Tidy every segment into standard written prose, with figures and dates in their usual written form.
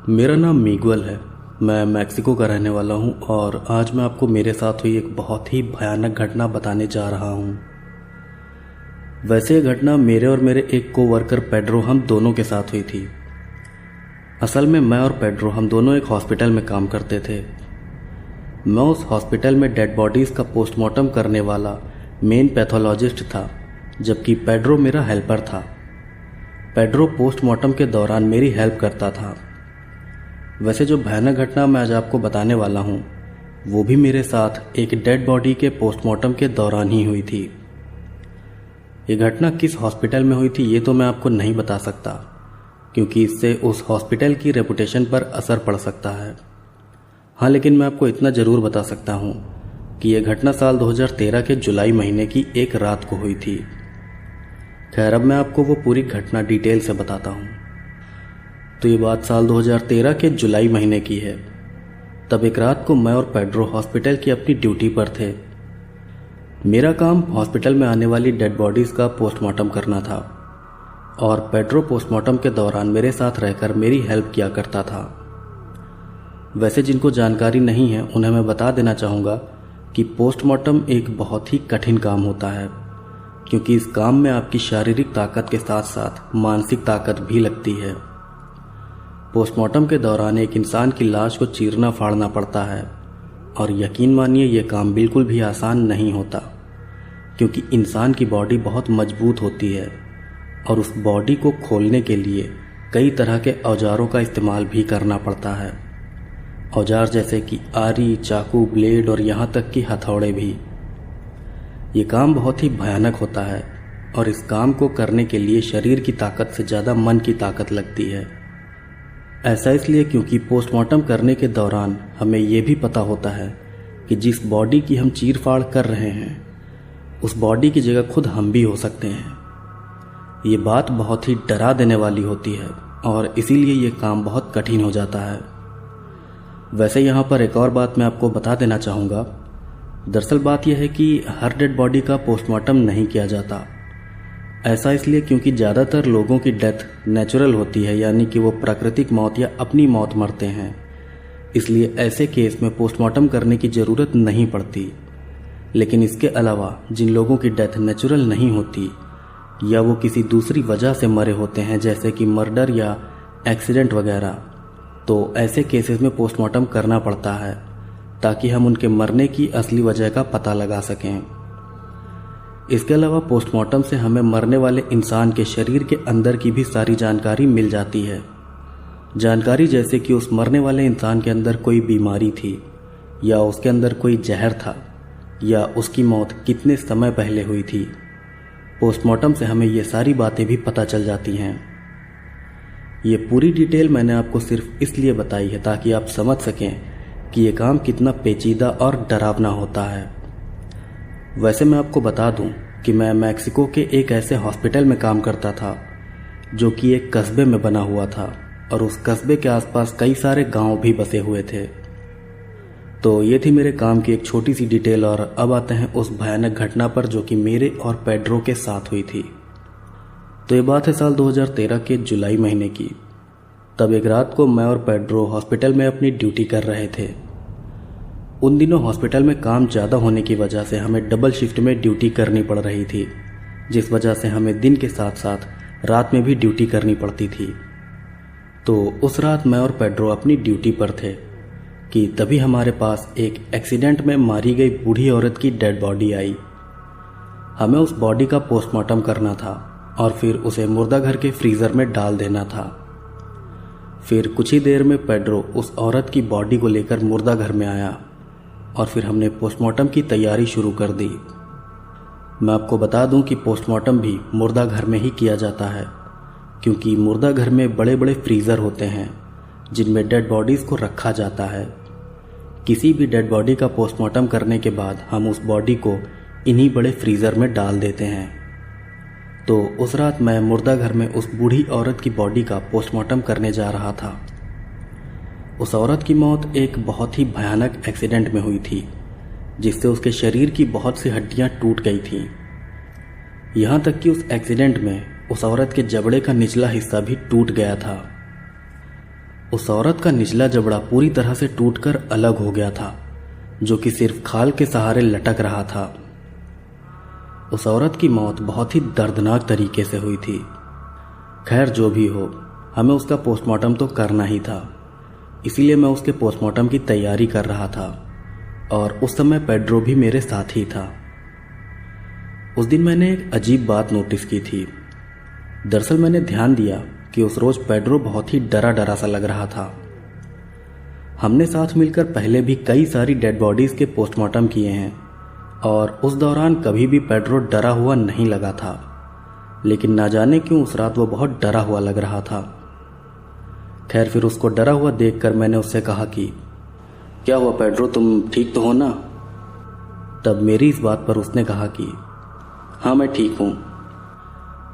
मेरा नाम मिगुएल है। मैं मैक्सिको का रहने वाला हूँ और आज मैं आपको मेरे साथ हुई एक बहुत ही भयानक घटना बताने जा रहा हूँ। वैसे ये घटना मेरे और मेरे एक कोवर्कर पेड्रो हम दोनों के साथ हुई थी। असल में मैं और पेड्रो हम दोनों एक हॉस्पिटल में काम करते थे। मैं उस हॉस्पिटल में डेड बॉडीज़ का पोस्टमार्टम करने वाला मेन पैथोलॉजिस्ट था, जबकि पेड्रो मेरा हेल्पर था। पेड्रो पोस्टमार्टम के दौरान मेरी हेल्प करता था। वैसे जो भयानक घटना मैं आज आपको बताने वाला हूँ वो भी मेरे साथ एक डेड बॉडी के पोस्टमार्टम के दौरान ही हुई थी। ये घटना किस हॉस्पिटल में हुई थी ये तो मैं आपको नहीं बता सकता, क्योंकि इससे उस हॉस्पिटल की रेपुटेशन पर असर पड़ सकता है। हाँ, लेकिन मैं आपको इतना ज़रूर बता सकता हूँ कि यह घटना साल 2013 के जुलाई महीने की एक रात को हुई थी। खैर, अब मैं आपको वो पूरी घटना डिटेल से बताता हूँ। तो ये बात साल 2013 के जुलाई महीने की है। तब एक रात को मैं और पेड्रो हॉस्पिटल की अपनी ड्यूटी पर थे। मेरा काम हॉस्पिटल में आने वाली डेड बॉडीज़ का पोस्टमार्टम करना था और पेड्रो पोस्टमार्टम के दौरान मेरे साथ रहकर मेरी हेल्प किया करता था। वैसे जिनको जानकारी नहीं है उन्हें मैं बता देना चाहूँगा कि पोस्टमार्टम एक बहुत ही कठिन काम होता है, क्योंकि इस काम में आपकी शारीरिक ताकत के साथ साथ मानसिक ताकत भी लगती है। पोस्टमार्टम के दौरान एक इंसान की लाश को चीरना फाड़ना पड़ता है और यकीन मानिए ये काम बिल्कुल भी आसान नहीं होता, क्योंकि इंसान की बॉडी बहुत मजबूत होती है और उस बॉडी को खोलने के लिए कई तरह के औजारों का इस्तेमाल भी करना पड़ता है। औजार जैसे कि आरी, चाकू, ब्लेड और यहाँ तक कि हथौड़े भी। ये काम बहुत ही भयानक होता है और इस काम को करने के लिए शरीर की ताकत से ज़्यादा मन की ताकत लगती है। ऐसा इसलिए क्योंकि पोस्टमार्टम करने के दौरान हमें यह भी पता होता है कि जिस बॉडी की हम चीर फाड़ कर रहे हैं उस बॉडी की जगह खुद हम भी हो सकते हैं। ये बात बहुत ही डरा देने वाली होती है और इसीलिए ये काम बहुत कठिन हो जाता है। वैसे यहाँ पर एक और बात मैं आपको बता देना चाहूँगा। दरअसल बात यह है कि हर डेड बॉडी का पोस्टमार्टम नहीं किया जाता। ऐसा इसलिए क्योंकि ज़्यादातर लोगों की डेथ नेचुरल होती है, यानी कि वो प्राकृतिक मौत या अपनी मौत मरते हैं। इसलिए ऐसे केस में पोस्टमार्टम करने की ज़रूरत नहीं पड़ती। लेकिन इसके अलावा जिन लोगों की डेथ नेचुरल नहीं होती या वो किसी दूसरी वजह से मरे होते हैं, जैसे कि मर्डर या एक्सीडेंट वगैरह, तो ऐसे केसेस में पोस्टमार्टम करना पड़ता है ताकि हम उनके मरने की असली वजह का पता लगा सकें। इसके अलावा पोस्टमार्टम से हमें मरने वाले इंसान के शरीर के अंदर की भी सारी जानकारी मिल जाती है। जानकारी जैसे कि उस मरने वाले इंसान के अंदर कोई बीमारी थी या उसके अंदर कोई जहर था या उसकी मौत कितने समय पहले हुई थी। पोस्टमार्टम से हमें ये सारी बातें भी पता चल जाती हैं। ये पूरी डिटेल मैंने आपको सिर्फ इसलिए बताई है ताकि आप समझ सकें कि ये काम कितना पेचीदा और डरावना होता है। वैसे मैं आपको बता दूं कि मैं मैक्सिको के एक ऐसे हॉस्पिटल में काम करता था जो कि एक कस्बे में बना हुआ था और उस कस्बे के आसपास कई सारे गांव भी बसे हुए थे। तो ये थी मेरे काम की एक छोटी सी डिटेल और अब आते हैं उस भयानक घटना पर जो कि मेरे और पेड्रो के साथ हुई थी। तो ये बात है साल 2013 के जुलाई महीने की। तब एक रात को मैं और पेड्रो हॉस्पिटल में अपनी ड्यूटी कर रहे थे। उन दिनों हॉस्पिटल में काम ज़्यादा होने की वजह से हमें डबल शिफ्ट में ड्यूटी करनी पड़ रही थी, जिस वजह से हमें दिन के साथ साथ रात में भी ड्यूटी करनी पड़ती थी। तो उस रात मैं और पेड्रो अपनी ड्यूटी पर थे कि तभी हमारे पास एक एक्सीडेंट में मारी गई बूढ़ी औरत की डेड बॉडी आई। हमें उस बॉडी का पोस्टमार्टम करना था और फिर उसे मुर्दाघर के फ्रीज़र में डाल देना था। फिर कुछ ही देर में पेड्रो उस औरत की बॉडी को लेकर मुर्दाघर में आया और फिर हमने पोस्टमार्टम की तैयारी शुरू कर दी। मैं आपको बता दूं कि पोस्टमार्टम भी मुर्दा घर में ही किया जाता है, क्योंकि मुर्दा घर में बड़े बड़े फ्रीज़र होते हैं जिनमें डेड बॉडीज़ को रखा जाता है। किसी भी डेड बॉडी का पोस्टमार्टम करने के बाद हम उस बॉडी को इन्हीं बड़े फ्रीज़र में डाल देते हैं। तो उस रात मैं मुर्दा घर में उस बूढ़ी औरत की बॉडी का पोस्टमार्टम करने जा रहा था। उस औरत की मौत एक बहुत ही भयानक एक्सीडेंट में हुई थी, जिससे उसके शरीर की बहुत सी हड्डियां टूट गई थीं। यहाँ तक कि उस एक्सीडेंट में उस औरत के जबड़े का निचला हिस्सा भी टूट गया था। उस औरत का निचला जबड़ा पूरी तरह से टूटकर अलग हो गया था, जो कि सिर्फ खाल के सहारे लटक रहा था। उस औरत की मौत बहुत ही दर्दनाक तरीके से हुई थी। खैर जो भी हो, हमें उसका पोस्टमार्टम तो करना ही था, इसीलिए मैं उसके पोस्टमार्टम की तैयारी कर रहा था और उस समय पेड्रो भी मेरे साथ ही था। उस दिन मैंने एक अजीब बात नोटिस की थी। दरअसल मैंने ध्यान दिया कि उस रोज पेड्रो बहुत ही डरा डरा सा लग रहा था। हमने साथ मिलकर पहले भी कई सारी डेड बॉडीज के पोस्टमार्टम किए हैं और उस दौरान कभी भी पेड्रो डरा हुआ नहीं लगा था, लेकिन ना जाने क्यों उस रात वो बहुत डरा हुआ लग रहा था। खैर फिर उसको डरा हुआ देखकर मैंने उससे कहा कि क्या हुआ पेड्रो, तुम ठीक तो हो ना? तब मेरी इस बात पर उसने कहा कि हाँ मैं ठीक हूं।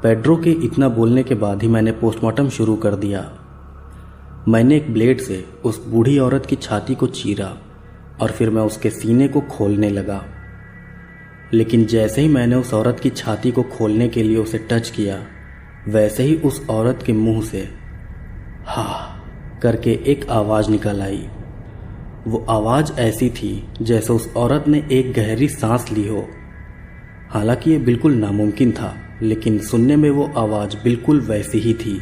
पेड्रो के इतना बोलने के बाद ही मैंने पोस्टमार्टम शुरू कर दिया। मैंने एक ब्लेड से उस बूढ़ी औरत की छाती को चीरा और फिर मैं उसके सीने को खोलने लगा। लेकिन जैसे ही मैंने उस औरत की छाती को खोलने के लिए उसे टच किया, वैसे ही उस औरत के मुंह से हा करके एक आवाज निकल आई। वो आवाज ऐसी थी जैसे उस औरत ने एक गहरी सांस ली हो। हालांकि ये बिल्कुल नामुमकिन था, लेकिन सुनने में वो आवाज बिल्कुल वैसी ही थी।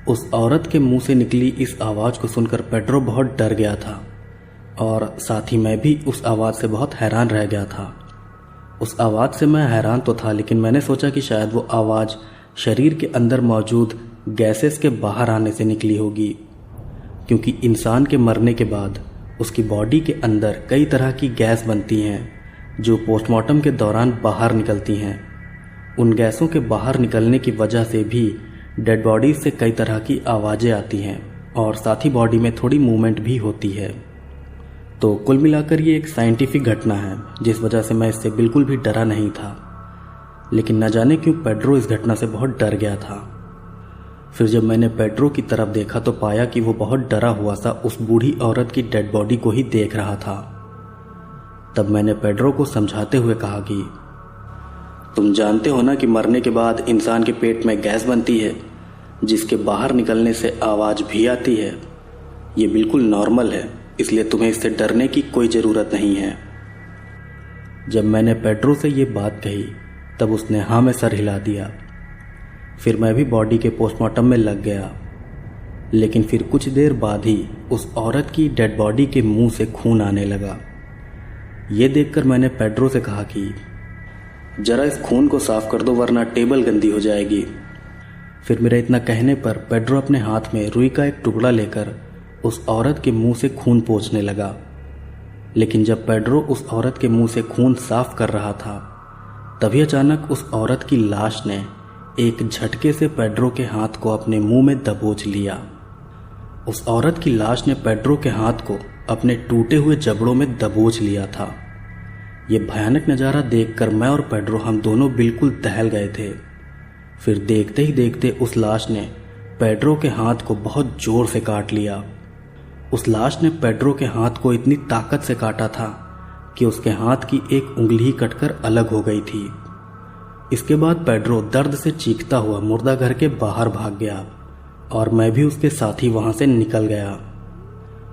उस औरत के मुंह से निकली इस आवाज को सुनकर पेड्रो बहुत डर गया था और साथ ही मैं भी उस आवाज से बहुत हैरान रह गया था। उस आवाज से मैं हैरान तो था, लेकिन मैंने सोचा कि शायद वो आवाज शरीर के अंदर मौजूद गैसेस के बाहर आने से निकली होगी, क्योंकि इंसान के मरने के बाद उसकी बॉडी के अंदर कई तरह की गैस बनती हैं जो पोस्टमार्टम के दौरान बाहर निकलती हैं। उन गैसों के बाहर निकलने की वजह से भी डेड बॉडीज से कई तरह की आवाज़ें आती हैं और साथ ही बॉडी में थोड़ी मूवमेंट भी होती है। तो कुल मिलाकर ये एक साइंटिफिक घटना है, जिस वजह से मैं इससे बिल्कुल भी डरा नहीं था। लेकिन न जाने क्यों पेड्रो इस घटना से बहुत डर गया था। फिर जब मैंने पेड्रो की तरफ देखा तो पाया कि वो बहुत डरा हुआ सा उस बूढ़ी औरत की डेड बॉडी को ही देख रहा था। तब मैंने पेड्रो को समझाते हुए कहा कि तुम जानते हो ना कि मरने के बाद इंसान के पेट में गैस बनती है, जिसके बाहर निकलने से आवाज़ भी आती है। ये बिल्कुल नॉर्मल है, इसलिए तुम्हें इससे डरने की कोई ज़रूरत नहीं है। जब मैंने पेड्रो से ये बात कही तब उसने हाँ में सर हिला दिया। फिर मैं भी बॉडी के पोस्टमार्टम में लग गया। लेकिन फिर कुछ देर बाद ही उस औरत की डेड बॉडी के मुंह से खून आने लगा। ये देखकर मैंने पेड्रो से कहा कि जरा इस खून को साफ कर दो, वरना टेबल गंदी हो जाएगी। फिर मेरे इतना कहने पर पेड्रो अपने हाथ में रुई का एक टुकड़ा लेकर उस औरत के मुंह से खून पोंछने लगा। लेकिन जब पेड्रो उस औरत के मुंह से खून साफ कर रहा था, तभी अचानक उस औरत की लाश ने एक झटके से पेड्रो के हाथ को अपने मुंह में दबोच लिया। उस औरत की लाश ने पेड्रो के हाथ को अपने टूटे हुए जबड़ों में दबोच लिया था। ये भयानक नज़ारा देखकर मैं और पेड्रो हम दोनों बिल्कुल दहल गए थे। फिर देखते ही देखते उस लाश ने पेड्रो के हाथ को बहुत जोर से काट लिया। उस लाश ने पेड्रो के हाथ को इतनी ताकत से काटा था कि उसके हाथ की एक उंगली ही कटकर अलग हो गई थी। इसके बाद पेड्रो दर्द से चीखता हुआ मुर्दा घर के बाहर भाग गया और मैं भी उसके साथ ही वहां से निकल गया।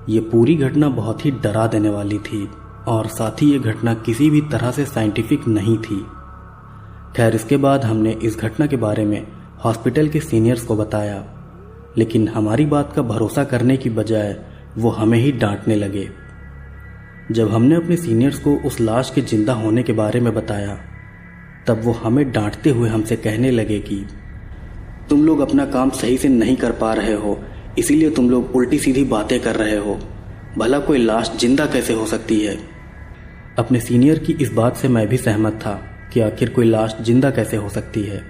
ये पूरी घटना बहुत ही डरा देने वाली थी और साथ ही ये घटना किसी भी तरह से साइंटिफिक नहीं थी। खैर इसके बाद हमने इस घटना के बारे में हॉस्पिटल के सीनियर्स को बताया, लेकिन हमारी बात का भरोसा करने की बजाय वो हमें ही डांटने लगे। जब हमने अपने सीनियर्स को उस लाश के जिंदा होने के बारे में बताया, तब वो हमें डांटते हुए हमसे कहने लगे कि तुम लोग अपना काम सही से नहीं कर पा रहे हो, इसीलिए तुम लोग उल्टी सीधी बातें कर रहे हो। भला कोई लाश जिंदा कैसे हो सकती है? अपने सीनियर की इस बात से मैं भी सहमत था कि आखिर कोई लाश जिंदा कैसे हो सकती है,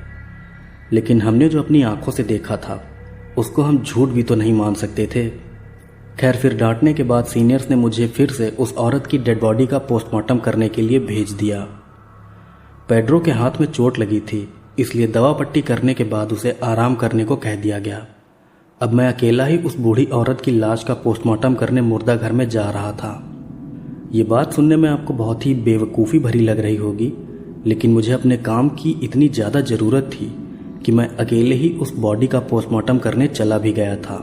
लेकिन हमने जो अपनी आंखों से देखा था उसको हम झूठ भी तो नहीं मान सकते थे। खैर फिर डांटने के बाद सीनियर्स ने मुझे फिर से उस औरत की डेड बॉडी का पोस्टमार्टम करने के लिए भेज दिया। पेड्रो के हाथ में चोट लगी थी, इसलिए दवा पट्टी करने के बाद उसे आराम करने को कह दिया गया। अब मैं अकेला ही उस बूढ़ी औरत की लाश का पोस्टमार्टम करने मुर्दा घर में जा रहा था। ये बात सुनने में आपको बहुत ही बेवकूफ़ी भरी लग रही होगी, लेकिन मुझे अपने काम की इतनी ज़्यादा ज़रूरत थी कि मैं अकेले ही उस बॉडी का पोस्टमार्टम करने चला भी गया था।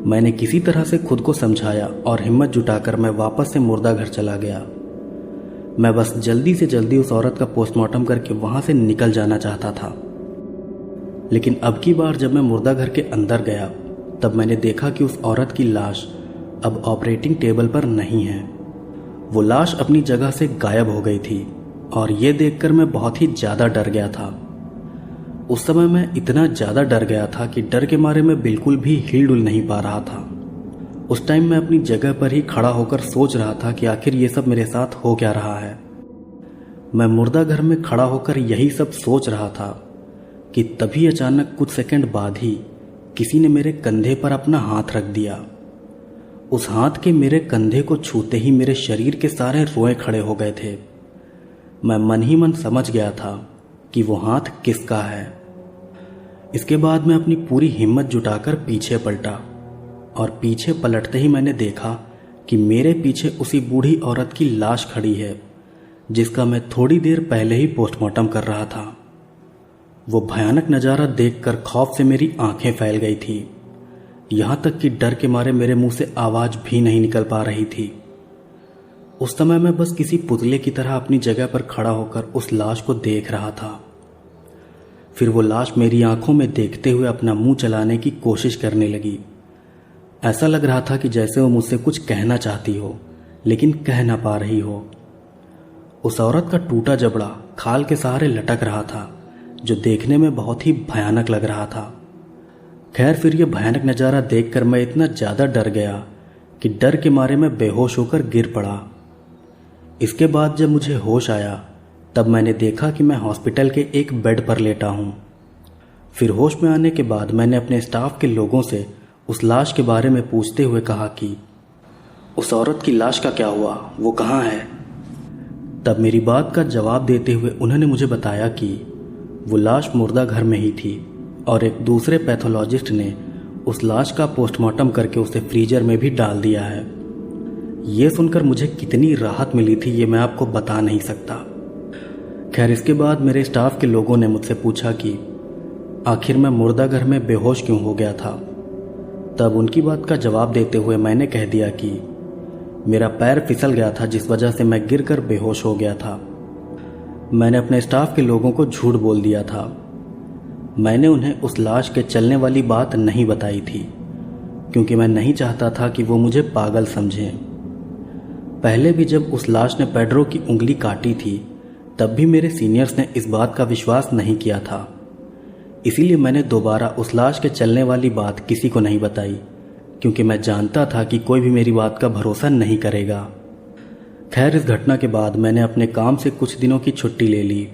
मैंने किसी तरह से खुद को समझाया और हिम्मत जुटाकर मैं वापस से मुर्दा घर चला गया। मैं बस जल्दी से जल्दी उस औरत का पोस्टमार्टम करके वहां से निकल जाना चाहता था। लेकिन अब की बार जब मैं मुर्दा घर के अंदर गया तब मैंने देखा कि उस औरत की लाश अब ऑपरेटिंग टेबल पर नहीं है। वो लाश अपनी जगह से गायब हो गई थी और ये देखकर मैं बहुत ही ज़्यादा डर गया था। उस समय मैं इतना ज़्यादा डर गया था कि डर के मारे मैं बिल्कुल भी हिल डुल नहीं पा रहा था। उस टाइम मैं अपनी जगह पर ही खड़ा होकर सोच रहा था कि आखिर ये सब मेरे साथ हो क्या रहा है। मैं मुर्दा घर में खड़ा होकर यही सब सोच रहा था कि तभी अचानक कुछ सेकंड बाद ही किसी ने मेरे कंधे पर अपना हाथ रख दिया। उस हाथ के मेरे कंधे को छूते ही मेरे शरीर के सारे रोए खड़े हो गए थे। मैं मन ही मन समझ गया था कि वो हाथ किसका है। इसके बाद मैं अपनी पूरी हिम्मत जुटाकर पीछे पलटा और पीछे पलटते ही मैंने देखा कि मेरे पीछे उसी बूढ़ी औरत की लाश खड़ी है जिसका मैं थोड़ी देर पहले ही पोस्टमार्टम कर रहा था। वो भयानक नज़ारा देखकर खौफ से मेरी आंखें फैल गई थी। यहाँ तक कि डर के मारे मेरे मुंह से आवाज़ भी नहीं निकल पा रही थी। उस समय मैं बस किसी पुतले की तरह अपनी जगह पर खड़ा होकर उस लाश को देख रहा था। फिर वो लाश मेरी आंखों में देखते हुए अपना मुंह चलाने की कोशिश करने लगी। ऐसा लग रहा था कि जैसे वो मुझसे कुछ कहना चाहती हो लेकिन कह ना पा रही हो। उस औरत का टूटा जबड़ा खाल के सहारे लटक रहा था जो देखने में बहुत ही भयानक लग रहा था। खैर फिर यह भयानक नज़ारा देखकर मैं इतना ज़्यादा डर गया कि डर के मारे मैं बेहोश होकर गिर पड़ा। इसके बाद जब मुझे होश आया तब मैंने देखा कि मैं हॉस्पिटल के एक बेड पर लेटा हूँ। फिर होश में आने के बाद मैंने अपने स्टाफ के लोगों से उस लाश के बारे में पूछते हुए कहा कि उस औरत की लाश का क्या हुआ, वो कहाँ है। तब मेरी बात का जवाब देते हुए उन्होंने मुझे बताया कि वो लाश मुर्दा घर में ही थी और एक दूसरे पैथोलॉजिस्ट ने उस लाश का पोस्टमार्टम करके उसे फ्रीजर में भी डाल दिया है। ये सुनकर मुझे कितनी राहत मिली थी ये मैं आपको बता नहीं सकता। खैर इसके बाद मेरे स्टाफ के लोगों ने मुझसे पूछा कि आखिर मैं मुर्दा घर में बेहोश क्यों हो गया था। तब उनकी बात का जवाब देते हुए मैंने कह दिया कि मेरा पैर फिसल गया था जिस वजह से मैं गिरकर बेहोश हो गया था। मैंने अपने स्टाफ के लोगों को झूठ बोल दिया था। मैंने उन्हें उस लाश के चलने वाली बात नहीं बताई थी क्योंकि मैं नहीं चाहता था कि वो मुझे पागल समझें। पहले भी जब उस लाश ने पेड्रो की उंगली काटी थी तब भी मेरे सीनियर्स ने इस बात का विश्वास नहीं किया था। इसीलिए मैंने दोबारा उस लाश के चलने वाली बात किसी को नहीं बताई क्योंकि मैं जानता था कि कोई भी मेरी बात का भरोसा नहीं करेगा। खैर इस घटना के बाद मैंने अपने काम से कुछ दिनों की छुट्टी ले ली।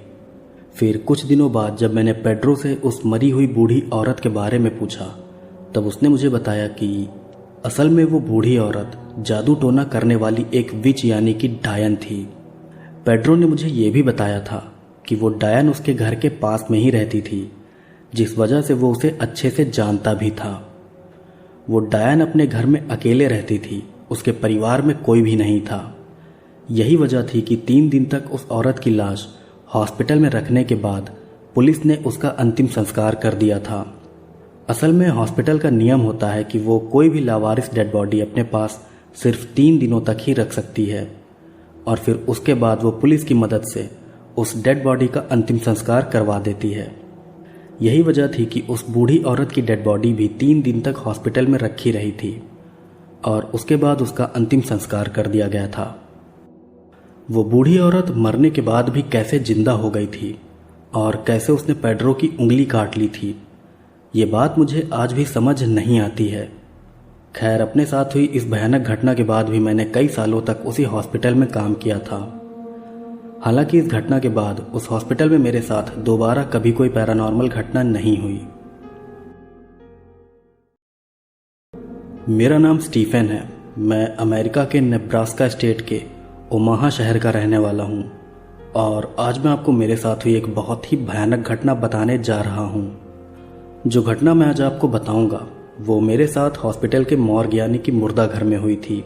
फिर कुछ दिनों बाद जब मैंने पेड्रो से उस मरी हुई बूढ़ी औरत के बारे में पूछा तब उसने मुझे बताया कि असल में वो बूढ़ी औरत जादू टोना करने वाली एक विच यानी कि डायन थी। पेड्रो ने मुझे ये भी बताया था कि वो डायन उसके घर के पास में ही रहती थी जिस वजह से वो उसे अच्छे से जानता भी था। वो डायन अपने घर में अकेले रहती थी, उसके परिवार में कोई भी नहीं था। यही वजह थी कि 3 दिन तक उस औरत की लाश हॉस्पिटल में रखने के बाद पुलिस ने उसका अंतिम संस्कार कर दिया था। असल में हॉस्पिटल का नियम होता है कि वो कोई भी लावारिस डेड बॉडी अपने पास सिर्फ 3 दिनों तक ही रख सकती है और फिर उसके बाद वो पुलिस की मदद से उस डेड बॉडी का अंतिम संस्कार करवा देती है। यही वजह थी कि उस बूढ़ी औरत की डेड बॉडी भी 3 दिन तक हॉस्पिटल में रखी रही थी और उसके बाद उसका अंतिम संस्कार कर दिया गया था। वो बूढ़ी औरत मरने के बाद भी कैसे जिंदा हो गई थी और कैसे उसने पेड्रो की उंगली काट ली थी, ये बात मुझे आज भी समझ नहीं आती है। खैर अपने साथ हुई इस भयानक घटना के बाद भी मैंने कई सालों तक उसी हॉस्पिटल में काम किया था। हालांकि इस घटना के बाद उस हॉस्पिटल में मेरे साथ दोबारा कभी कोई पैरानॉर्मल घटना नहीं हुई। मेरा नाम स्टीफन है। मैं अमेरिका के नेब्रास्का स्टेट के ओमाहा शहर का रहने वाला हूँ और आज मैं आपको मेरे साथ हुई एक बहुत ही भयानक घटना बताने जा रहा हूँ। जो घटना मैं आज आपको बताऊंगा वो मेरे साथ हॉस्पिटल के मॉर्ग यानी कि मुर्दा घर में हुई थी।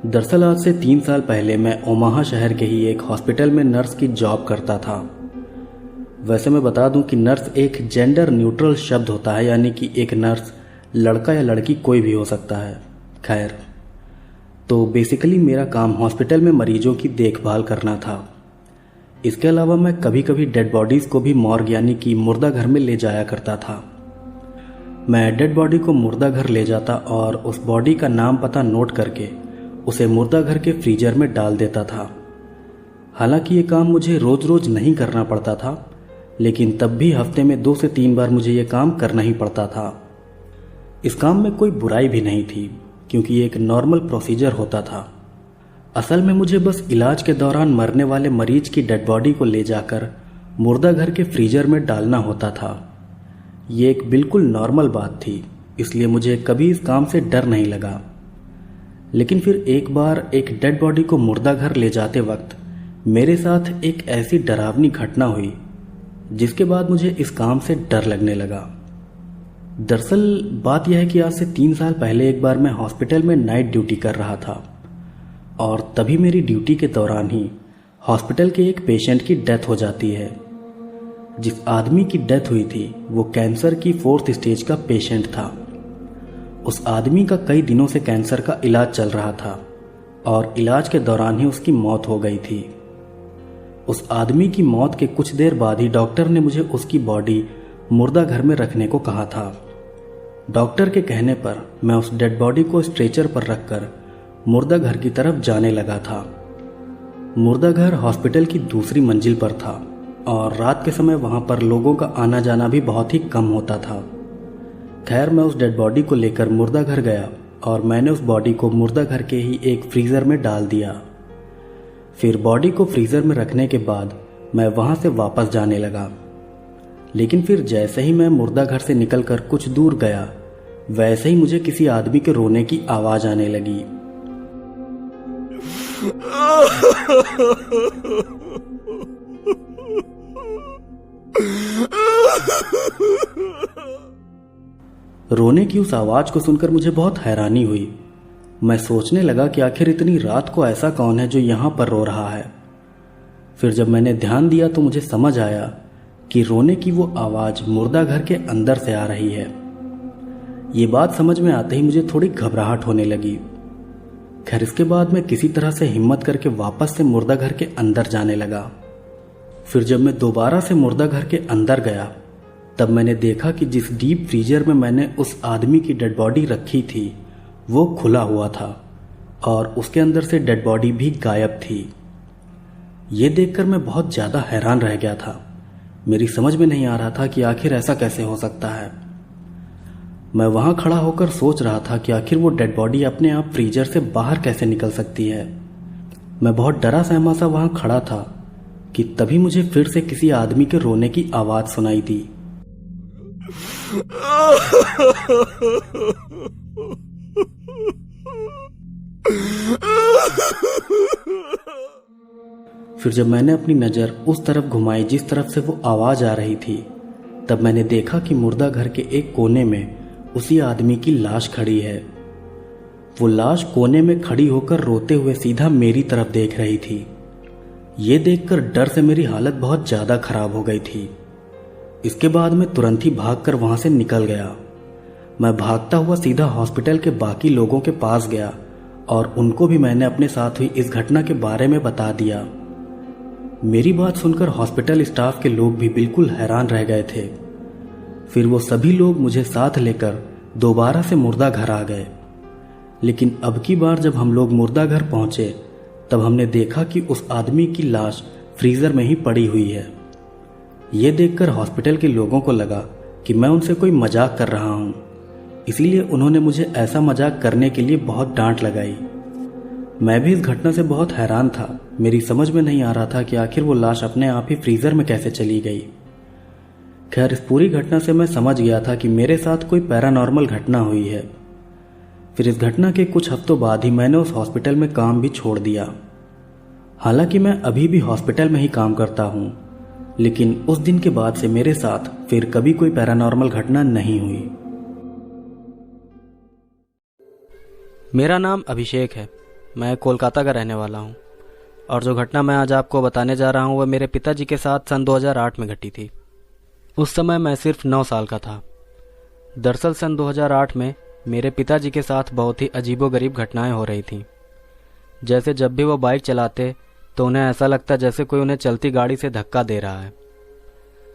दरअसल आज से 3 साल पहले मैं ओमाहा शहर के ही एक हॉस्पिटल में नर्स की जॉब करता था। वैसे मैं बता दूं कि नर्स एक जेंडर न्यूट्रल शब्द होता है, यानी कि एक नर्स लड़का या लड़की कोई भी हो सकता है। खैर, तो बेसिकली मेरा काम हॉस्पिटल में मरीजों की देखभाल करना था। इसके अलावा मैं कभी कभी डेड बॉडीज़ को भी मॉर्ग यानी कि मुर्दा घर में ले जाया करता था। मैं डेड बॉडी को मुर्दा घर ले जाता और उस बॉडी का नाम पता नोट करके उसे मुर्दा घर के फ्रीजर में डाल देता था। हालांकि ये काम मुझे रोज रोज नहीं करना पड़ता था, लेकिन तब भी हफ्ते में 2 से 3 बार मुझे ये काम करना ही पड़ता था। इस काम में कोई बुराई भी नहीं थी, क्योंकि ये एक नॉर्मल प्रोसीजर होता था। असल में मुझे बस इलाज के दौरान मरने वाले मरीज की डेड बॉडी को ले जाकर मुर्दा घर के फ्रीजर में डालना होता था। ये एक बिल्कुल नॉर्मल बात थी, इसलिए मुझे कभी इस काम से डर नहीं लगा। लेकिन फिर एक बार एक डेड बॉडी को मुर्दा घर ले जाते वक्त मेरे साथ एक ऐसी डरावनी घटना हुई जिसके बाद मुझे इस काम से डर लगने लगा। दरअसल बात यह है कि आज से 3 साल पहले एक बार मैं हॉस्पिटल में नाइट ड्यूटी कर रहा था और तभी मेरी ड्यूटी के दौरान ही हॉस्पिटल के एक पेशेंट की डेथ हो जाती है। जिस आदमी की डेथ हुई थी वो कैंसर की 4th स्टेज का पेशेंट था। उस आदमी का कई दिनों से कैंसर का इलाज चल रहा था और इलाज के दौरान ही उसकी मौत हो गई थी। उस आदमी की मौत के कुछ देर बाद ही डॉक्टर ने मुझे उसकी बॉडी मुर्दा घर में रखने को कहा था। डॉक्टर के कहने पर मैं उस डेड बॉडी को स्ट्रेचर पर रखकर मुर्दा घर की तरफ जाने लगा था। मुर्दा घर हॉस्पिटल की दूसरी मंजिल पर था और रात के समय वहां पर लोगों का आना जाना भी बहुत ही कम होता था। खैर, मैं उस डेड बॉडी को लेकर मुर्दा घर गया और मैंने उस बॉडी को मुर्दा घर के ही एक फ्रीजर में डाल दिया। फिर बॉडी को फ्रीजर में रखने के बाद मैं वहां से वापस जाने लगा। लेकिन फिर जैसे ही मैं मुर्दा घर से निकलकर कुछ दूर गया, वैसे ही मुझे किसी आदमी के रोने की आवाज आने लगी। रोने की उस आवाज को सुनकर मुझे बहुत हैरानी हुई। मैं सोचने लगा कि आखिर इतनी रात को ऐसा कौन है जो यहां पर रो रहा है। फिर जब मैंने ध्यान दिया तो मुझे समझ आया कि रोने की वो आवाज मुर्दा घर के अंदर से आ रही है। ये बात समझ में आते ही मुझे थोड़ी घबराहट होने लगी। खैर, इसके बाद मैं किसी तरह से हिम्मत करके वापस से मुर्दा घर के अंदर जाने लगा। फिर जब मैं दोबारा से मुर्दा घर के अंदर गया तब मैंने देखा कि जिस डीप फ्रीजर में मैंने उस आदमी की डेड बॉडी रखी थी वो खुला हुआ था और उसके अंदर से डेड बॉडी भी गायब थी। ये देखकर मैं बहुत ज़्यादा हैरान रह गया था। मेरी समझ में नहीं आ रहा था कि आखिर ऐसा कैसे हो सकता है। मैं वहां खड़ा होकर सोच रहा था कि आखिर वो डेड बॉडी अपने आप फ्रीजर से बाहर कैसे निकल सकती है। मैं बहुत डरा सहमा सा वहां खड़ा था कि तभी मुझे फिर से किसी आदमी के रोने की आवाज सुनाई दी। फिर जब मैंने अपनी नज़र उस तरफ घुमाई जिस तरफ से वो आवाज आ रही थी, तब मैंने देखा कि मुर्दा घर के एक कोने में उसी आदमी की लाश खड़ी है। वो लाश कोने में खड़ी होकर रोते हुए सीधा मेरी तरफ देख रही थी। ये देखकर डर से मेरी हालत बहुत ज्यादा खराब हो गई थी। इसके बाद मैं तुरंत ही भागकर वहां से निकल गया। मैं भागता हुआ सीधा हॉस्पिटल के बाकी लोगों के पास गया और उनको भी मैंने अपने साथ हुई इस घटना के बारे में बता दिया। मेरी बात सुनकर हॉस्पिटल स्टाफ के लोग भी बिल्कुल हैरान रह गए थे। फिर वो सभी लोग मुझे साथ लेकर दोबारा से मुर्दा घर आ गए। लेकिन अब की बार जब हम लोग मुर्दा घर पहुंचे तब हमने देखा कि उस आदमी की लाश फ्रीजर में ही पड़ी हुई है। ये देखकर हॉस्पिटल के लोगों को लगा कि मैं उनसे कोई मजाक कर रहा हूं, इसीलिए उन्होंने मुझे ऐसा मजाक करने के लिए बहुत डांट लगाई। मैं भी इस घटना से बहुत हैरान था। मेरी समझ में नहीं आ रहा था कि आखिर वो लाश अपने आप ही फ्रीजर में कैसे चली गई। खैर, इस पूरी घटना से मैं समझ गया था कि मेरे साथ कोई पैरानॉर्मल घटना हुई है। फिर इस घटना के कुछ हफ्तों बाद ही मैंने उस हॉस्पिटल में काम भी छोड़ दिया। हालांकि मैं अभी भी हॉस्पिटल में ही काम करता हूं, लेकिन उस दिन के बाद से मेरे साथ फिर कभी कोई पैरानॉर्मल घटना नहीं हुई। मेरा नाम अभिषेक है। मैं कोलकाता का रहने वाला हूँ और जो घटना मैं आज आपको बताने जा रहा हूँ वह मेरे पिताजी के साथ सन 2008 में घटी थी। उस समय मैं सिर्फ 9 साल का था। दरअसल सन 2008 में मेरे पिताजी के साथ बहुत ही अजीबोगरीब घटनाएं हो रही थीं। जैसे जब भी वो बाइक चलाते तो उन्हें ऐसा लगता जैसे कोई उन्हें चलती गाड़ी से धक्का दे रहा है।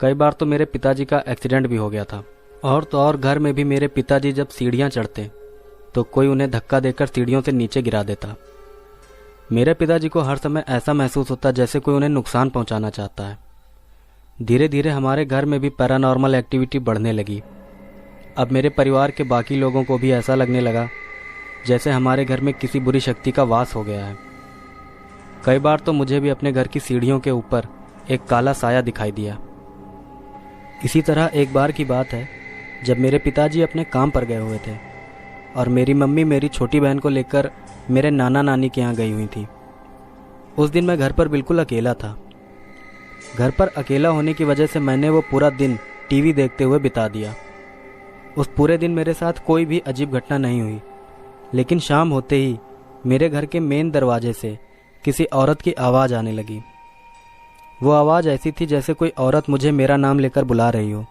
कई बार तो मेरे पिताजी का एक्सीडेंट भी हो गया था। और तो और घर में भी मेरे पिताजी जब सीढ़ियाँ चढ़ते तो कोई उन्हें धक्का देकर सीढ़ियों से नीचे गिरा देता। मेरे पिताजी को हर समय ऐसा महसूस होता जैसे कोई उन्हें नुकसान पहुंचाना चाहता है। धीरे धीरे हमारे घर में भी पैरानॉर्मल एक्टिविटी बढ़ने लगी। अब मेरे परिवार के बाकी लोगों को भी ऐसा लगने लगा जैसे हमारे घर में किसी बुरी शक्ति का वास हो गया है। कई बार तो मुझे भी अपने घर की सीढ़ियों के ऊपर एक काला साया दिखाई दिया। इसी तरह एक बार की बात है जब मेरे पिताजी अपने काम पर गए हुए थे और मेरी मम्मी मेरी छोटी बहन को लेकर मेरे नाना नानी के यहाँ गई हुई थी। उस दिन मैं घर पर बिल्कुल अकेला था। घर पर अकेला होने की वजह से मैंने वो पूरा दिन टीवी देखते हुए बिता दिया। उस पूरे दिन मेरे साथ कोई भी अजीब घटना नहीं हुई, लेकिन शाम होते ही मेरे घर के मेन दरवाजे से किसी औरत की आवाज़ आने लगी। वो आवाज़ ऐसी थी जैसे कोई औरत मुझे मेरा नाम लेकर बुला रही हो,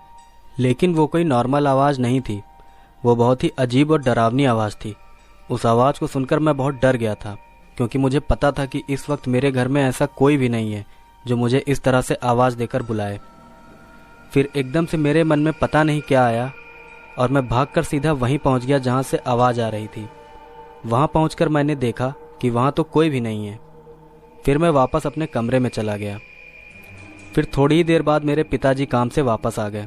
लेकिन वो कोई नॉर्मल आवाज़ नहीं थी। वो बहुत ही अजीब और डरावनी आवाज़ थी। उस आवाज़ को सुनकर मैं बहुत डर गया था, क्योंकि मुझे पता था कि इस वक्त मेरे घर में ऐसा कोई भी नहीं है जो मुझे इस तरह से आवाज़ देकर बुलाए। फिर एकदम से मेरे मन में पता नहीं क्या आया और मैं भागकर सीधा वहीं पहुंच गया जहां से आवाज़ आ रही थी। वहां पहुंचकर मैंने देखा कि वहां तो कोई भी नहीं है। फिर मैं वापस अपने कमरे में चला गया। फिर थोड़ी ही देर बाद मेरे पिताजी काम से वापस आ गए।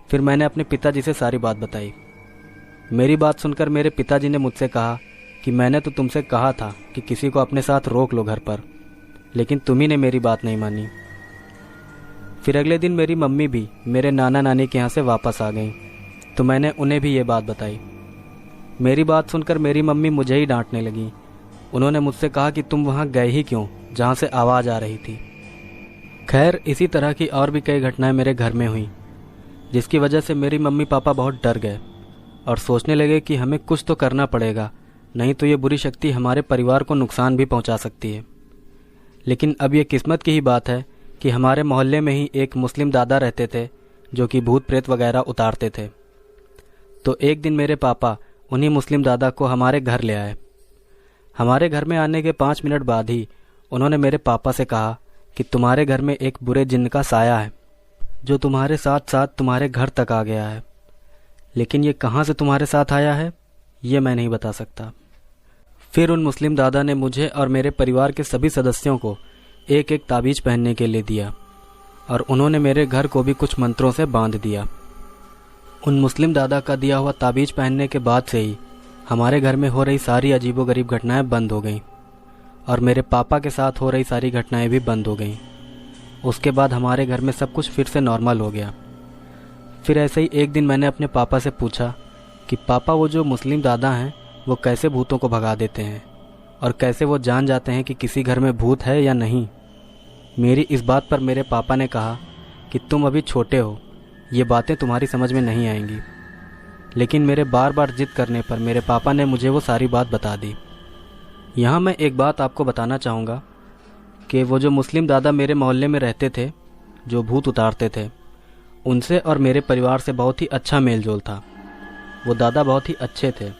फिर मैंने अपने पिताजी से सारी बात बताई। मेरी बात सुनकर मेरे पिताजी ने मुझसे कहा कि मैंने तो तुमसे कहा था कि किसी को अपने साथ रोक लो घर पर, लेकिन तुम्ही ने मेरी बात नहीं मानी। फिर अगले दिन मेरी मम्मी भी मेरे नाना नानी के यहाँ से वापस आ गई, तो मैंने उन्हें भी ये बात बताई। मेरी बात सुनकर मेरी मम्मी मुझे ही डांटने लगी। उन्होंने मुझसे कहा कि तुम वहाँ गए ही क्यों जहाँ से आवाज़ आ रही थी। खैर, इसी तरह की और भी कई घटनाएं मेरे घर में हुई, जिसकी वजह से मेरी मम्मी पापा बहुत डर गए और सोचने लगे कि हमें कुछ तो करना पड़ेगा, नहीं तो ये बुरी शक्ति हमारे परिवार को नुकसान भी पहुंचा सकती है। लेकिन अब ये किस्मत की ही बात है कि हमारे मोहल्ले में ही एक मुस्लिम दादा रहते थे जो कि भूत प्रेत वगैरह उतारते थे। तो एक दिन मेरे पापा उन्हीं मुस्लिम दादा को हमारे घर ले आए। हमारे घर में आने के 5 मिनट बाद ही उन्होंने मेरे पापा से कहा कि तुम्हारे घर में एक बुरे जिन्न का साया है जो तुम्हारे साथ साथ तुम्हारे घर तक आ गया है, लेकिन ये कहाँ से तुम्हारे साथ आया है ये मैं नहीं बता सकता। फिर उन मुस्लिम दादा ने मुझे और मेरे परिवार के सभी सदस्यों को एक एक ताबीज पहनने के लिए दिया और उन्होंने मेरे घर को भी कुछ मंत्रों से बांध दिया। उन मुस्लिम दादा का दिया हुआ ताबीज पहनने के बाद से ही हमारे घर में हो रही सारी अजीबोगरीब घटनाएं बंद हो गईं और मेरे पापा के साथ हो रही सारी घटनाएं भी बंद हो गईं। उसके बाद हमारे घर में सब कुछ फिर से नॉर्मल हो गया। फिर ऐसे ही एक दिन मैंने अपने पापा से पूछा कि पापा, वो जो मुस्लिम दादा हैं वो कैसे भूतों को भगा देते हैं और कैसे वो जान जाते हैं कि किसी घर में भूत है या नहीं। मेरी इस बात पर मेरे पापा ने कहा कि तुम अभी छोटे हो, ये बातें तुम्हारी समझ में नहीं आएंगी। लेकिन मेरे बार बार जिद करने पर मेरे पापा ने मुझे वो सारी बात बता दी। यहाँ मैं एक बात आपको बताना चाहूँगा कि वो जो मुस्लिम दादा मेरे मोहल्ले में रहते थे जो भूत उतारते थे, उनसे और मेरे परिवार से बहुत ही अच्छा मेल जोल था। वो दादा बहुत ही अच्छे थे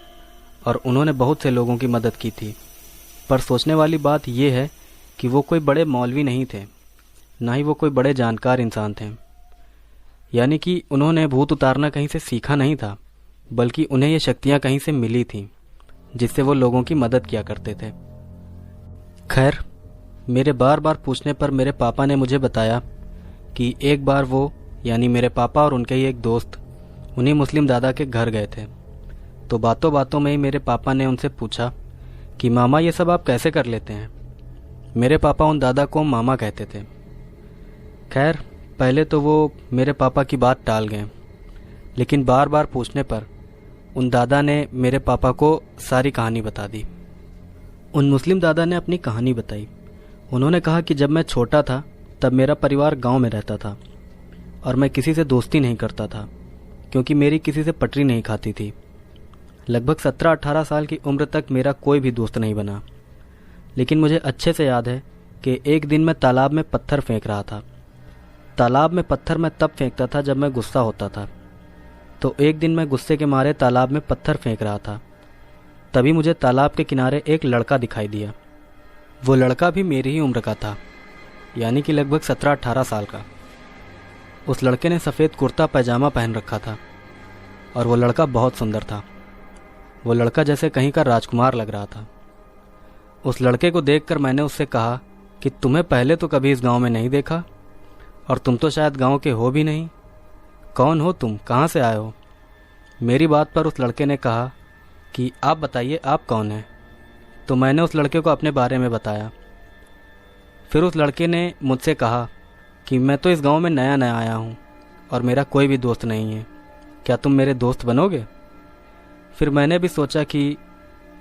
और उन्होंने बहुत से लोगों की मदद की थी। पर सोचने वाली बात यह है कि वो कोई बड़े मौलवी नहीं थे, ना ही वो कोई बड़े जानकार इंसान थे। यानी कि उन्होंने भूत उतारना कहीं से सीखा नहीं था, बल्कि उन्हें ये शक्तियाँ कहीं से मिली थीं जिससे वो लोगों की मदद किया करते थे। खैर, मेरे बार बार पूछने पर मेरे पापा ने मुझे बताया कि एक बार वो यानी मेरे पापा और उनके ही एक दोस्त उन्हीं मुस्लिम दादा के घर गए थे। तो बातों बातों में ही मेरे पापा ने उनसे पूछा कि मामा, ये सब आप कैसे कर लेते हैं। मेरे पापा उन दादा को मामा कहते थे। खैर, पहले तो वो मेरे पापा की बात टाल गए, लेकिन बार बार पूछने पर उन दादा ने मेरे पापा को सारी कहानी बता दी। उन मुस्लिम दादा ने अपनी कहानी बताई। उन्होंने कहा कि जब मैं छोटा था तब मेरा परिवार गांव में रहता था और मैं किसी से दोस्ती नहीं करता था क्योंकि मेरी किसी से पटरी नहीं खाती थी। लगभग 17-18 साल की उम्र तक मेरा कोई भी दोस्त नहीं बना। लेकिन मुझे अच्छे से याद है कि एक दिन मैं तालाब में पत्थर फेंक रहा था। तालाब में पत्थर मैं तब फेंकता था जब मैं गुस्सा होता था। तो एक दिन मैं गुस्से के मारे तालाब में पत्थर फेंक रहा था। तभी मुझे तालाब के किनारे एक लड़का दिखाई दिया। वो लड़का भी मेरी ही उम्र का था, यानी कि लगभग 17-18 साल का। उस लड़के ने सफ़ेद कुर्ता पैजामा पहन रखा था और वो लड़का बहुत सुंदर था। वो लड़का जैसे कहीं का राजकुमार लग रहा था। उस लड़के को देखकर मैंने उससे कहा कि तुम्हें पहले तो कभी इस गांव में नहीं देखा और तुम तो शायद गांव के हो भी नहीं। कौन हो तुम, कहाँ से आए हो? मेरी बात पर उस लड़के ने कहा कि आप बताइए आप कौन हैं। तो मैंने उस लड़के को अपने बारे में बताया। फिर उस लड़के ने मुझसे कहा कि मैं तो इस गांव में नया नया आया हूं और मेरा कोई भी दोस्त नहीं है, क्या तुम मेरे दोस्त बनोगे? फिर मैंने भी सोचा कि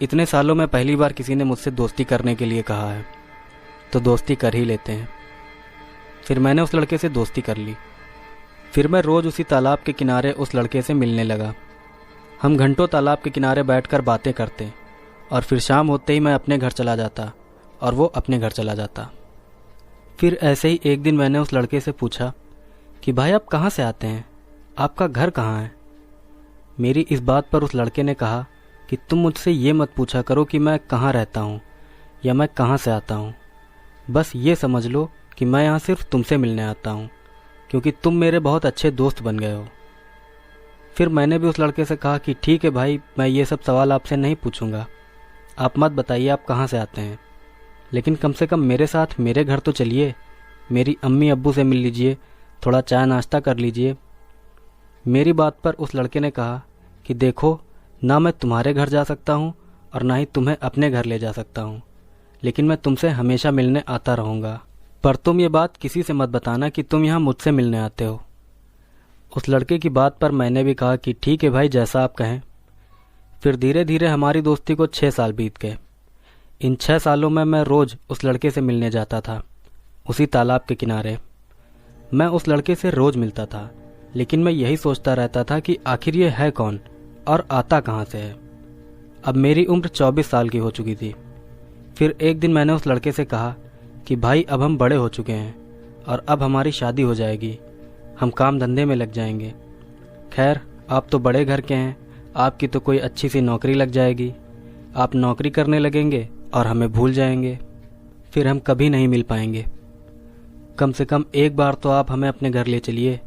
इतने सालों में पहली बार किसी ने मुझसे दोस्ती करने के लिए कहा है, तो दोस्ती कर ही लेते हैं। फिर मैंने उस लड़के से दोस्ती कर ली। फिर मैं रोज़ उसी तालाब के किनारे उस लड़के से मिलने लगा। हम घंटों तालाब के किनारे बैठकर बातें करते और फिर शाम होते ही मैं अपने घर चला जाता और वो अपने घर चला जाता। फिर ऐसे ही एक दिन मैंने उस लड़के से पूछा कि भाई आप कहाँ से आते हैं, आपका घर कहाँ है? मेरी इस बात पर उस लड़के ने कहा कि तुम मुझसे ये मत पूछा करो कि मैं कहाँ रहता हूँ या मैं कहाँ से आता हूँ। बस ये समझ लो कि मैं यहाँ सिर्फ तुमसे मिलने आता हूँ, क्योंकि तुम मेरे बहुत अच्छे दोस्त बन गए हो। फिर मैंने भी उस लड़के से कहा कि ठीक है भाई, मैं ये सब सवाल आपसे नहीं पूछूंगा, आप मत बताइए आप कहाँ से आते हैं, लेकिन कम से कम मेरे साथ मेरे घर तो चलिए, मेरी अम्मी अब्बू से मिल लीजिए, थोड़ा चाय नाश्ता कर लीजिए। मेरी बात पर उस लड़के ने कहा कि देखो, ना मैं तुम्हारे घर जा सकता हूँ और ना ही तुम्हें अपने घर ले जा सकता हूँ, लेकिन मैं तुमसे हमेशा मिलने आता रहूँगा। पर तुम ये बात किसी से मत बताना कि तुम यहाँ मुझसे मिलने आते हो। उस लड़के की बात पर मैंने भी कहा कि ठीक है भाई, जैसा आप कहें। फिर धीरे धीरे हमारी दोस्ती को 6 साल बीत गए। इन 6 सालों में मैं रोज़ उस लड़के से मिलने जाता था, उसी तालाब के किनारे। मैं उस लड़के से रोज़ मिलता था, लेकिन मैं यही सोचता रहता था कि आखिर ये है कौन और आता कहाँ से है। अब मेरी उम्र 24 साल की हो चुकी थी। फिर एक दिन मैंने उस लड़के से कहा कि भाई अब हम बड़े हो चुके हैं और अब हमारी शादी हो जाएगी, हम काम धंधे में लग जाएंगे। खैर, आप तो बड़े घर के हैं, आपकी तो कोई अच्छी सी नौकरी लग जाएगी, आप नौकरी करने लगेंगे और हमें भूल जाएंगे, फिर हम कभी नहीं मिल पाएंगे। कम से कम एक बार तो आप हमें अपने घर ले चलिए,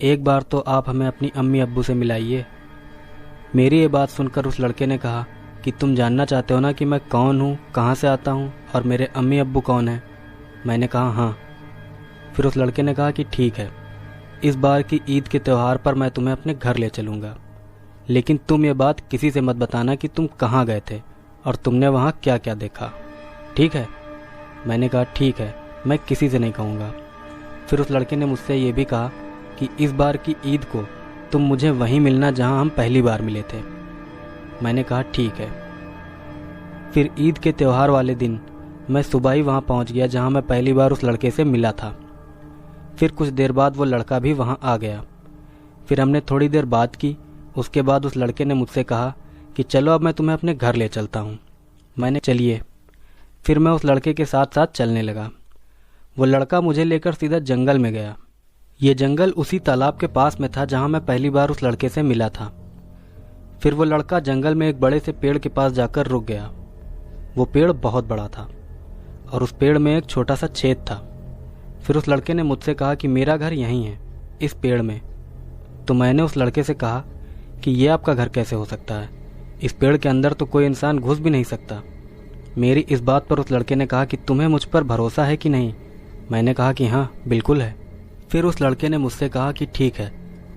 एक बार तो आप हमें अपनी अम्मी अब्बू से मिलाइए। मेरी ये बात सुनकर उस लड़के ने कहा कि तुम जानना चाहते हो ना कि मैं कौन हूँ, कहाँ से आता हूँ और मेरे अम्मी अब्बू कौन हैं? मैंने कहा हाँ। फिर उस लड़के ने कहा कि ठीक है, इस बार की ईद के त्यौहार पर मैं तुम्हें अपने घर ले चलूँगा, लेकिन तुम ये बात किसी से मत बताना कि तुम कहाँ गए थे और तुमने वहाँ क्या क्या देखा, ठीक है? मैंने कहा ठीक है, मैं किसी से नहीं कहूँगा। फिर उस लड़के ने मुझसे ये भी कहा कि इस बार की ईद को तुम मुझे वहीं मिलना जहाँ हम पहली बार मिले थे। मैंने कहा ठीक है। फिर ईद के त्यौहार वाले दिन मैं सुबह ही वहाँ पहुँच गया जहाँ मैं पहली बार उस लड़के से मिला था। फिर कुछ देर बाद वो लड़का भी वहाँ आ गया। फिर हमने थोड़ी देर बात की। उसके बाद उस लड़के ने मुझसे कहा कि चलो अब मैं तुम्हें अपने घर ले चलता हूँ। मैंने चलिए। फिर मैं उस लड़के के साथ साथ चलने लगा। वो लड़का मुझे लेकर सीधा जंगल में गया। ये जंगल उसी तालाब के पास में था जहाँ मैं पहली बार उस लड़के से मिला था। फिर वो लड़का जंगल में एक बड़े से पेड़ के पास जाकर रुक गया। वो पेड़ बहुत बड़ा था और उस पेड़ में एक छोटा सा छेद था। फिर उस लड़के ने मुझसे कहा कि मेरा घर यहीं है, इस पेड़ में। तो मैंने उस लड़के से कहा कि ये आपका घर कैसे हो सकता है, इस पेड़ के अंदर तो कोई इंसान घुस भी नहीं सकता। मेरी इस बात पर उस लड़के ने कहा कि तुम्हें मुझ पर भरोसा है कि नहीं? मैंने कहा कि हाँ बिल्कुल है। फिर उस लड़के ने मुझसे कहा कि ठीक है,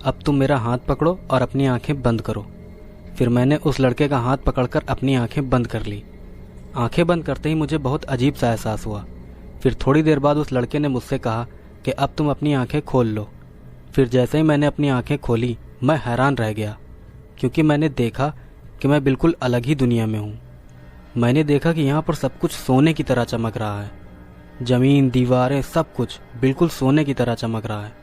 अब तुम मेरा हाथ पकड़ो और अपनी आंखें बंद करो। फिर मैंने उस लड़के का हाथ पकड़कर अपनी आंखें बंद कर ली। आंखें बंद करते ही मुझे बहुत अजीब सा एहसास हुआ। फिर थोड़ी देर बाद उस लड़के ने मुझसे कहा कि अब तुम अपनी आंखें खोल लो। फिर जैसे ही मैंने अपनी आंखें खोली, मैं हैरान रह गया, क्योंकि मैंने देखा कि मैं बिल्कुल अलग ही दुनिया में हूँ। मैंने देखा कि यहाँ पर सब कुछ सोने की तरह चमक रहा है। ज़मीन, दीवारें, सब कुछ बिल्कुल सोने की तरह चमक रहा है।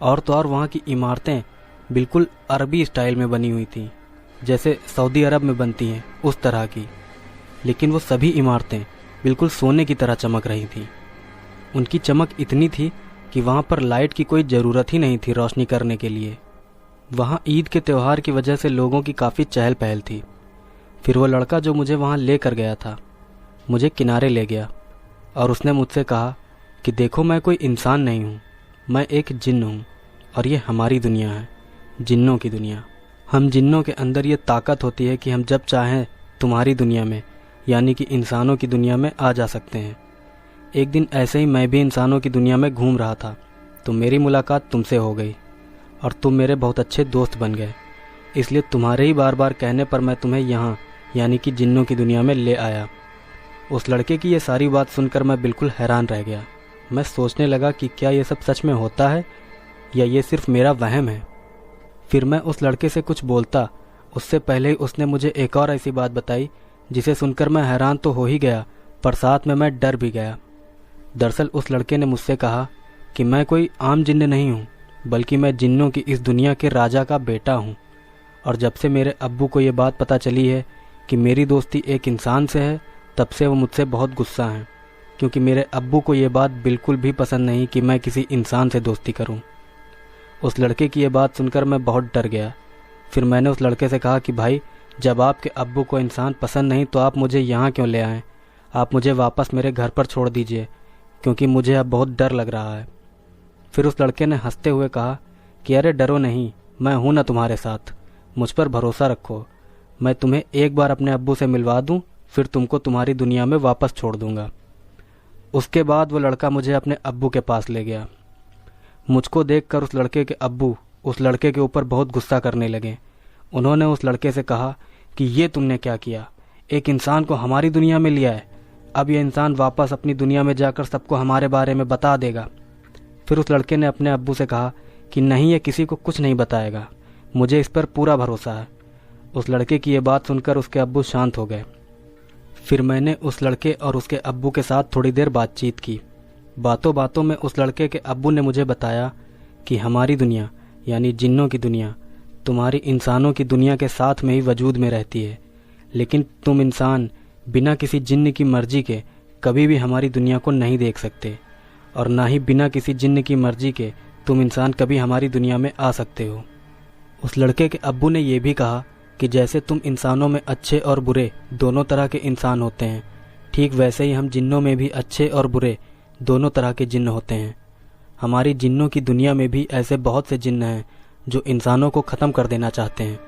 और तो और वहाँ की इमारतें बिल्कुल अरबी स्टाइल में बनी हुई थी, जैसे सऊदी अरब में बनती हैं उस तरह की। लेकिन वो सभी इमारतें बिल्कुल सोने की तरह चमक रही थी। उनकी चमक इतनी थी कि वहाँ पर लाइट की कोई ज़रूरत ही नहीं थी रोशनी करने के लिए। वहाँ ईद के त्यौहार की वजह से लोगों की काफ़ी चहल पहल थी। फिर वो लड़का जो मुझे वहाँ लेकर गया था मुझे किनारे ले गया और उसने मुझसे कहा कि देखो, मैं कोई इंसान नहीं हूँ, मैं एक जिन्न हूँ और ये हमारी दुनिया है, जिन्नों की दुनिया। हम जिन्नों के अंदर ये ताकत होती है कि हम जब चाहें तुम्हारी दुनिया में यानी कि इंसानों की दुनिया में आ जा सकते हैं। एक दिन ऐसे ही मैं भी इंसानों की दुनिया में घूम रहा था तो मेरी मुलाकात तुमसे हो गई और तुम मेरे बहुत अच्छे दोस्त बन गए। इसलिए तुम्हारे ही बार बार कहने पर मैं तुम्हें यहाँ यानी कि जिन्नों की दुनिया में ले आया। उस लड़के की ये सारी बात सुनकर मैं बिल्कुल हैरान रह गया। मैं सोचने लगा कि क्या ये सब सच में होता है या ये सिर्फ मेरा वहम है। फिर मैं उस लड़के से कुछ बोलता उससे पहले ही उसने मुझे एक और ऐसी बात बताई जिसे सुनकर मैं हैरान तो हो ही गया पर साथ में मैं डर भी गया। दरअसल उस लड़के ने मुझसे कहा कि मैं कोई आम जिन्न नहीं हूँ, बल्कि मैं जिन्नों की इस दुनिया के राजा का बेटा हूँ। और जब से मेरे अब्बू को ये बात पता चली है कि मेरी दोस्ती एक इंसान से है, तब से वो मुझसे बहुत गुस्सा हैं, क्योंकि मेरे अब्बू को ये बात बिल्कुल भी पसंद नहीं कि मैं किसी इंसान से दोस्ती करूँ। उस लड़के की ये बात सुनकर मैं बहुत डर गया। फिर मैंने उस लड़के से कहा कि भाई, जब आपके अब्बू को इंसान पसंद नहीं तो आप मुझे यहाँ क्यों ले आए? आप मुझे वापस मेरे घर पर छोड़ दीजिए, क्योंकि मुझे अब बहुत डर लग रहा है। फिर उस लड़के ने हंसते हुए कहा कि अरे डरो नहीं, मैं हूं ना तुम्हारे साथ, मुझ पर भरोसा रखो। मैं तुम्हें एक बार अपने अब्बू से मिलवा दूं, फिर तुमको तुम्हारी दुनिया में वापस छोड़ दूंगा। उसके बाद वो लड़का मुझे अपने अब्बू के पास ले गया। मुझको देखकर उस लड़के के अब्बू उस लड़के के ऊपर बहुत गुस्सा करने लगे। उन्होंने उस लड़के से कहा कि ये तुमने क्या किया? एक इंसान को हमारी दुनिया में लिया है, अब यह इंसान वापस अपनी दुनिया में जाकर सबको हमारे बारे में बता देगा। फिर उस लड़के ने अपने अब्बू से कहा कि नहीं, ये किसी को कुछ नहीं बताएगा, मुझे इस पर पूरा भरोसा है। उस लड़के की ये बात सुनकर उसके अब्बू शांत हो गए। फिर मैंने उस लड़के और उसके अब्बू के साथ थोड़ी देर बातचीत की। बातों बातों में उस लड़के के अब्बू ने मुझे बताया कि हमारी दुनिया यानी जिन्नों की दुनिया तुम्हारी इंसानों की दुनिया के साथ में ही वजूद में रहती है, लेकिन तुम इंसान बिना किसी जिन्न की मर्जी के कभी भी हमारी दुनिया को नहीं देख सकते, और ना ही बिना किसी जिन्न की मर्जी के तुम इंसान कभी हमारी दुनिया में आ सकते हो। उस लड़के के अब्बू ने यह भी कहा कि जैसे तुम इंसानों में अच्छे और बुरे दोनों तरह के इंसान होते हैं, ठीक वैसे ही हम जिन्नों में भी अच्छे और बुरे दोनों तरह के जिन्न होते हैं। हमारी जिन्नों की दुनिया में भी ऐसे बहुत से जिन्न हैं जो इंसानों को ख़त्म कर देना चाहते हैं,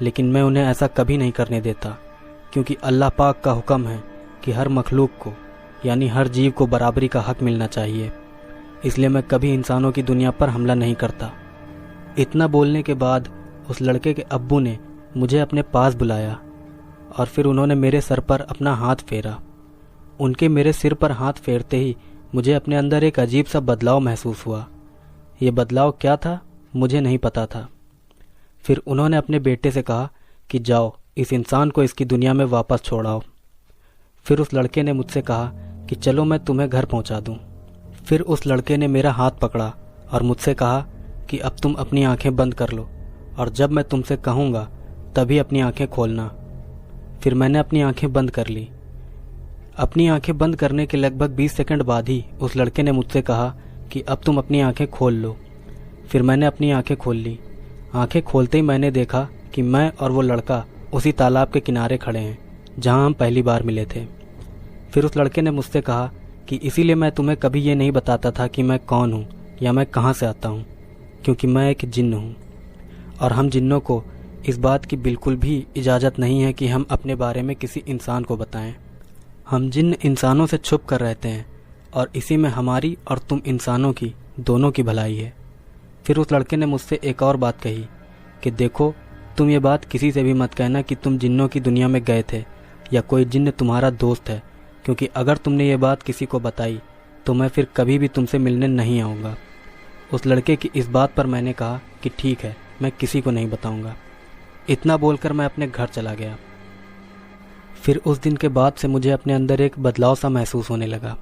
लेकिन मैं उन्हें ऐसा कभी नहीं करने देता, क्योंकि अल्लाह पाक का हुक्म है कि हर मखलूक को यानी हर जीव को बराबरी का हक मिलना चाहिए। इसलिए मैं कभी इंसानों की दुनिया पर हमला नहीं करता। इतना बोलने के बाद उस लड़के के अब्बू ने मुझे अपने पास बुलाया और फिर उन्होंने मेरे सर पर अपना हाथ फेरा। उनके मेरे सिर पर हाथ फेरते ही मुझे अपने अंदर एक अजीब सा बदलाव महसूस हुआ। ये बदलाव क्या था मुझे नहीं पता था। फिर उन्होंने अपने बेटे से कहा कि जाओ, इस इंसान को इसकी दुनिया में वापस छोड़ाओ। फिर उस लड़के ने मुझसे कहा कि चलो मैं तुम्हें घर पहुंचा दूं। फिर उस लड़के ने मेरा हाथ पकड़ा और मुझसे कहा कि अब तुम अपनी आंखें बंद कर लो और जब मैं तुमसे कहूँगा तभी अपनी आंखें खोलना। फिर मैंने अपनी आंखें बंद कर ली। अपनी आंखें बंद करने के लगभग 20 सेकंड बाद ही उस लड़के ने मुझसे कहा कि अब तुम अपनी आंखें खोल लो। फिर मैंने अपनी आंखें खोल ली। आंखें खोलते ही मैंने देखा कि मैं और वो लड़का उसी तालाब के किनारे खड़े हैं जहां हम पहली बार मिले थे। फिर उस लड़के ने मुझसे कहा कि इसीलिए मैं तुम्हें कभी ये नहीं बताता था कि मैं कौन हूँ या मैं कहाँ से आता हूँ, क्योंकि मैं एक जिन्न हूँ और हम जिन्नों को इस बात की बिल्कुल भी इजाज़त नहीं है कि हम अपने बारे में किसी इंसान को बताएं। हम जिन्न इंसानों से छुप कर रहते हैं और इसी में हमारी और तुम इंसानों की दोनों की भलाई है। फिर उस लड़के ने मुझसे एक और बात कही कि देखो, तुम ये बात किसी से भी मत कहना कि तुम जिन्नों की दुनिया में गए थे या कोई जिन्न तुम्हारा दोस्त है, क्योंकि अगर तुमने ये बात किसी को बताई तो मैं फिर कभी भी तुमसे मिलने नहीं आऊँगा। उस लड़के की इस बात पर मैंने कहा कि ठीक है, मैं किसी को नहीं बताऊँगा। इतना बोलकर मैं अपने घर चला गया। फिर उस दिन के बाद से मुझे अपने अंदर एक बदलाव सा महसूस होने लगा।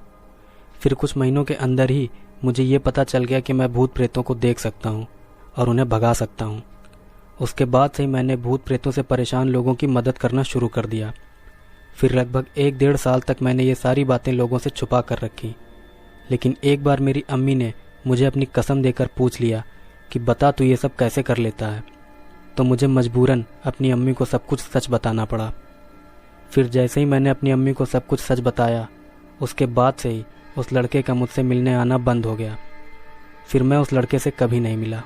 फिर कुछ महीनों के अंदर ही मुझे ये पता चल गया कि मैं भूत प्रेतों को देख सकता हूँ और उन्हें भगा सकता हूँ। उसके बाद से ही मैंने भूत प्रेतों से परेशान लोगों की मदद करना शुरू कर दिया। फिर लगभग 1-1.5 साल तक मैंने ये सारी बातें लोगों से छुपा कर रखी, लेकिन एक बार मेरी अम्मी ने मुझे अपनी कसम देकर पूछ लिया कि बता तू ये सब कैसे कर लेता है। तो मुझे मजबूरन अपनी अम्मी को सब कुछ सच बताना पड़ा। फिर जैसे ही मैंने अपनी अम्मी को सब कुछ सच बताया, उसके बाद से ही उस लड़के का मुझसे मिलने आना बंद हो गया। फिर मैं उस लड़के से कभी नहीं मिला।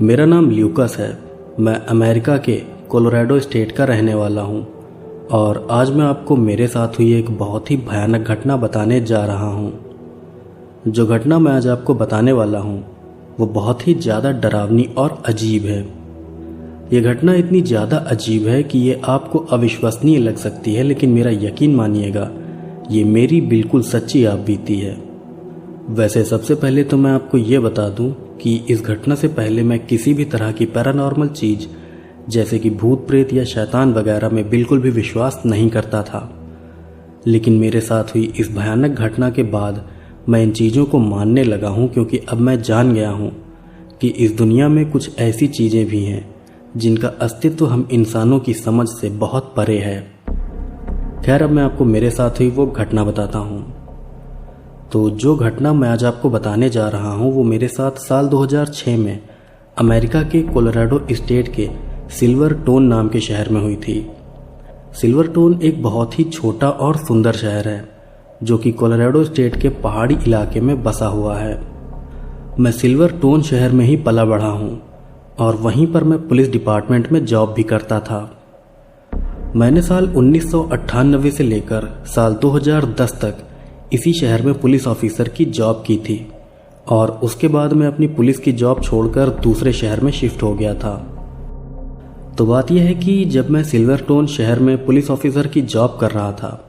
मेरा नाम ल्यूकस है। मैं अमेरिका के कोलोराडो स्टेट का रहने वाला हूँ और आज मैं आपको मेरे साथ हुई एक बहुत ही भयानक घटना बताने जा रहा हूँ। जो घटना मैं आज आपको बताने वाला हूँ वो बहुत ही ज़्यादा डरावनी और अजीब है। ये घटना इतनी ज़्यादा अजीब है कि ये आपको अविश्वसनीय लग सकती है, लेकिन मेरा यकीन मानिएगा ये मेरी बिल्कुल सच्ची आप बीती है। वैसे सबसे पहले तो मैं आपको ये बता दूं कि इस घटना से पहले मैं किसी भी तरह की पैरानॉर्मल चीज़ जैसे कि भूत प्रेत या शैतान वगैरह में बिल्कुल भी विश्वास नहीं करता था। लेकिन मेरे साथ हुई इस भयानक घटना के बाद मैं इन चीज़ों को मानने लगा हूँ, क्योंकि अब मैं जान गया हूँ कि इस दुनिया में कुछ ऐसी चीज़ें भी हैं जिनका अस्तित्व हम इंसानों की समझ से बहुत परे है। खैर, अब मैं आपको मेरे साथ हुई वो घटना बताता हूँ। तो जो घटना मैं आज आपको बताने जा रहा हूँ वो मेरे साथ साल 2006 में अमेरिका के कोलोराडो स्टेट के सिल्वरटोन नाम के शहर में हुई थी। सिल्वरटोन एक बहुत ही छोटा और सुंदर शहर है जो कि कोलोराडो स्टेट के पहाड़ी इलाके में बसा हुआ है। मैं सिल्वरटोन शहर में ही पला बढ़ा हूँ और वहीं पर मैं पुलिस डिपार्टमेंट में जॉब भी करता था। मैंने साल 1998 से लेकर साल 2010 तक इसी शहर में पुलिस ऑफिसर की जॉब की थी और उसके बाद मैं अपनी पुलिस की जॉब छोड़कर दूसरे शहर में शिफ्ट हो गया था। तो बात यह है कि जब मैं सिल्वरटोन शहर में पुलिस ऑफिसर की जॉब कर रहा था,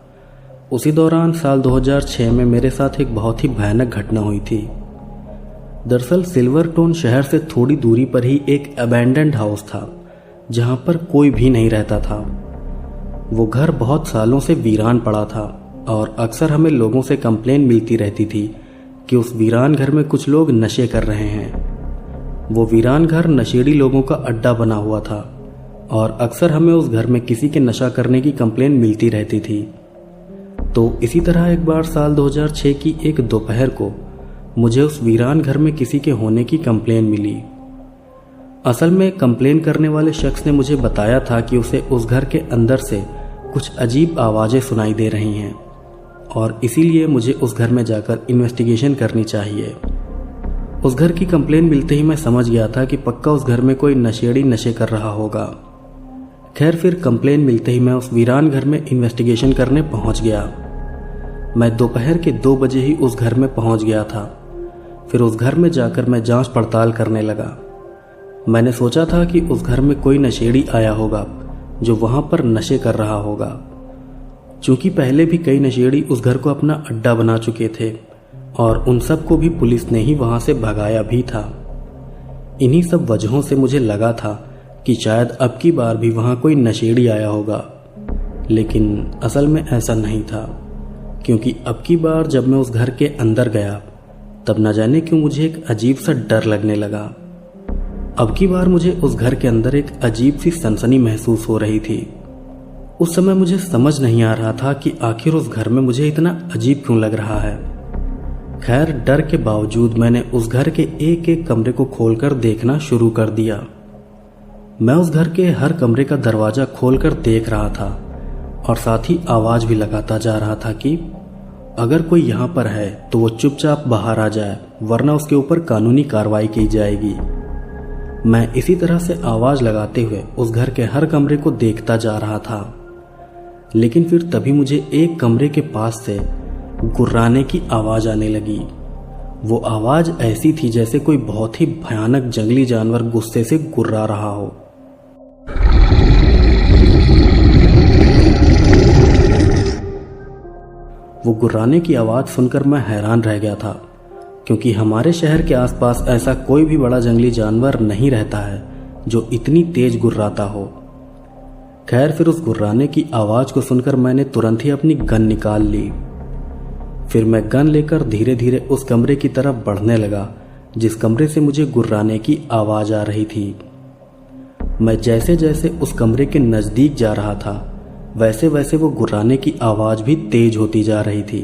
उसी दौरान साल 2006 में मेरे साथ एक बहुत ही भयानक घटना हुई थी। दरअसल सिल्वरटोन शहर से थोड़ी दूरी पर ही एक अबैंडन्ड हाउस था जहां पर कोई भी नहीं रहता था। वो घर बहुत सालों से वीरान पड़ा था और अक्सर हमें लोगों से कंप्लेन मिलती रहती थी कि उस वीरान घर में कुछ लोग नशे कर रहे हैं। वो वीरान घर नशेड़ी लोगों का अड्डा बना हुआ था और अक्सर हमें उस घर में किसी के नशा करने की कंप्लेन मिलती रहती थी। तो इसी तरह एक बार साल 2006 की एक दोपहर को मुझे उस वीरान घर में किसी के होने की कंप्लेन मिली। असल में कंप्लेन करने वाले शख्स ने मुझे बताया था कि उसे उस घर के अंदर से कुछ अजीब आवाज़ें सुनाई दे रही हैं और इसीलिए मुझे उस घर में जाकर इन्वेस्टिगेशन करनी चाहिए। उस घर की कंप्लेन मिलते ही मैं समझ गया था कि पक्का उस घर में कोई नशेड़ी नशे कर रहा होगा। खैर, फिर कंप्लेन मिलते ही मैं उस वीरान घर में इन्वेस्टिगेशन करने पहुंच गया। मैं दोपहर के 2 बजे ही उस घर में पहुंच गया था। फिर उस घर में जाकर मैं जांच पड़ताल करने लगा। मैंने सोचा था कि उस घर में कोई नशेड़ी आया होगा जो वहां पर नशे कर रहा होगा। चूंकि पहले भी कई नशेड़ी उस घर को अपना अड्डा बना चुके थे और उन सब को भी पुलिस ने ही वहां से भगाया भी था। इन्हीं सब वजहों से मुझे लगा था कि शायद अब की बार भी वहां कोई नशेड़ी आया होगा, लेकिन असल में ऐसा नहीं था, क्योंकि अब की बार जब मैं उस घर के अंदर गया तब न जाने क्यों मुझे एक अजीब सा डर लगने लगा। अब की बार मुझे उस घर के अंदर एक अजीब सी सनसनी महसूस हो रही थी। उस समय मुझे समझ नहीं आ रहा था कि आखिर उस घर में मुझे इतना अजीब क्यों लग रहा है। खैर, डर के बावजूद मैंने उस घर के एक एक कमरे को खोलकर देखना शुरू कर दिया। मैं उस घर के हर कमरे का दरवाजा खोलकर देख रहा था और साथ ही आवाज भी लगाता जा रहा था कि अगर कोई यहाँ पर है तो वो चुपचाप बाहर आ जाए, वरना उसके ऊपर कानूनी कार्रवाई की जाएगी। मैं इसी तरह से आवाज लगाते हुए उस घर के हर कमरे को देखता जा रहा था, लेकिन फिर तभी मुझे एक कमरे के पास से गुर्राने की आवाज आने लगी। वो आवाज ऐसी थी जैसे कोई बहुत ही भयानक जंगली जानवर गुस्से से गुर्रा रहा हो। वो गुर्राने की आवाज सुनकर मैं हैरान रह गया था, क्योंकि हमारे शहर के आसपास ऐसा कोई भी बड़ा जंगली जानवर नहीं रहता है जो इतनी तेज गुर्राता हो। खैर, फिर उस गुर्राने की आवाज को सुनकर मैंने तुरंत ही अपनी गन निकाल ली। फिर मैं गन लेकर धीरे धीरे उस कमरे की तरफ बढ़ने लगा जिस कमरे से मुझे गुर्राने की आवाज आ रही थी। मैं जैसे जैसे उस कमरे के नजदीक जा रहा था वैसे वैसे वो गुर्राने की आवाज भी तेज होती जा रही थी।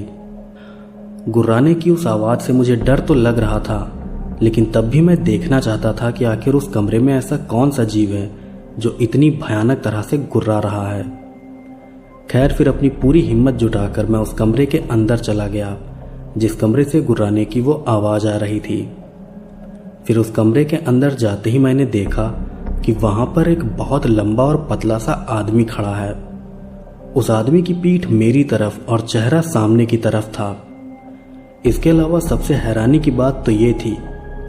गुर्राने की उस आवाज से मुझे डर तो लग रहा था, लेकिन तब भी मैं देखना चाहता था कि आखिर उस कमरे में ऐसा कौन सा जीव है जो इतनी भयानक तरह से गुर्रा रहा है। खैर, फिर अपनी पूरी हिम्मत जुटाकर मैं उस कमरे के अंदर चला गया जिस कमरे से गुर्राने की वो आवाज़ आ रही थी। फिर उस कमरे के अंदर जाते ही मैंने देखा कि वहां पर एक बहुत लंबा और पतला सा आदमी खड़ा है। उस आदमी की पीठ मेरी तरफ और चेहरा सामने की तरफ था। इसके अलावा सबसे हैरानी की बात तो ये थी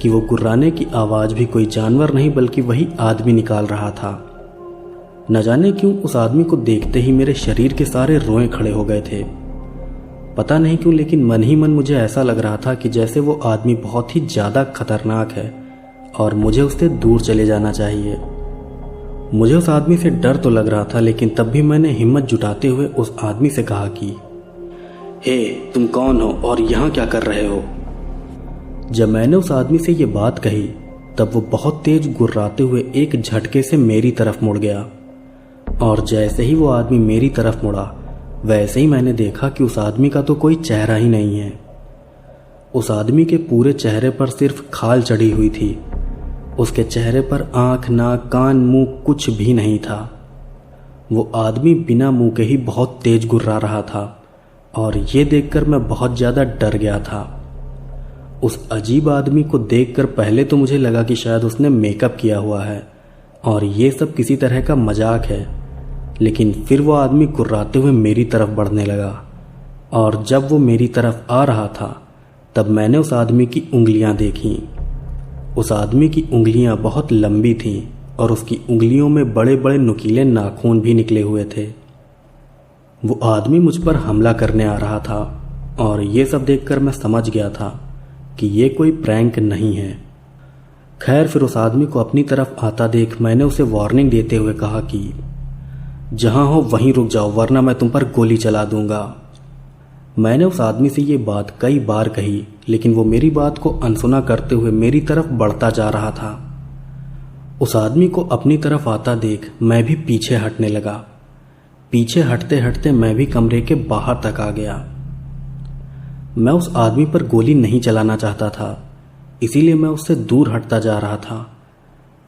कि वो गुर्राने की आवाज़ भी कोई जानवर नहीं बल्कि वही आदमी निकाल रहा था। न जाने क्यों उस आदमी को देखते ही मेरे शरीर के सारे रोए खड़े हो गए थे। पता नहीं क्यों, लेकिन मन ही मन मुझे ऐसा लग रहा था कि जैसे वो आदमी बहुत ही ज़्यादा खतरनाक है और मुझे उससे दूर चले जाना चाहिए। मुझे उस आदमी से डर तो लग रहा था, लेकिन तब भी मैंने हिम्मत जुटाते हुए उस आदमी से कहा कि हे, तुम कौन हो और यहाँ क्या कर रहे हो? जब मैंने उस आदमी से ये बात कही तब वो बहुत तेज गुर्राते हुए एक झटके से मेरी तरफ मुड़ गया, और जैसे ही वो आदमी मेरी तरफ मुड़ा वैसे ही मैंने देखा कि उस आदमी का तो कोई चेहरा ही नहीं है। उस आदमी के पूरे चेहरे पर सिर्फ खाल चढ़ी हुई थी। उसके चेहरे पर आंख, नाक, कान, मुंह कुछ भी नहीं था। वो आदमी बिना मुंह के ही बहुत तेज गुर्रा रहा था और ये देखकर मैं बहुत ज़्यादा डर गया था। उस अजीब आदमी को देखकर पहले तो मुझे लगा कि शायद उसने मेकअप किया हुआ है और ये सब किसी तरह का मजाक है, लेकिन फिर वो आदमी गुर्राते हुए मेरी तरफ बढ़ने लगा, और जब वो मेरी तरफ आ रहा था तब मैंने उस आदमी की उंगलियां देखी। उस आदमी की उंगलियां बहुत लंबी थीं और उसकी उंगलियों में बड़े बड़े नुकीले नाखून भी निकले हुए थे। वो आदमी मुझ पर हमला करने आ रहा था और ये सब देखकर मैं समझ गया था कि ये कोई प्रैंक नहीं है। खैर, फिर उस आदमी को अपनी तरफ आता देख मैंने उसे वार्निंग देते हुए कहा कि जहां हो वहीं रुक जाओ, वरना मैं तुम पर गोली चला दूंगा। मैंने उस आदमी से ये बात कई बार कही, लेकिन वो मेरी बात को अनसुना करते हुए मेरी तरफ बढ़ता जा रहा था। उस आदमी को अपनी तरफ आता देख मैं भी पीछे हटने लगा। पीछे हटते हटते मैं भी कमरे के बाहर तक आ गया। मैं उस आदमी पर गोली नहीं चलाना चाहता था, इसीलिए मैं उससे दूर हटता जा रहा था,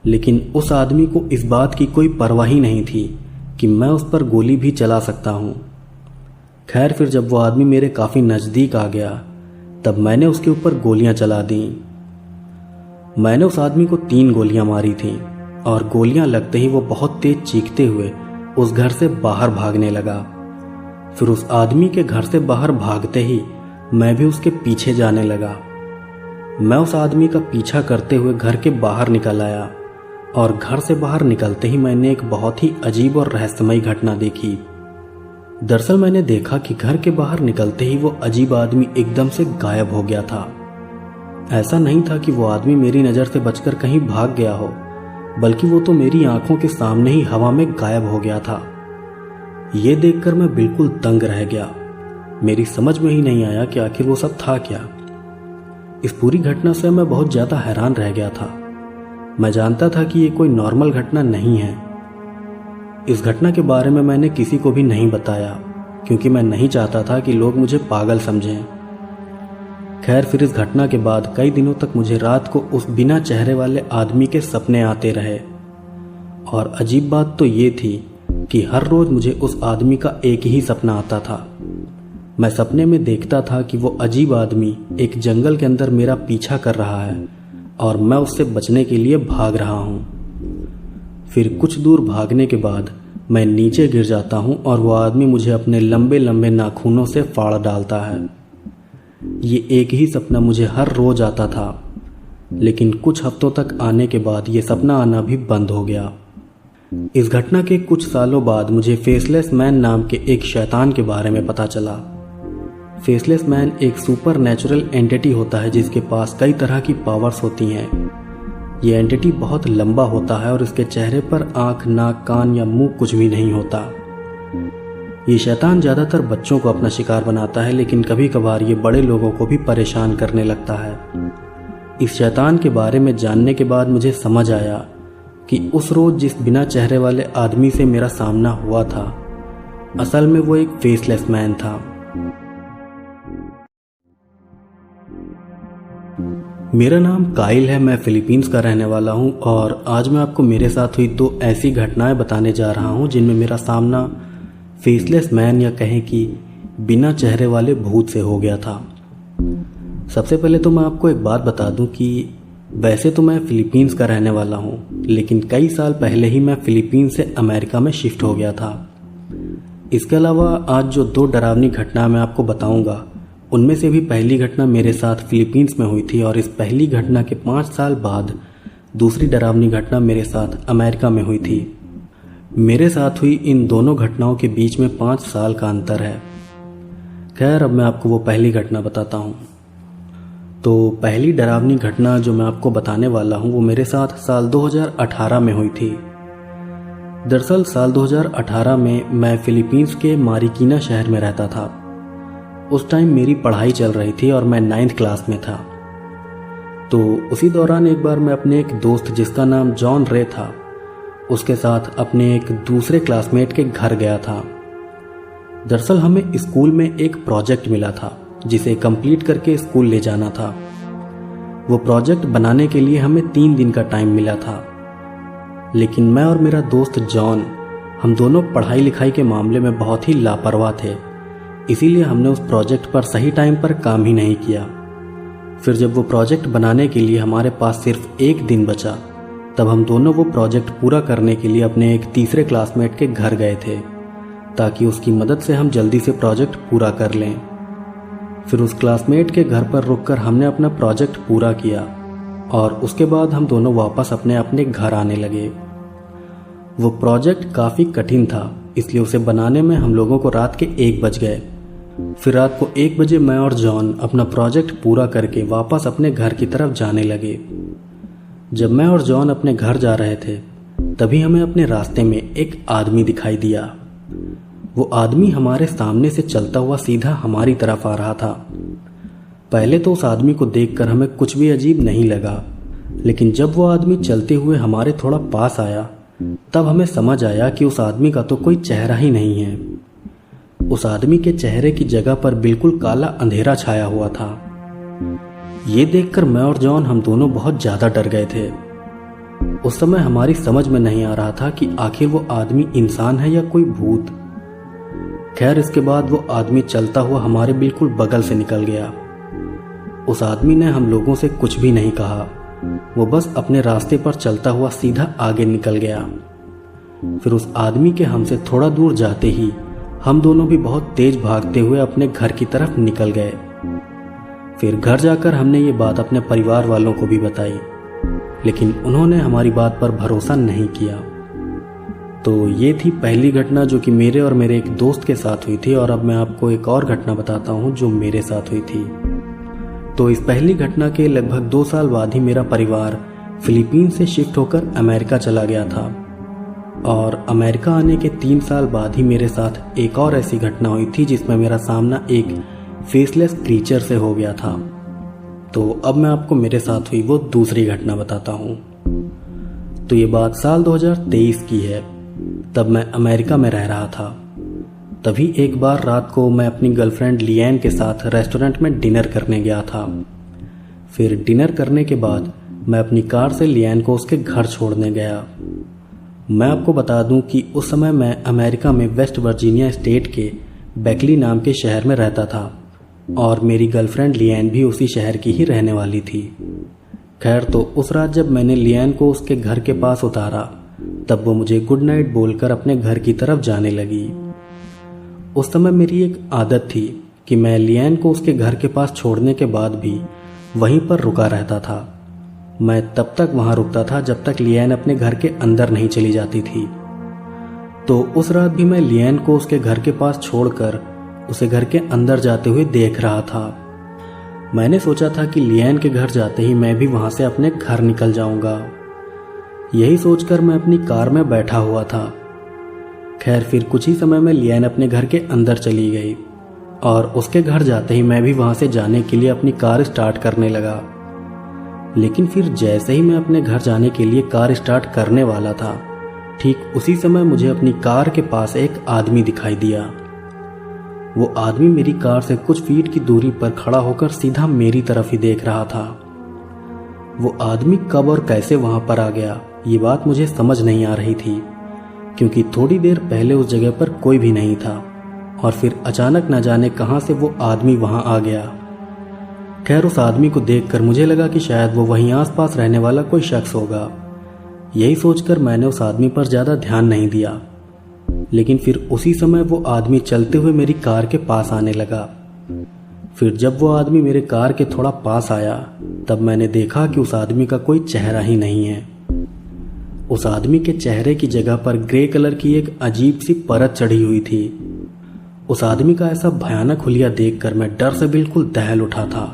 लेकिन उस आदमी को इस बात की कोई परवाह ही नहीं थी कि मैं उस पर गोली भी चला सकता हूं। खैर, फिर जब वो आदमी मेरे काफी नजदीक आ गया तब मैंने उसके ऊपर गोलियां चला दी। मैंने उस आदमी को 3 गोलियां मारी थीं और गोलियां लगते ही वो बहुत तेज चीखते हुए उस घर से बाहर भागने लगा। फिर उस आदमी के घर से बाहर भागते ही मैं भी उसके पीछे जाने लगा। मैं उस आदमी का पीछा करते हुए घर के बाहर निकल आया, और घर से बाहर निकलते ही मैंने एक बहुत ही अजीब और रहस्यमयी घटना देखी। दरअसल मैंने देखा कि घर के बाहर निकलते ही वो अजीब आदमी एकदम से गायब हो गया था। ऐसा नहीं था कि वो आदमी मेरी नज़र से बचकर कहीं भाग गया हो, बल्कि वो तो मेरी आंखों के सामने ही हवा में गायब हो गया था। ये देखकर मैं बिल्कुल दंग रह गया। मेरी समझ में ही नहीं आया कि आखिर वो सब था क्या। इस पूरी घटना से मैं बहुत ज़्यादा हैरान रह गया था। मैं जानता था कि ये कोई नॉर्मल घटना नहीं है। इस घटना के बारे में मैंने किसी को भी नहीं बताया, क्योंकि मैं नहीं चाहता था कि लोग मुझे पागल समझें। खैर, फिर इस घटना के बाद कई दिनों तक मुझे रात को उस बिना चेहरे वाले आदमी के सपने आते रहे, और अजीब बात तो ये थी कि हर रोज मुझे उस आदमी का एक ही सपना आता था। मैं सपने में देखता था कि वो अजीब आदमी एक जंगल के अंदर मेरा पीछा कर रहा है और मैं उससे बचने के लिए भाग रहा हूँ। फिर कुछ दूर भागने के बाद मैं नीचे गिर जाता हूँ और वो आदमी मुझे अपने लंबे लंबे नाखूनों से फाड़ डालता है। ये एक ही सपना मुझे हर रोज आता था, लेकिन कुछ हफ्तों तक आने के बाद ये सपना आना भी बंद हो गया। इस घटना के कुछ सालों बाद मुझे फेसलेस मैन नाम के एक शैतान के बारे में पता चला। फेसलेस मैन एक सुपर नेचुरल एंटिटी होता है जिसके पास कई तरह की पावर्स होती हैं। ये एंटिटी बहुत लंबा होता है और इसके चेहरे पर आंख, नाक, कान या मुंह कुछ भी नहीं होता। ये शैतान ज़्यादातर बच्चों को अपना शिकार बनाता है, लेकिन कभी कभार ये बड़े लोगों को भी परेशान करने लगता है। इस शैतान के बारे में जानने के बाद मुझे समझ आया कि उस रोज जिस बिना चेहरे वाले आदमी से मेरा सामना हुआ था, असल में वो एक फेसलेस मैन था। मेरा नाम काइल है। मैं फिलीपींस का रहने वाला हूँ और आज मैं आपको मेरे साथ हुई 2 ऐसी घटनाएं बताने जा रहा हूँ जिनमें मेरा सामना फेसलेस मैन या कहें कि बिना चेहरे वाले भूत से हो गया था। सबसे पहले तो मैं आपको एक बात बता दूं कि वैसे तो मैं फिलीपींस का रहने वाला हूँ, लेकिन कई साल पहले ही मैं फिलीपींस से अमेरिका में शिफ्ट हो गया था। इसके अलावा आज जो 2 डरावनी घटना मैं आपको बताऊंगा, उनमें से भी पहली घटना मेरे साथ फिलीपींस में हुई थी और इस पहली घटना के 5 साल बाद दूसरी डरावनी घटना मेरे साथ अमेरिका में हुई थी। मेरे साथ हुई इन दोनों घटनाओं के बीच में 5 साल का अंतर है। खैर, अब मैं आपको वो पहली घटना बताता हूँ। तो पहली डरावनी घटना जो मैं आपको बताने वाला हूँ वो मेरे साथ साल 2018 में हुई थी। दरअसल साल 2018 में मैं फिलीपींस के मारिकीना शहर में रहता था। उस टाइम मेरी पढ़ाई चल रही थी और मैं 9th क्लास में था। तो उसी दौरान एक बार मैं अपने एक दोस्त जिसका नाम जॉन रे था, उसके साथ अपने एक दूसरे क्लासमेट के घर गया था। दरअसल हमें स्कूल में एक प्रोजेक्ट मिला था जिसे कंप्लीट करके स्कूल ले जाना था। वो प्रोजेक्ट बनाने के लिए हमें 3 दिन का टाइम मिला था, लेकिन मैं और मेरा दोस्त जॉन, हम दोनों पढ़ाई लिखाई के मामले में बहुत ही लापरवाह थे। इसीलिए हमने उस प्रोजेक्ट पर सही टाइम पर काम ही नहीं किया। फिर जब वो प्रोजेक्ट बनाने के लिए हमारे पास सिर्फ 1 दिन बचा, तब हम दोनों वो प्रोजेक्ट पूरा करने के लिए अपने एक तीसरे क्लासमेट के घर गए थे ताकि उसकी मदद से हम जल्दी से प्रोजेक्ट पूरा कर लें। फिर उस क्लासमेट के घर पर रुककर हमने अपना प्रोजेक्ट पूरा किया और उसके बाद हम दोनों वापस अपने अपने घर आने लगे। वो प्रोजेक्ट काफ़ी कठिन था, इसलिए उसे बनाने में हम लोगों को रात के 1 बज गए। फिर रात को 1 बजे मैं और जॉन अपना प्रोजेक्ट पूरा करके वापस अपने घर की तरफ जाने लगे। जब मैं और जॉन अपने घर जा रहे थे, तभी हमें अपने रास्ते में एक आदमी दिखाई दिया। वो आदमी हमारे सामने से चलता हुआ सीधा हमारी तरफ आ रहा था। पहले तो उस आदमी को देखकर हमें कुछ भी अजीब नहीं लगा, लेकिन जब वो आदमी चलते हुए हमारे थोड़ा पास आया, तब हमें समझ आया कि उस आदमी का तो कोई चेहरा ही नहीं है। उस आदमी के चेहरे की जगह पर बिल्कुल काला अंधेरा छाया हुआ था। ये देखकर मैं और जॉन, हम दोनों बहुत ज्यादा डर गए थे। उस समय हमारी समझ में नहीं आ रहा था कि आखिर वो आदमी इंसान है या कोई भूत। खैर, इसके बाद वो आदमी चलता हुआ हमारे बिल्कुल बगल से निकल गया। उस आदमी ने हम लोगों से कुछ भी नहीं कहा, वो बस अपने रास्ते पर चलता हुआ सीधा आगे निकल गया। फिर उस आदमी के हमसे थोड़ा दूर जाते ही हम दोनों भी बहुत तेज भागते हुए अपने घर की तरफ निकल गए। फिर घर जाकर हमने ये बात अपने परिवार वालों को भी बताई, लेकिन उन्होंने हमारी बात पर भरोसा नहीं किया। तो ये थी पहली घटना जो कि मेरे और मेरे एक दोस्त के साथ हुई थी। और अब मैं आपको एक और घटना बताता हूँ जो मेरे साथ हुई थी। तो इस पहली घटना के लगभग 2 साल बाद ही मेरा परिवार फिलीपींस से शिफ्ट होकर अमेरिका चला गया था। और अमेरिका आने के 3 साल बाद ही मेरे साथ एक और ऐसी घटना हुई थी जिसमें मेरा सामना एक फेसलेस क्रीचर से हो गया था। तो अब मैं आपको मेरे साथ हुई वो दूसरी घटना बताता हूँ। तो ये बात साल 2023 की है। तब मैं अमेरिका में रह रहा था। तभी एक बार रात को मैं अपनी गर्लफ्रेंड लिएन के साथ रेस्टोरेंट में डिनर करने गया था। फिर डिनर करने के बाद मैं अपनी कार से लिएन को उसके घर छोड़ने गया। मैं आपको बता दूं कि उस समय मैं अमेरिका में वेस्ट वर्जीनिया स्टेट के बेकली नाम के शहर में रहता था और मेरी गर्लफ्रेंड लिएन भी उसी शहर की ही रहने वाली थी। खैर, तो उस रात जब मैंने लिएन को उसके घर के पास उतारा, तब वो मुझे गुड नाइट बोलकर अपने घर की तरफ जाने लगी। उस समय मेरी एक आदत थी कि मैं लिएन को उसके घर के पास छोड़ने के बाद भी वहीं पर रुका रहता था। मैं तब तक वहां रुकता था जब तक लिएन अपने घर के अंदर नहीं चली जाती थी। तो उस रात भी मैं लिएन को उसके घर के पास छोड़कर उसे घर के अंदर जाते हुए देख रहा था। मैंने सोचा था कि लिएन के घर जाते ही मैं भी वहां से अपने घर निकल जाऊंगा। यही सोचकर मैं अपनी कार में बैठा हुआ था। खैर, फिर कुछ ही समय में लिएन अपने घर के अंदर चली गई और उसके घर जाते ही मैं भी वहां से जाने के लिए अपनी कार स्टार्ट करने लगा। लेकिन फिर जैसे ही मैं अपने घर जाने के लिए कार स्टार्ट करने वाला था, ठीक उसी समय मुझे अपनी कार के पास एक आदमी दिखाई दिया। वो आदमी मेरी कार से कुछ फीट की दूरी पर खड़ा होकर सीधा मेरी तरफ ही देख रहा था। वो आदमी कब और कैसे वहां पर आ गया, ये बात मुझे समझ नहीं आ रही थी, क्योंकि थोड़ी देर पहले उस जगह पर कोई भी नहीं था और फिर अचानक न जाने कहां से वो आदमी वहां आ गया। खैर, उस आदमी को देखकर मुझे लगा कि शायद वो वहीं आसपास रहने वाला कोई शख्स होगा। यही सोचकर मैंने उस आदमी पर ज्यादा ध्यान नहीं दिया। लेकिन फिर उसी समय वो आदमी चलते हुए मेरी कार के पास आने लगा। फिर जब वो आदमी मेरे कार के थोड़ा पास आया तब मैंने देखा कि उस आदमी का कोई चेहरा ही नहीं है। उस आदमी के चेहरे की जगह पर ग्रे कलर की एक अजीब सी परत चढ़ी हुई थी। उस आदमी का ऐसा भयानक हुलिया देखकर मैं डर से बिल्कुल दहल उठा था।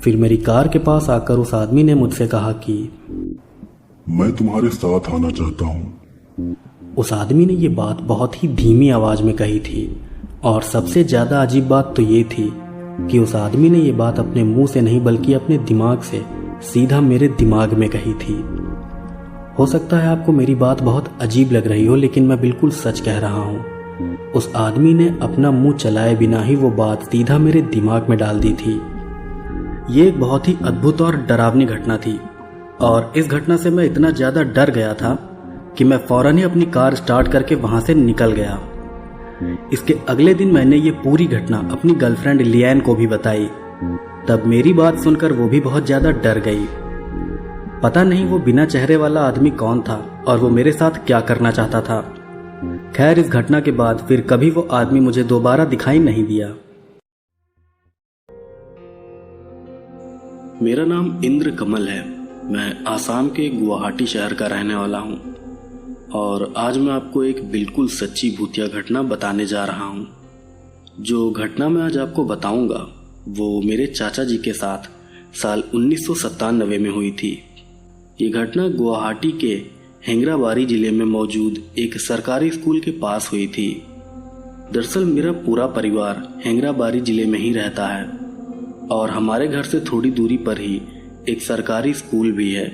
फिर मेरी कार के पास आकर उस आदमी ने मुझसे कहा कि मैं तुम्हारे साथ आना चाहता हूँ। उस आदमी ने ये बात बहुत ही धीमी आवाज में कही थी और सबसे ज्यादा अजीब बात तो ये थी कि उस आदमी ने ये बात अपने मुंह से नहीं बल्कि अपने दिमाग से सीधा मेरे दिमाग में कही थी। हो सकता है आपको मेरी बात बहुत अजीब लग रही हो, लेकिन मैं बिल्कुल सच कह रहा हूँ। उस आदमी ने अपना मुंह चलाए बिना ही वो बात सीधा मेरे दिमाग में डाल दी थी। ये एक बहुत ही अद्भुत और डरावनी घटना थी और इस घटना से मैं इतना ज्यादा डर गया था कि मैं फौरन ही अपनी कार स्टार्ट करके वहां से निकल गया। इसके अगले दिन मैंने ये पूरी घटना अपनी गर्लफ्रेंड लियान को भी बताई। तब मेरी बात सुनकर वो भी बहुत ज्यादा डर गई। पता नहीं वो बिना चेहरे वाला आदमी कौन था और वो मेरे साथ क्या करना चाहता था। खैर, इस घटना के बाद फिर कभी वो आदमी मुझे दोबारा दिखाई नहीं दिया। मेरा नाम इंद्र कमल है। मैं आसाम के गुवाहाटी शहर का रहने वाला हूँ और आज मैं आपको एक बिल्कुल सच्ची भूतिया घटना बताने जा रहा हूँ। जो घटना मैं आज आपको बताऊंगा वो मेरे चाचा जी के साथ साल 1997 में हुई थी। ये घटना गुवाहाटी के हेंगराबारी जिले में मौजूद एक सरकारी स्कूल के पास हुई थी। दरअसल मेरा पूरा परिवार हेंगराबारी जिले में ही रहता है और हमारे घर से थोड़ी दूरी पर ही एक सरकारी स्कूल भी है।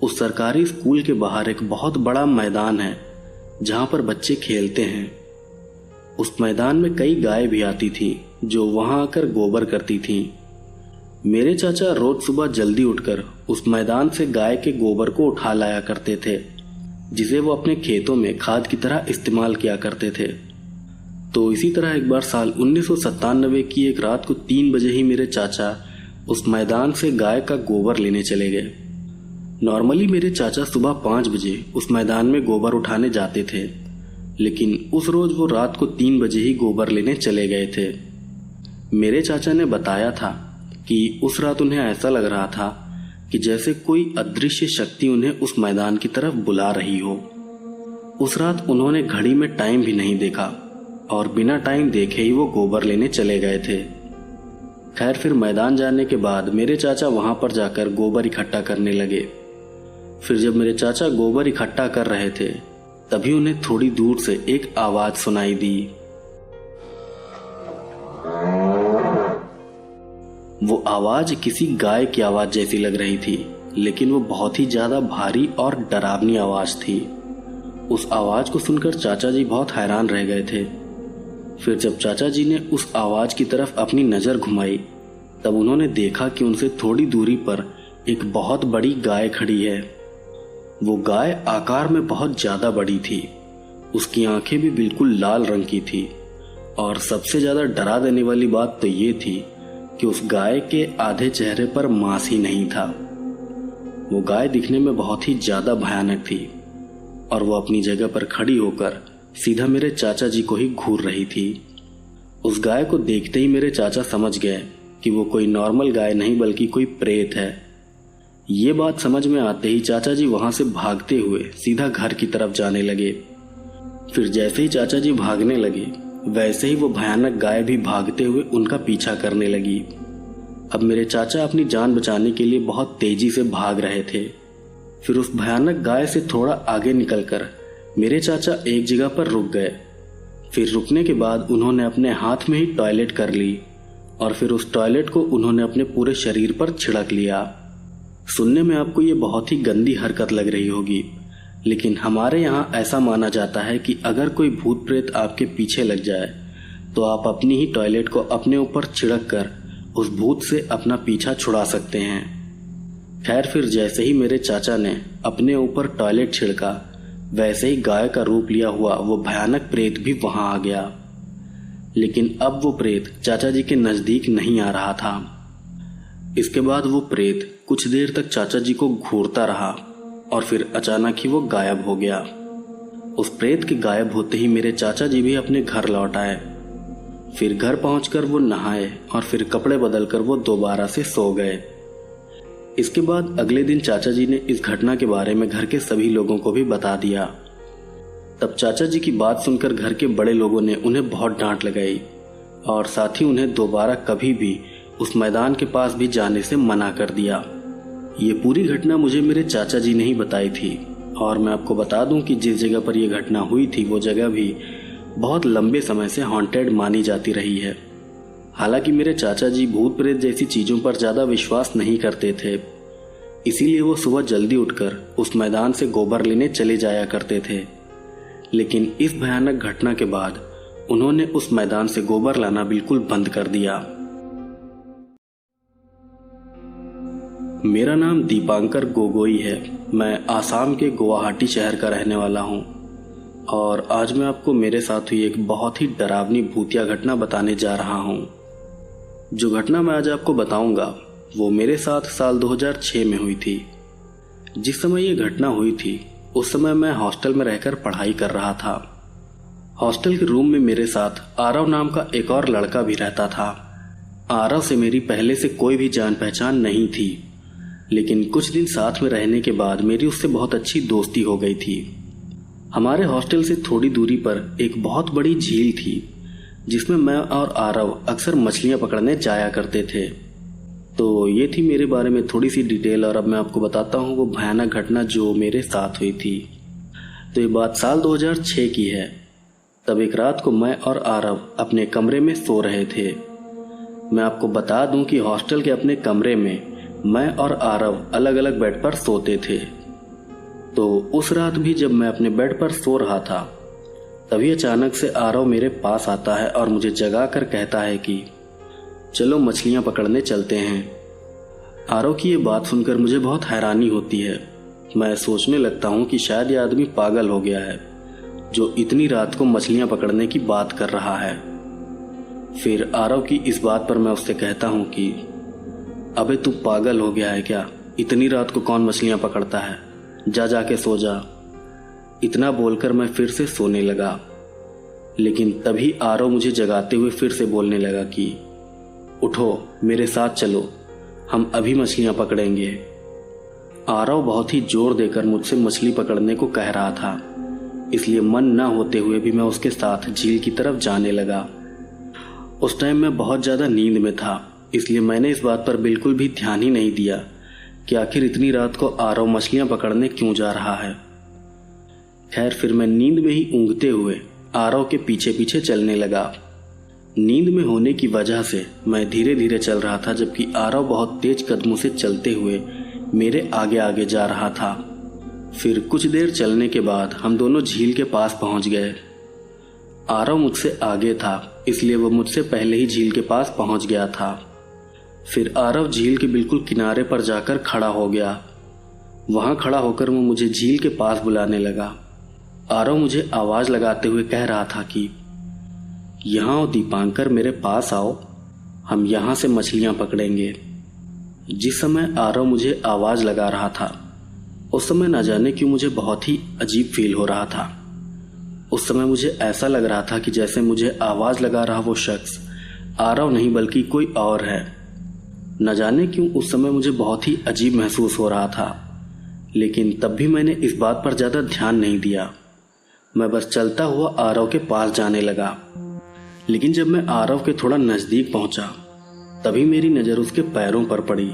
उस सरकारी स्कूल के बाहर एक बहुत बड़ा मैदान है जहां पर बच्चे खेलते हैं। उस मैदान में कई गाय भी आती थी जो वहां आकर गोबर करती थीं। मेरे चाचा रोज सुबह जल्दी उठकर उस मैदान से गाय के गोबर को उठा लाया करते थे, जिसे वो अपने खेतों में खाद की तरह इस्तेमाल किया करते थे। तो इसी तरह एक बार साल 1997 की एक रात को 3 बजे ही मेरे चाचा उस मैदान से गाय का गोबर लेने चले गए। नॉर्मली मेरे चाचा सुबह 5 बजे उस मैदान में गोबर उठाने जाते थे, लेकिन उस रोज वो रात को 3 बजे ही गोबर लेने चले गए थे। मेरे चाचा ने बताया था कि उस रात उन्हें ऐसा लग रहा था कि जैसे कोई अदृश्य शक्ति उन्हें उस मैदान की तरफ बुला रही हो। उस रात उन्होंने घड़ी में टाइम भी नहीं देखा और बिना टाइम देखे ही वो गोबर लेने चले गए थे। खैर, फिर मैदान जाने के बाद मेरे चाचा वहां पर जाकर गोबर इकट्ठा करने लगे। फिर जब मेरे चाचा गोबर इकट्ठा कर रहे थे तभी उन्हें थोड़ी दूर से एक आवाज सुनाई दी। वो आवाज किसी गाय की आवाज जैसी लग रही थी, लेकिन वो बहुत ही ज्यादा भारी और डरावनी आवाज थी। उस आवाज को सुनकर चाचा जी बहुत हैरान रह गए थे। फिर जब चाचा जी ने उस आवाज की तरफ अपनी नजर घुमाई तब उन्होंने देखा कि उनसे थोड़ी दूरी पर एक बहुत बड़ी गाय खड़ी है। वो गाय आकार में बहुत ज्यादा बड़ी थी। उसकी आंखें भी बिल्कुल लाल रंग की थी और सबसे ज्यादा डरा देने वाली बात तो ये थी कि उस गाय के आधे चेहरे पर मांस ही नहीं था। वो गाय दिखने में बहुत ही ज्यादा भयानक थी और वो अपनी जगह पर खड़ी होकर सीधा मेरे चाचा जी को ही घूर रही थी। उस गाय को देखते ही मेरे चाचा समझ गए कि वो कोई नॉर्मल गाय नहीं बल्कि कोई प्रेत है। ये बात समझ में आते ही चाचा जी वहां से भागते हुए सीधा घर की तरफ जाने लगे। फिर जैसे ही चाचा जी भागने लगे वैसे ही वो भयानक गाय भी भागते हुए उनका पीछा करने लगी। अब मेरे चाचा अपनी जान बचाने के लिए बहुत तेजी से भाग रहे थे। फिर उस भयानक गाय से थोड़ा आगे निकलकर मेरे चाचा एक जगह पर रुक गए। फिर रुकने के बाद उन्होंने अपने हाथ में ही टॉयलेट कर ली और फिर उस टॉयलेट को उन्होंने अपने पूरे शरीर पर छिड़क लिया। सुनने में आपको ये बहुत ही गंदी हरकत लग रही होगी, लेकिन हमारे यहाँ ऐसा माना जाता है कि अगर कोई भूत प्रेत आपके पीछे लग जाए तो आप अपनी ही टॉयलेट को अपने ऊपर छिड़क कर उस भूत से अपना पीछा छुड़ा सकते हैं। खैर फिर जैसे ही मेरे चाचा ने अपने ऊपर टॉयलेट छिड़का, वैसे ही गाय का रूप लिया हुआ वो भयानक प्रेत भी वहां आ गया। लेकिन अब वो प्रेत चाचा जी के नजदीक नहीं आ रहा था। इसके बाद वो प्रेत कुछ देर तक चाचा जी को घूरता रहा और फिर अचानक ही वो गायब हो गया। उस प्रेत के गायब होते ही मेरे चाचा जी भी अपने घर लौट आए। फिर घर पहुंचकर वो नहाए और फिर कपड़े बदलकर वो दोबारा से सो गए। इसके बाद अगले दिन चाचा जी ने इस घटना के बारे में घर के सभी लोगों को भी बता दिया। तब चाचा जी की बात सुनकर घर के बड़े लोगों ने उन्हें बहुत डांट लगाई और साथ ही उन्हें दोबारा कभी भी उस मैदान के पास भी जाने से मना कर दिया। ये पूरी घटना मुझे मेरे चाचा जी ने ही बताई थी और मैं आपको बता दूं कि जिस जगह पर यह घटना हुई थी वो जगह भी बहुत लंबे समय से हॉन्टेड मानी जाती रही है। हालांकि मेरे चाचा जी भूत प्रेत जैसी चीजों पर ज्यादा विश्वास नहीं करते थे, इसीलिए वो सुबह जल्दी उठकर उस मैदान से गोबर लेने चले जाया करते थे। लेकिन इस भयानक घटना के बाद उन्होंने उस मैदान से गोबर लाना बिल्कुल बंद कर दिया। मेरा नाम दीपांकर गोगोई है। मैं आसाम के गुवाहाटी शहर का रहने वाला हूँ और आज मैं आपको मेरे साथ हुई एक बहुत ही डरावनी भूतिया घटना बताने जा रहा हूँ। जो घटना मैं आज आपको बताऊंगा वो मेरे साथ साल 2006 में हुई थी। जिस समय ये घटना हुई थी उस समय मैं हॉस्टल में रहकर पढ़ाई कर रहा था। हॉस्टल के रूम में मेरे साथ आरव नाम का एक और लड़का भी रहता था। आरव से मेरी पहले से कोई भी जान पहचान नहीं थी, लेकिन कुछ दिन साथ में रहने के बाद मेरी उससे बहुत अच्छी दोस्ती हो गई थी। हमारे हॉस्टल से थोड़ी दूरी पर एक बहुत बड़ी झील थी जिसमें मैं और आरव अक्सर मछलियां पकड़ने जाया करते थे। तो ये थी मेरे बारे में थोड़ी सी डिटेल और अब मैं आपको बताता हूँ वो भयानक घटना जो मेरे साथ हुई थी। तो ये बात साल 2006 की है। तब एक रात को मैं और आरव अपने कमरे में सो रहे थे। मैं आपको बता दूं कि हॉस्टल के अपने कमरे में मैं और आरव अलग अलग बेड पर सोते थे। तो उस रात भी जब मैं अपने बेड पर सो रहा था तभी अचानक से आरव मेरे पास आता है और मुझे जगा कर कहता है कि चलो मछलियां पकड़ने चलते हैं। आरव की ये बात सुनकर मुझे बहुत हैरानी होती है। मैं सोचने लगता हूँ कि शायद ये आदमी पागल हो गया है जो इतनी रात को मछलियां पकड़ने की बात कर रहा है। फिर आरव की इस बात पर मैं उससे कहता हूँ कि अबे तू पागल हो गया है क्या? इतनी रात को कौन मछलियां पकड़ता है? जा जाके सो जा। इतना बोलकर मैं फिर से सोने लगा। लेकिन तभी आरव मुझे जगाते हुए फिर से बोलने लगा कि उठो मेरे साथ चलो, हम अभी मछलियां पकड़ेंगे। आरव बहुत ही जोर देकर मुझसे मछली पकड़ने को कह रहा था, इसलिए मन न होते हुए भी मैं उसके साथ झील की तरफ जाने लगा। उस टाइम मैं बहुत ज्यादा नींद में था, इसलिए मैंने इस बात पर बिल्कुल भी ध्यान ही नहीं दिया कि आखिर इतनी रात को आरव मछलियां पकड़ने क्यों जा रहा है। खैर फिर मैं नींद में ही ऊँघते हुए आरव के पीछे पीछे चलने लगा। नींद में होने की वजह से मैं धीरे धीरे चल रहा था, जबकि आरव बहुत तेज कदमों से चलते हुए मेरे आगे आगे जा रहा था। फिर कुछ देर चलने के बाद हम दोनों झील के पास पहुंच गए। आरव मुझसे आगे था, इसलिए वो मुझसे पहले ही झील के पास पहुंच गया था। फिर आरव झील के बिल्कुल किनारे पर जाकर खड़ा हो गया। वहां खड़ा होकर वो मुझे झील के पास बुलाने लगा। आरव मुझे आवाज लगाते हुए कह रहा था कि यहाँ आओ दीपांकर, मेरे पास आओ, हम यहाँ से मछलियां पकड़ेंगे। जिस समय आरव मुझे आवाज लगा रहा था उस समय न जाने क्यों मुझे बहुत ही अजीब फील हो रहा था। उस समय मुझे ऐसा लग रहा था कि जैसे मुझे आवाज लगा रहा वो शख्स आरव नहीं बल्कि कोई और है। न जाने क्यों उस समय मुझे बहुत ही अजीब महसूस हो रहा था, लेकिन तब भी मैंने इस बात पर ज्यादा ध्यान नहीं दिया। मैं बस चलता हुआ आरव के पास जाने लगा। लेकिन जब मैं आरव के थोड़ा नजदीक पहुंचा तभी मेरी नजर उसके पैरों पर पड़ी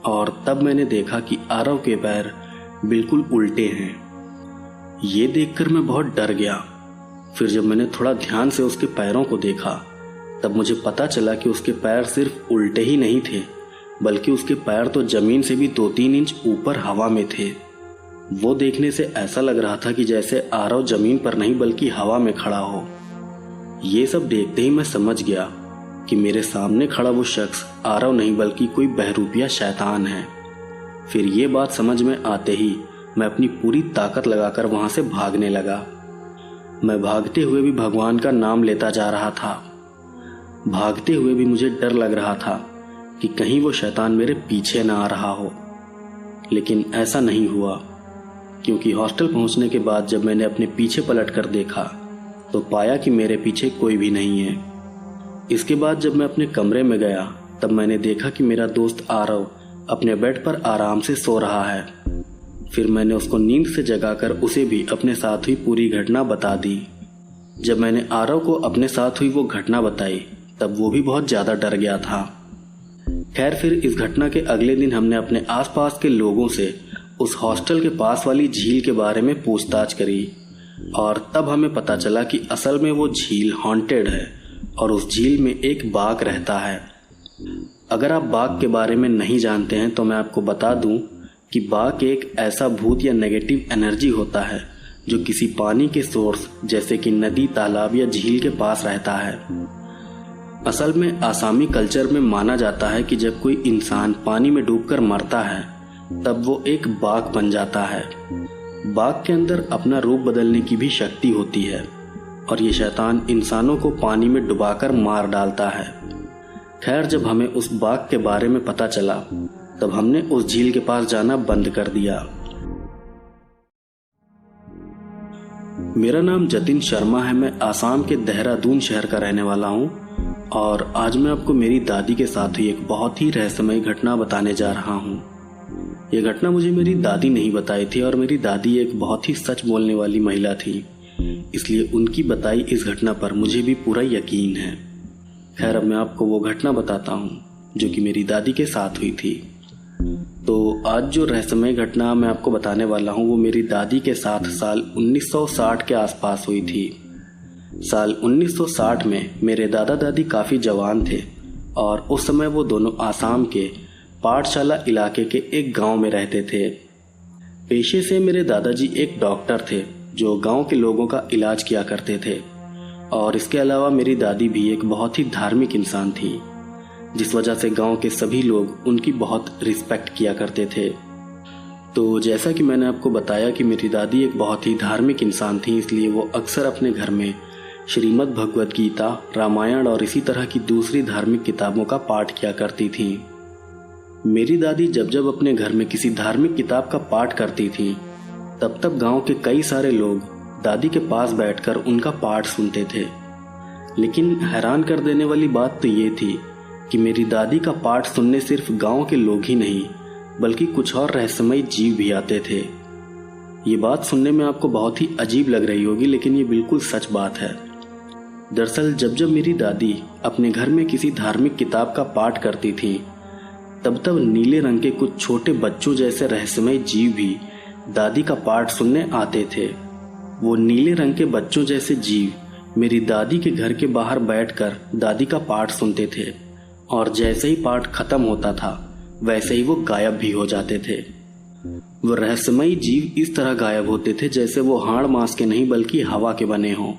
और तब मैंने देखा कि आरव के पैर बिल्कुल उल्टे हैं। ये देखकर मैं बहुत डर गया। फिर जब मैंने थोड़ा ध्यान से उसके पैरों को देखा तब मुझे पता चला कि उसके पैर सिर्फ उल्टे ही नहीं थे, बल्कि उसके पैर तो जमीन से भी 2-3 इंच ऊपर हवा में थे। वो देखने से ऐसा लग रहा था कि जैसे आरव जमीन पर नहीं बल्कि हवा में खड़ा हो। ये सब देखते ही मैं समझ गया कि मेरे सामने खड़ा वो शख्स आरव नहीं बल्कि कोई बहरूपिया शैतान है। फिर ये बात समझ में आते ही मैं अपनी पूरी ताकत लगाकर वहां से भागने लगा। मैं भागते हुए भी भगवान का नाम लेता जा रहा था। भागते हुए भी मुझे डर लग रहा था कि कहीं वो शैतान मेरे पीछे ना आ रहा हो, लेकिन ऐसा नहीं हुआ, क्योंकि हॉस्टल पहुंचने के बाद जब मैंने अपने पीछे पलट कर देखा तो पाया कि मेरे पीछे कोई भी नहीं है। इसके बाद जब मैं अपने कमरे में गया तब मैंने देखा कि मेरा दोस्त आरव अपने बेड पर आराम से सो रहा है। फिर मैंने उसको नींद से जगाकर उसे भी अपने साथ हुई पूरी घटना बता दी। जब मैंने आरव को अपने साथ हुई वो घटना बताई तब वो भी बहुत ज़्यादा डर गया था। खैर, फिर इस घटना के अगले दिन हमने अपने आसपास के लोगों से उस हॉस्टल के पास वाली झील के बारे में पूछताछ करी और तब हमें पता चला कि असल में वो झील हॉन्टेड है और उस झील में एक बाघ रहता है। अगर आप बाघ के बारे में नहीं जानते हैं तो मैं आपको बता दूं कि बाघ एक ऐसा भूत या नेगेटिव एनर्जी होता है जो किसी पानी के सोर्स जैसे कि नदी, तालाब या झील के पास रहता है। असल में आसामी कल्चर में माना जाता है कि जब कोई इंसान पानी में डूबकर मरता है तब वो एक बाघ बन जाता है। बाघ के अंदर अपना रूप बदलने की भी शक्ति होती है और ये शैतान इंसानों को पानी में डुबाकर मार डालता है। खैर, जब हमें उस बाघ के बारे में पता चला तब हमने उस झील के पास जाना बंद कर दिया। मेरा नाम जतिन शर्मा है। मैं आसाम के देहरादून शहर का रहने वाला हूँ और आज मैं आपको मेरी दादी के साथ हुई एक बहुत ही रहस्यमय घटना बताने जा रहा हूँ। ये घटना मुझे मेरी दादी नहीं बताई थी और मेरी दादी एक बहुत ही सच बोलने वाली महिला थी, इसलिए उनकी बताई इस घटना पर मुझे भी पूरा यकीन है। खैर, अब मैं आपको वो घटना बताता हूँ जो कि मेरी दादी के साथ हुई थी। तो आज जो रहस्यमय घटना मैं आपको बताने वाला हूँ वो मेरी दादी के साथ साल 1960 के आसपास हुई थी। साल 1960 में मेरे दादा दादी काफ़ी जवान थे और उस समय वो दोनों आसाम के पाठशाला इलाके के एक गांव में रहते थे। पेशे से मेरे दादाजी एक डॉक्टर थे जो गांव के लोगों का इलाज किया करते थे और इसके अलावा मेरी दादी भी एक बहुत ही धार्मिक इंसान थी, जिस वजह से गांव के सभी लोग उनकी बहुत रिस्पेक्ट किया करते थे। तो जैसा कि मैंने आपको बताया कि मेरी दादी एक बहुत ही धार्मिक इंसान थी, इसलिए वो अक्सर अपने घर में श्रीमद् भगवद गीता, रामायण और इसी तरह की दूसरी धार्मिक किताबों का पाठ किया करती थी। मेरी दादी जब जब अपने घर में किसी धार्मिक किताब का पाठ करती थी तब तब गांव के कई सारे लोग दादी के पास बैठकर उनका पाठ सुनते थे। लेकिन हैरान कर देने वाली बात तो ये थी कि मेरी दादी का पाठ सुनने सिर्फ गांव के लोग ही नहीं बल्कि कुछ और रहस्यमय जीव भी आते थे। ये बात सुनने में आपको बहुत ही अजीब लग रही होगी, लेकिन ये बिल्कुल सच बात है। दरअसल जब जब मेरी दादी अपने घर में किसी धार्मिक किताब का पाठ करती थी तब तब नीले रंग के कुछ छोटे बच्चों जैसे रहस्यमय जीव भी दादी का पाठ सुनने आते थे। वो नीले रंग के बच्चों जैसे जीव मेरी दादी के घर के बाहर बैठकर दादी का पाठ सुनते थे और जैसे ही पाठ खत्म होता था वैसे ही वो गायब भी हो जाते थे। वो रहस्यमयी जीव इस तरह गायब होते थे जैसे वो हाड़ मांस के नहीं बल्कि हवा के बने हों।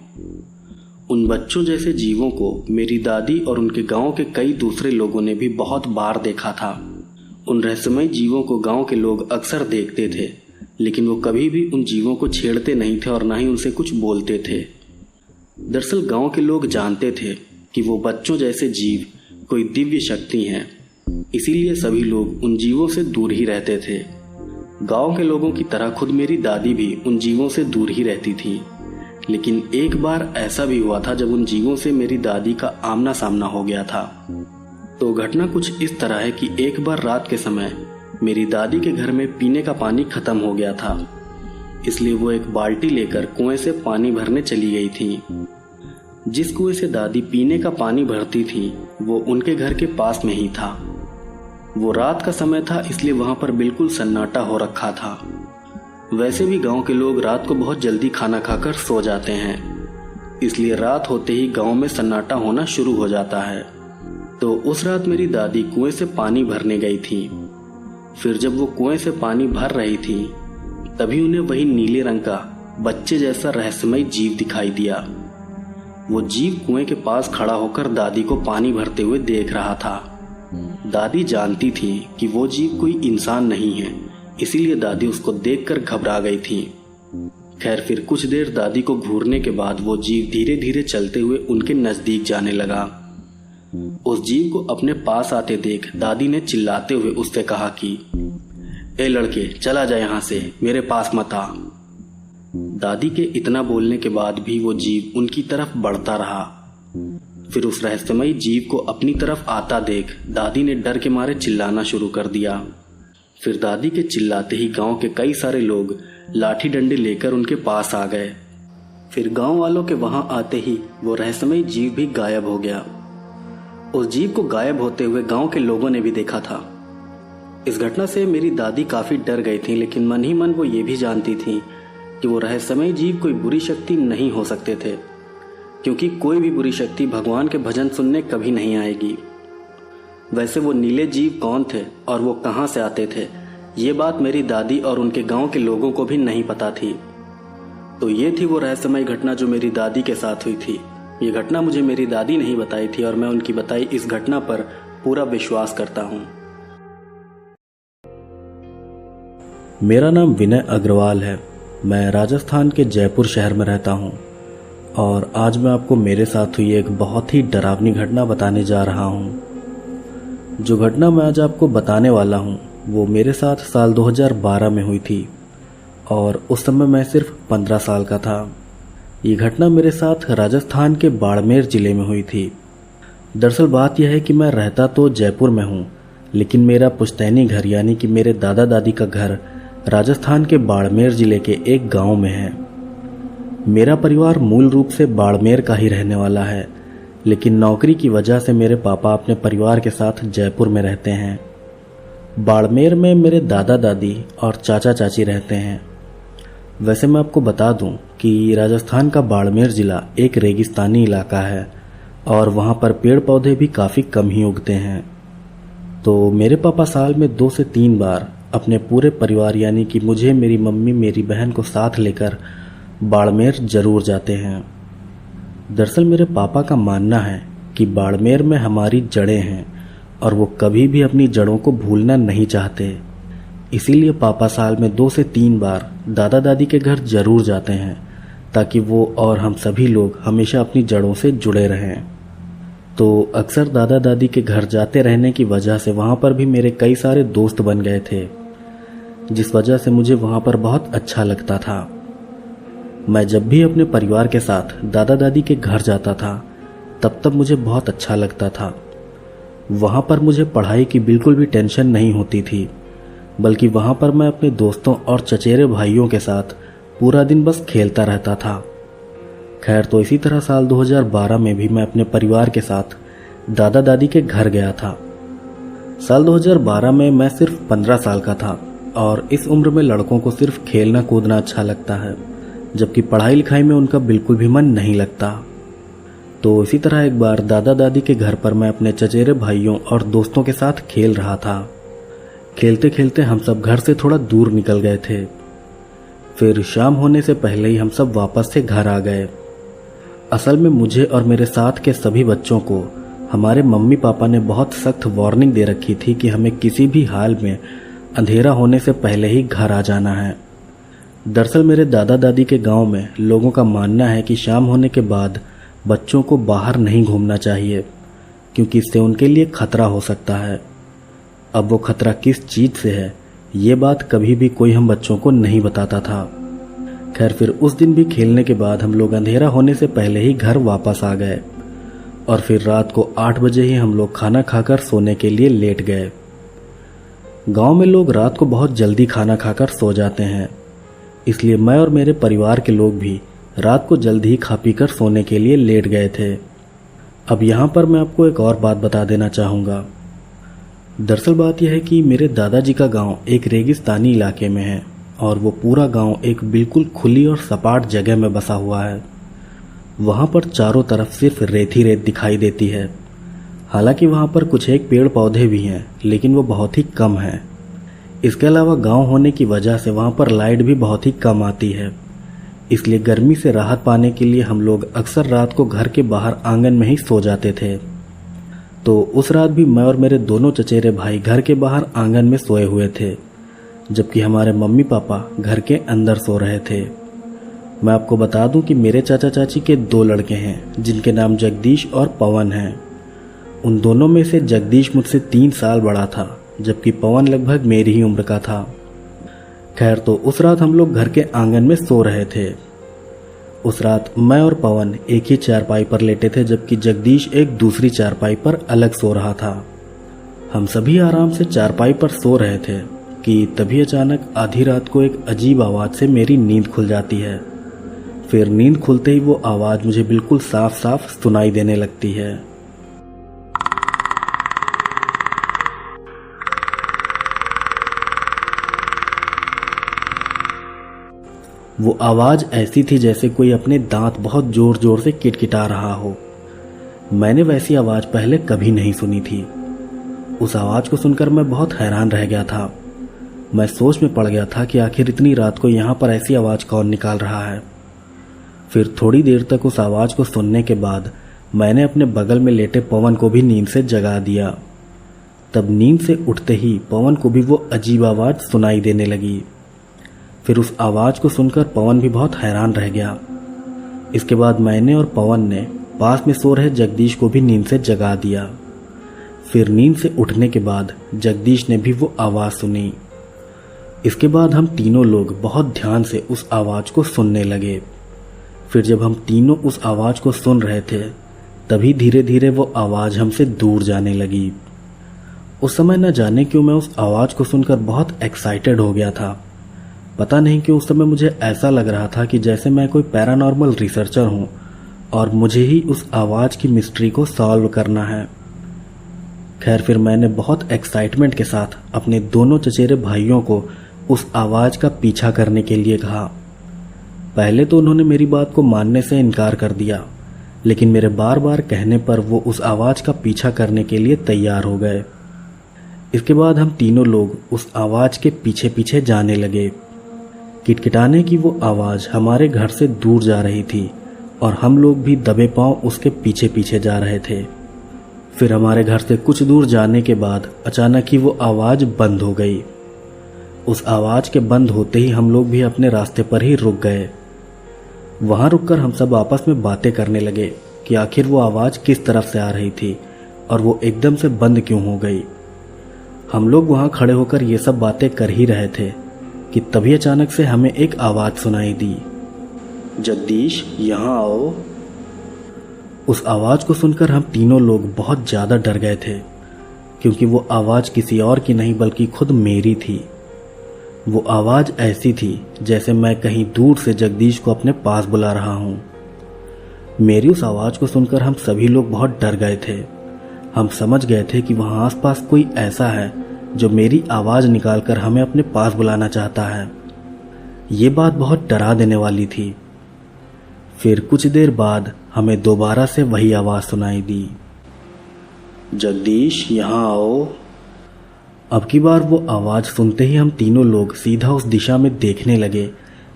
उन बच्चों जैसे जीवों को मेरी दादी और उनके गांव के कई दूसरे लोगों ने भी बहुत बार देखा था। उन रहस्यमय जीवों को गांव के लोग अक्सर देखते थे, लेकिन वो कभी भी उन जीवों को छेड़ते नहीं थे और ना ही उनसे कुछ बोलते थे। दरअसल गांव के लोग जानते थे कि वो बच्चों जैसे जीव कोई दिव्य शक्ति हैं, इसीलिए सभी लोग उन जीवों से दूर ही रहते थे। गांव के लोगों की तरह खुद मेरी दादी भी उन जीवों से दूर ही रहती थी। लेकिन एक बार ऐसा भी हुआ था जब उन जीवों से मेरी दादी का आमना सामना हो गया था। तो घटना कुछ इस तरह है कि एक बार रात के समय मेरी दादी के घर में पीने का पानी खत्म हो गया था, इसलिए वो एक बाल्टी लेकर कुएं से पानी भरने चली गई थी। जिस कुएं से दादी पीने का पानी भरती थी वो उनके घर के पास में ही था। वो रात का समय था, इसलिए वहां पर बिल्कुल सन्नाटा हो रखा था। वैसे भी गांव के लोग रात को बहुत जल्दी खाना खाकर सो जाते हैं, इसलिए रात होते ही गांव में सन्नाटा होना शुरू हो जाता है। तो उस रात मेरी दादी कुएं से पानी भरने गई थी। फिर जब वो कुएं से पानी भर रही थी तभी उन्हें वही नीले रंग का बच्चे जैसा रहस्यमय जीव दिखाई दिया। वो जीव कुएं के पास खड़ा होकर दादी को पानी भरते हुए देख रहा था। दादी जानती थी कि वो जीव कोई इंसान नहीं है, इसीलिए दादी उसको देखकर घबरा गई थी। खैर फिर कुछ देर दादी को घूरने के बाद वो जीव धीरे धीरे चलते हुए उनके नजदीक जाने लगा। उस जीव को अपने पास आते देख दादी ने चिल्लाते हुए उससे कहा कि ए लड़के, चला जा यहाँ से, मेरे पास मत आ। दादी के इतना बोलने के बाद भी वो जीव उनकी तरफ बढ़ता रहा। फिर उस रहस्यमयी जीव को अपनी तरफ आता देख दादी ने डर के मारे चिल्लाना शुरू कर दिया। फिर दादी के चिल्लाते ही गांव के कई सारे लोग लाठी डंडे लेकर उनके पास आ गए। फिर गांव वालों के वहां आते ही वो रहस्यमयी जीव भी गायब हो गया। उस जीव को गायब होते हुए गांव के लोगों ने भी देखा था। इस घटना से मेरी दादी काफी डर गई थी, लेकिन मन ही मन वो ये भी जानती थी कि वो रहस्यमयी जीव कोई बुरी शक्ति नहीं हो सकते थे, क्योंकि कोई भी बुरी शक्ति भगवान के भजन सुनने कभी नहीं आएगी। वैसे वो नीले जीव कौन थे और वो कहां से आते थे, ये बात मेरी दादी और उनके गांव के लोगों को भी नहीं पता थी। तो ये थी वो रहस्यमय घटना जो मेरी दादी के साथ हुई थी। ये घटना मुझे मेरी दादी नहीं बताई थी और मैं उनकी बताई इस घटना पर पूरा विश्वास करता हूँ। मेरा नाम विनय अग्रवाल है। मैं राजस्थान के जयपुर शहर में रहता हूँ और आज मैं आपको मेरे साथ हुई एक बहुत ही डरावनी घटना बताने जा रहा हूँ। जो घटना मैं आज आपको बताने वाला हूँ वो मेरे साथ साल 2012 में हुई थी और उस समय मैं सिर्फ 15 साल का था। ये घटना मेरे साथ राजस्थान के बाड़मेर जिले में हुई थी। दरअसल बात यह है कि मैं रहता तो जयपुर में हूँ, लेकिन मेरा पुश्तैनी घर यानी कि मेरे दादा दादी का घर राजस्थान के बाड़मेर जिले के एक गांव में है। मेरा परिवार मूल रूप से बाड़मेर का ही रहने वाला है, लेकिन नौकरी की वजह से मेरे पापा अपने परिवार के साथ जयपुर में रहते हैं। बाड़मेर में मेरे दादा दादी और चाचा चाची रहते हैं। वैसे मैं आपको बता दूं कि राजस्थान का बाड़मेर जिला एक रेगिस्तानी इलाका है और वहां पर पेड़ पौधे भी काफ़ी कम ही उगते हैं। तो मेरे पापा साल में 2 से 3 बार अपने पूरे परिवार यानी कि मुझे, मेरी मम्मी, मेरी बहन को साथ लेकर बाड़मेर जरूर जाते हैं। दरअसल मेरे पापा का मानना है कि बाड़मेर में हमारी जड़ें हैं और वो कभी भी अपनी जड़ों को भूलना नहीं चाहते। इसीलिए पापा साल में 2 से 3 बार दादा दादी के घर जरूर जाते हैं ताकि वो और हम सभी लोग हमेशा अपनी जड़ों से जुड़े रहें। तो अक्सर दादा दादी के घर जाते रहने की वजह से वहाँ पर भी मेरे कई सारे दोस्त बन गए थे, जिस वजह से मुझे वहाँ पर बहुत अच्छा लगता था। मैं जब भी अपने परिवार के साथ दादा दादी के घर जाता था तब मुझे बहुत अच्छा लगता था। वहाँ पर मुझे पढ़ाई की बिल्कुल भी टेंशन नहीं होती थी, बल्कि वहाँ पर मैं अपने दोस्तों और चचेरे भाइयों के साथ पूरा दिन बस खेलता रहता था। खैर तो इसी तरह साल 2012 में भी मैं अपने परिवार के साथ दादा दादी के घर गया था। साल 2012 में मैं सिर्फ 15 साल का था और इस उम्र में लड़कों को सिर्फ खेलना कूदना अच्छा लगता है, जबकि पढ़ाई लिखाई में उनका बिल्कुल भी मन नहीं लगता। तो इसी तरह एक बार दादा दादी के घर पर मैं अपने चचेरे भाइयों और दोस्तों के साथ खेल रहा था। खेलते खेलते हम सब घर से थोड़ा दूर निकल गए थे। फिर शाम होने से पहले ही हम सब वापस से घर आ गए। असल में मुझे और मेरे साथ के सभी बच्चों को हमारे मम्मी पापा ने बहुत सख्त वार्निंग दे रखी थी कि हमें किसी भी हाल में अंधेरा होने से पहले ही घर आ जाना है। दरअसल मेरे दादा दादी के गांव में लोगों का मानना है कि शाम होने के बाद बच्चों को बाहर नहीं घूमना चाहिए, क्योंकि इससे उनके लिए खतरा हो सकता है। अब वो खतरा किस चीज से है ये बात कभी भी कोई हम बच्चों को नहीं बताता था। खैर फिर उस दिन भी खेलने के बाद हम लोग अंधेरा होने से पहले ही घर वापस आ गए और फिर रात को 8 बजे ही हम लोग खाना खाकर सोने के लिए लेट गए। गांव में लोग रात को बहुत जल्दी खाना खाकर सो जाते हैं, इसलिए मैं और मेरे परिवार के लोग भी रात को जल्दी ही खा पीकर सोने के लिए लेट गए थे। अब यहाँ पर मैं आपको एक और बात बता देना चाहूँगा। दरअसल बात यह है कि मेरे दादाजी का गांव एक रेगिस्तानी इलाके में है और वो पूरा गांव एक बिल्कुल खुली और सपाट जगह में बसा हुआ है। वहाँ पर चारों तरफ सिर्फ रेत ही रेत दिखाई देती है। हालांकि वहाँ पर कुछ एक पेड़ पौधे भी हैं, लेकिन वो बहुत ही कम है। इसके अलावा गांव होने की वजह से वहाँ पर लाइट भी बहुत ही कम आती है, इसलिए गर्मी से राहत पाने के लिए हम लोग अक्सर रात को घर के बाहर आंगन में ही सो जाते थे। तो उस रात भी मैं और मेरे दोनों चचेरे भाई घर के बाहर आंगन में सोए हुए थे, जबकि हमारे मम्मी पापा घर के अंदर सो रहे थे। मैं आपको बता दूं कि मेरे चाचा चाची के 2 लड़के हैं जिनके नाम जगदीश और पवन हैं। उन दोनों में से जगदीश मुझसे 3 साल बड़ा था, जबकि पवन लगभग मेरी ही उम्र का था। खैर, तो उस रात हम लोग घर के आंगन में सो रहे थे। उस रात मैं और पवन एक ही चारपाई पर लेटे थे, जबकि जगदीश एक दूसरी चारपाई पर अलग सो रहा था। हम सभी आराम से चारपाई पर सो रहे थे कि तभी अचानक आधी रात को एक अजीब आवाज से मेरी नींद खुल जाती है। फिर नींद खुलते ही वो आवाज मुझे बिल्कुल साफ साफ सुनाई देने लगती है। वो आवाज ऐसी थी जैसे कोई अपने दांत बहुत जोर जोर से किटकिटा रहा हो। मैंने वैसी आवाज पहले कभी नहीं सुनी थी। उस आवाज को सुनकर मैं बहुत हैरान रह गया था। मैं सोच में पड़ गया था कि आखिर इतनी रात को यहाँ पर ऐसी आवाज कौन निकाल रहा है। फिर थोड़ी देर तक उस आवाज को सुनने के बाद मैंने अपने बगल में लेटे पवन को भी नींद से जगा दिया। तब नींद से उठते ही पवन को भी वो अजीब आवाज सुनाई देने लगी। फिर उस आवाज को सुनकर पवन भी बहुत हैरान रह गया। इसके बाद मैंने और पवन ने पास में सो रहे जगदीश को भी नींद से जगा दिया। फिर नींद से उठने के बाद जगदीश ने भी वो आवाज सुनी। इसके बाद हम तीनों लोग बहुत ध्यान से उस आवाज को सुनने लगे। फिर जब हम तीनों उस आवाज को सुन रहे थे, तभी धीरे धीरे वो आवाज हमसे दूर जाने लगी। उस समय न जाने क्यों मैं उस आवाज को सुनकर बहुत एक्साइटेड हो गया था। पता नहीं क्यों उस समय मुझे ऐसा लग रहा था कि जैसे मैं कोई पैरानॉर्मल रिसर्चर हूं और मुझे ही उस आवाज की मिस्ट्री को सॉल्व करना है। खैर, फिर मैंने बहुत एक्साइटमेंट के साथ अपने दोनों चचेरे भाइयों को उस आवाज का पीछा करने के लिए कहा। पहले तो उन्होंने मेरी बात को मानने से इनकार कर दिया, लेकिन मेरे बार बार कहने पर वो उस आवाज का पीछा करने के लिए तैयार हो गए। इसके बाद हम तीनों लोग उस आवाज के पीछे पीछे जाने लगे। किटकिटाने की वो आवाज हमारे घर से दूर जा रही थी और हम लोग भी दबे पांव उसके पीछे पीछे जा रहे थे। फिर हमारे घर से कुछ दूर जाने के बाद अचानक ही वो आवाज बंद हो गई। उस आवाज के बंद होते ही हम लोग भी अपने रास्ते पर ही रुक गए। वहां रुककर हम सब आपस में बातें करने लगे कि आखिर वो आवाज किस तरफ से आ रही थी और वो एकदम से बंद क्यों हो गई। हम लोग वहां खड़े होकर ये सब बातें कर ही रहे थे कि तभी अचानक से हमें एक आवाज सुनाई दी, जगदीश यहाँ आओ। उस आवाज को सुनकर हम तीनों लोग बहुत ज्यादा डर गए थे, क्योंकि वो आवाज किसी और की नहीं बल्कि खुद मेरी थी। वो आवाज ऐसी थी जैसे मैं कहीं दूर से जगदीश को अपने पास बुला रहा हूं। मेरी उस आवाज को सुनकर हम सभी लोग बहुत डर गए थे। हम समझ गए थे कि वहां आसपास कोई ऐसा है जो मेरी आवाज निकालकर हमें अपने पास बुलाना चाहता है। ये बात बहुत डरा देने वाली थी। फिर कुछ देर बाद हमें दोबारा से वही आवाज सुनाई दी, जगदीश यहाँ आओ। अब की बार वो आवाज सुनते ही हम तीनों लोग सीधा उस दिशा में देखने लगे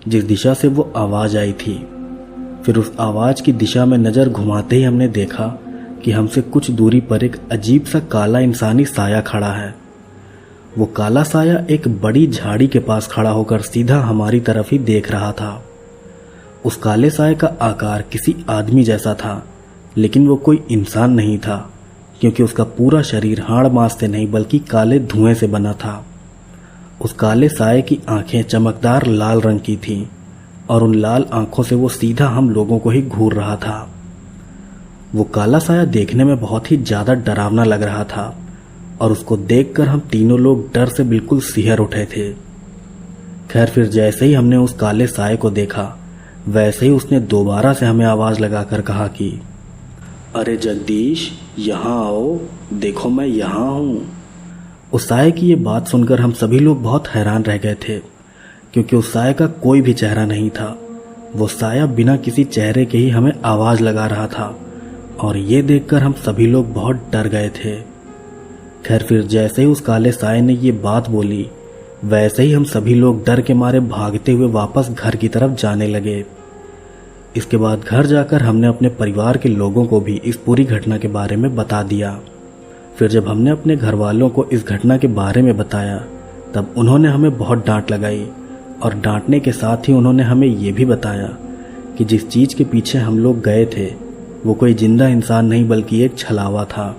जिस दिशा से वो आवाज आई थी। फिर उस आवाज की दिशा में नजर घुमाते ही हमने देखा कि हमसे कुछ दूरी पर एक अजीब सा काला इंसानी साया खड़ा है। वो काला साया एक बड़ी झाड़ी के पास खड़ा होकर सीधा हमारी तरफ ही देख रहा था। उस काले साये का आकार किसी आदमी जैसा था, लेकिन वो कोई इंसान नहीं था, क्योंकि उसका पूरा शरीर हाड़ मांस से नहीं बल्कि काले धुएं से बना था। उस काले साये की आंखें चमकदार लाल रंग की थीं और उन लाल आंखों से वो सीधा हम लोगों को ही घूर रहा था। वो काला साया देखने में बहुत ही ज्यादा डरावना लग रहा था और उसको देखकर हम तीनों लोग डर से बिल्कुल सिहर उठे थे। खैर, फिर जैसे ही हमने उस काले साये को देखा, वैसे ही उसने दोबारा से हमें आवाज लगाकर कहा कि अरे जगदीश यहाँ आओ, देखो मैं यहाँ हूँ। उस साये की ये बात सुनकर हम सभी लोग बहुत हैरान रह गए थे, क्योंकि उस साये का कोई भी चेहरा नहीं था। वो साया बिना किसी चेहरे के ही हमें आवाज लगा रहा था और ये देखकर हम सभी लोग बहुत डर गए थे। खैर, फिर जैसे ही उस काले साये ने ये बात बोली, वैसे ही हम सभी लोग डर के मारे भागते हुए वापस घर की तरफ जाने लगे। इसके बाद घर जाकर हमने अपने परिवार के लोगों को भी इस पूरी घटना के बारे में बता दिया। फिर जब हमने अपने घर वालों को इस घटना के बारे में बताया तब उन्होंने हमें बहुत डांट लगाई, और डांटने के साथ ही उन्होंने हमें ये भी बताया कि जिस चीज़ के पीछे हम लोग गए थे वो कोई जिंदा इंसान नहीं बल्कि एक छलावा था।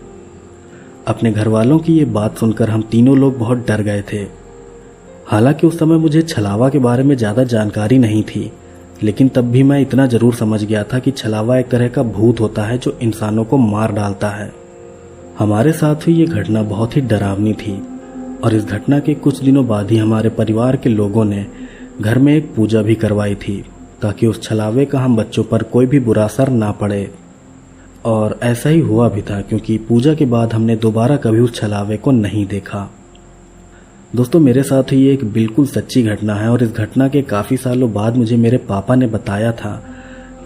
अपने घर वालों की ये बात सुनकर हम तीनों लोग बहुत डर गए थे। हालांकि उस समय मुझे छलावा के बारे में ज़्यादा जानकारी नहीं थी, लेकिन तब भी मैं इतना ज़रूर समझ गया था कि छलावा एक तरह का भूत होता है जो इंसानों को मार डालता है। हमारे साथ हुई ये घटना बहुत ही डरावनी थी, और इस घटना के कुछ दिनों बाद ही हमारे परिवार के लोगों ने घर में एक पूजा भी करवाई थी ताकि उस छलावे का हम बच्चों पर कोई भी बुरा असर ना पड़े। और ऐसा ही हुआ भी था, क्योंकि पूजा के बाद हमने दोबारा कभी उस छलावे को नहीं देखा। दोस्तों, मेरे साथ ही एक बिल्कुल सच्ची घटना है, और इस घटना के काफ़ी सालों बाद मुझे मेरे पापा ने बताया था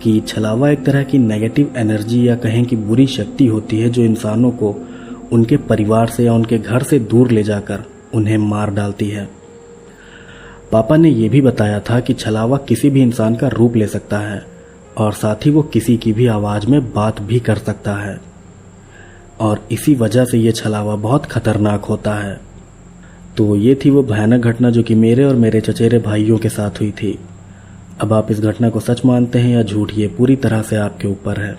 कि छलावा एक तरह की नेगेटिव एनर्जी या कहें कि बुरी शक्ति होती है जो इंसानों को उनके परिवार से या उनके घर से दूर ले जाकर उन्हें मार डालती है। पापा ने यह भी बताया था कि छलावा किसी भी इंसान का रूप ले सकता है, और साथ ही वो किसी की भी आवाज़ में बात भी कर सकता है, और इसी वजह से ये छलावा बहुत खतरनाक होता है। तो ये थी वो भयानक घटना जो कि मेरे और मेरे चचेरे भाइयों के साथ हुई थी। अब आप इस घटना को सच मानते हैं या झूठ, ये पूरी तरह से आपके ऊपर है।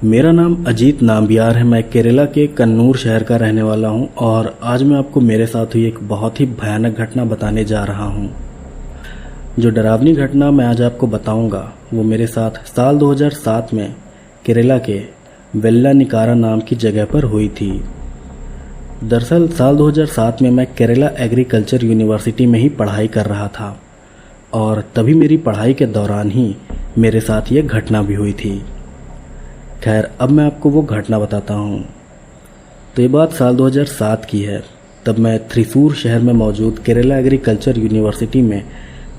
मेरा नाम अजीत नाम्बियार है। मैं केरला के कन्नूर शहर का रहने वाला हूं, और आज मैं आपको मेरे साथ हुई एक बहुत ही भयानक घटना बताने जा रहा हूं। जो डरावनी घटना मैं आज आपको बताऊंगा वो मेरे साथ साल 2007 में केरला के वेल्लानिकारा नाम की जगह पर हुई थी। दरअसल साल 2007 में मैं केरला एग्रीकल्चर यूनिवर्सिटी में ही पढ़ाई कर रहा था, और तभी मेरी पढ़ाई के दौरान ही मेरे साथ ये घटना भी हुई थी। खैर, अब मैं आपको वो घटना बताता हूँ। तो ये बात साल 2007 की है। तब मैं थ्रिसूर शहर में मौजूद केरला एग्रीकल्चर यूनिवर्सिटी में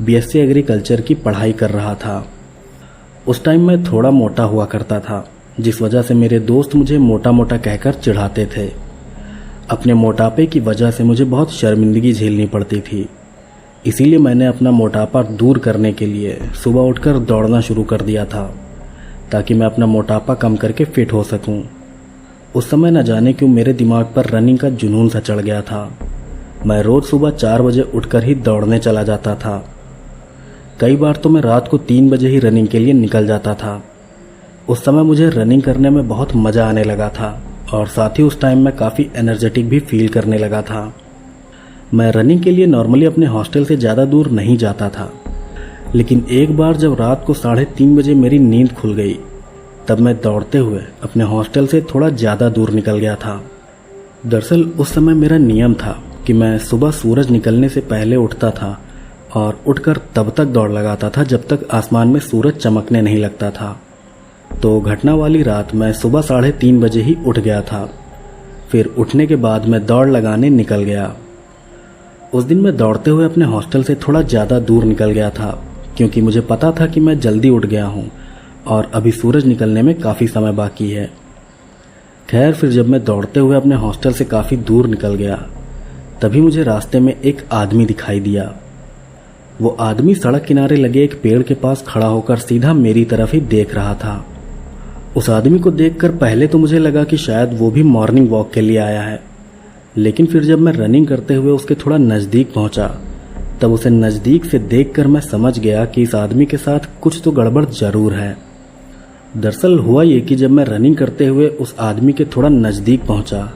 बीएससी एग्रीकल्चर की पढ़ाई कर रहा था। उस टाइम मैं थोड़ा मोटा हुआ करता था, जिस वजह से मेरे दोस्त मुझे मोटा मोटा कहकर चिढ़ाते थे। अपने मोटापे की वजह से मुझे बहुत शर्मिंदगी झेलनी पड़ती थी। इसीलिए मैंने अपना मोटापा दूर करने के लिए सुबह उठकर दौड़ना शुरू कर दिया था, ताकि मैं अपना मोटापा कम करके फिट हो सकूं। उस समय न जाने क्यों मेरे दिमाग पर रनिंग का जुनून सा चढ़ गया था। मैं रोज सुबह 4 बजे उठकर ही दौड़ने चला जाता था। कई बार तो मैं रात को 3 बजे ही रनिंग के लिए निकल जाता था। उस समय मुझे रनिंग करने में बहुत मज़ा आने लगा था, और साथ ही उस टाइम मैं काफ़ी एनर्जेटिक भी फील करने लगा था। मैं रनिंग के लिए नॉर्मली अपने हॉस्टल से ज़्यादा दूर नहीं जाता था, लेकिन एक बार जब रात को 3:30 बजे मेरी नींद खुल गई, तब मैं दौड़ते हुए अपने हॉस्टल से थोड़ा ज़्यादा दूर निकल गया था। दरअसल उस समय मेरा नियम था कि मैं सुबह सूरज निकलने से पहले उठता था, और उठकर तब तक दौड़ लगाता था जब तक आसमान में सूरज चमकने नहीं लगता था। तो घटना वाली रात मैं सुबह 3:30 बजे ही उठ गया था। फिर उठने के बाद मैं दौड़ लगाने निकल गया। उस दिन मैं दौड़ते हुए अपने हॉस्टल से थोड़ा ज़्यादा दूर निकल गया था, क्योंकि मुझे पता था कि मैं जल्दी उठ गया हूँ और अभी सूरज निकलने में काफ़ी समय बाकी है। खैर, फिर जब मैं दौड़ते हुए अपने हॉस्टल से काफ़ी दूर निकल गया, तभी मुझे रास्ते में एक आदमी दिखाई दिया। वो आदमी सड़क किनारे लगे एक पेड़ के पास खड़ा होकर सीधा मेरी तरफ ही देख रहा था। उस आदमी को देखकर पहले तो मुझे लगा कि शायद वो भी मॉर्निंग वॉक के लिए आया है, लेकिन फिर जब मैं रनिंग करते हुए उसके थोड़ा नज़दीक पहुंचा, तब उसे नज़दीक से देखकर मैं समझ गया कि इस आदमी के साथ कुछ तो गड़बड़ जरूर है। दरअसल हुआ ये कि जब मैं रनिंग करते हुए उस आदमी के थोड़ा नज़दीक पहुंचा,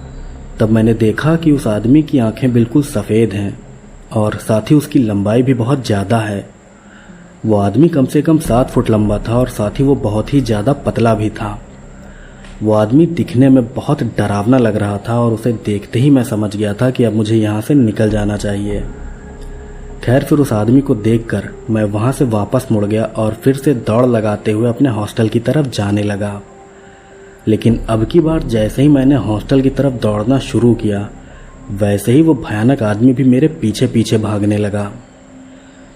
तब मैंने देखा कि उस आदमी की आंखें बिल्कुल सफ़ेद हैं, और साथ ही उसकी लंबाई भी बहुत ज़्यादा है। वो आदमी कम से कम 7 फुट लंबा था, और साथ ही वो बहुत ही ज़्यादा पतला भी था। वो आदमी दिखने में बहुत डरावना लग रहा था, और उसे देखते ही मैं समझ गया था कि अब मुझे यहाँ से निकल जाना चाहिए। खैर, फिर उस आदमी को देखकर मैं वहाँ से वापस मुड़ गया और फिर से दौड़ लगाते हुए अपने हॉस्टल की तरफ जाने लगा। लेकिन अब की बार जैसे ही मैंने हॉस्टल की तरफ दौड़ना शुरू किया, वैसे ही वो भयानक आदमी भी मेरे पीछे पीछे भागने लगा।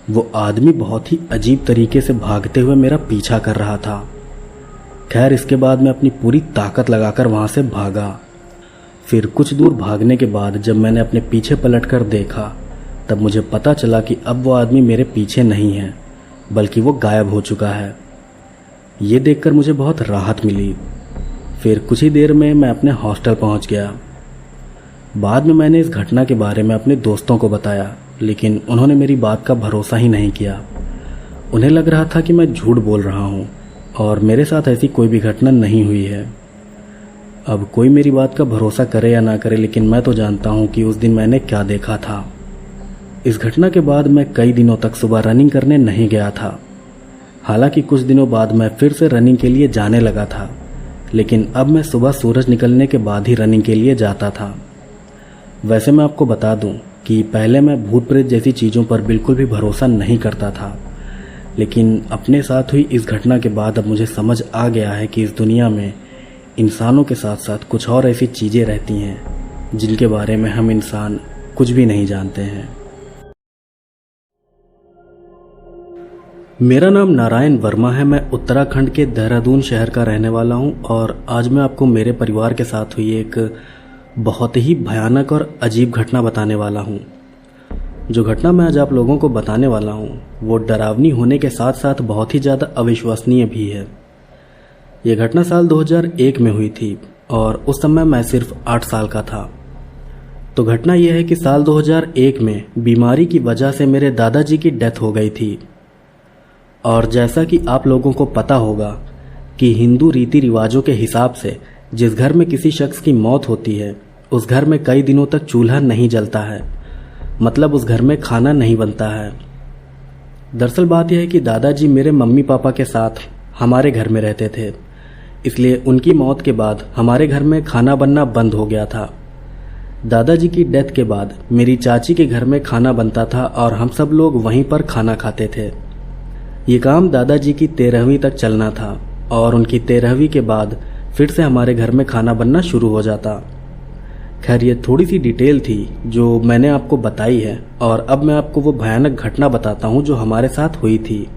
वो आदमी बहुत ही अजीब तरीके से भागते हुए मेरा पीछा कर रहा था। खैर, इसके बाद मैं अपनी पूरी ताकत लगाकर वहाँ से भागा। फिर कुछ दूर भागने के बाद जब मैंने अपने पीछे पलटकर देखा, तब मुझे पता चला कि अब वो आदमी मेरे पीछे नहीं है, बल्कि वो गायब हो चुका है। ये देखकर मुझे बहुत राहत मिली। फिर कुछ ही देर में मैं अपने हॉस्टल पहुंच गया। बाद में मैंने इस घटना के बारे में अपने दोस्तों को बताया, लेकिन उन्होंने मेरी बात का भरोसा ही नहीं किया। उन्हें लग रहा था कि मैं झूठ बोल रहा हूँ और मेरे साथ ऐसी कोई भी घटना नहीं हुई है। अब कोई मेरी बात का भरोसा करे या ना करे, लेकिन मैं तो जानता हूँ कि उस दिन मैंने क्या देखा था। इस घटना के बाद मैं कई दिनों तक सुबह रनिंग करने नहीं गया था। हालांकि कुछ दिनों बाद मैं फिर से रनिंग के लिए जाने लगा था, लेकिन अब मैं सुबह सूरज निकलने के बाद ही रनिंग के लिए जाता था। वैसे मैं आपको बता दूं कि पहले मैं भूत प्रेत जैसी चीज़ों पर बिल्कुल भी भरोसा नहीं करता था, लेकिन अपने साथ हुई इस घटना के बाद अब मुझे समझ आ गया है कि इस दुनिया में इंसानों के साथ साथ कुछ और ऐसी चीज़ें रहती हैं जिनके बारे में हम इंसान कुछ भी नहीं जानते हैं। मेरा नाम नारायण वर्मा है। मैं उत्तराखंड के देहरादून शहर का रहने वाला हूं और आज मैं आपको मेरे परिवार के साथ हुई एक बहुत ही भयानक और अजीब घटना बताने वाला हूं। जो घटना मैं आज आप लोगों को बताने वाला हूं वो डरावनी होने के साथ साथ बहुत ही ज़्यादा अविश्वसनीय भी है। ये घटना साल 2001 में हुई थी और उस समय मैं सिर्फ 8 साल का था। तो घटना यह है कि साल 2001 में बीमारी की वजह से मेरे दादाजी की डेथ हो गई थी। और जैसा कि आप लोगों को पता होगा कि हिंदू रीति रिवाजों के हिसाब से जिस घर में किसी शख्स की मौत होती है उस घर में कई दिनों तक चूल्हा नहीं जलता है, मतलब उस घर में खाना नहीं बनता है। दरअसल बात यह है कि दादाजी मेरे मम्मी पापा के साथ हमारे घर में रहते थे, इसलिए उनकी मौत के बाद हमारे घर में खाना बनना बंद हो गया था। दादाजी की डेथ के बाद मेरी चाची के घर में खाना बनता था और हम सब लोग वहीं पर खाना खाते थे। ये काम दादाजी की 13वीं तक चलना था और उनकी 13वीं के बाद फिर से हमारे घर में खाना बनना शुरू हो जाता। खैर, ये थोड़ी सी डिटेल थी जो मैंने आपको बताई है और अब मैं आपको वो भयानक घटना बताता हूँ जो हमारे साथ हुई थी।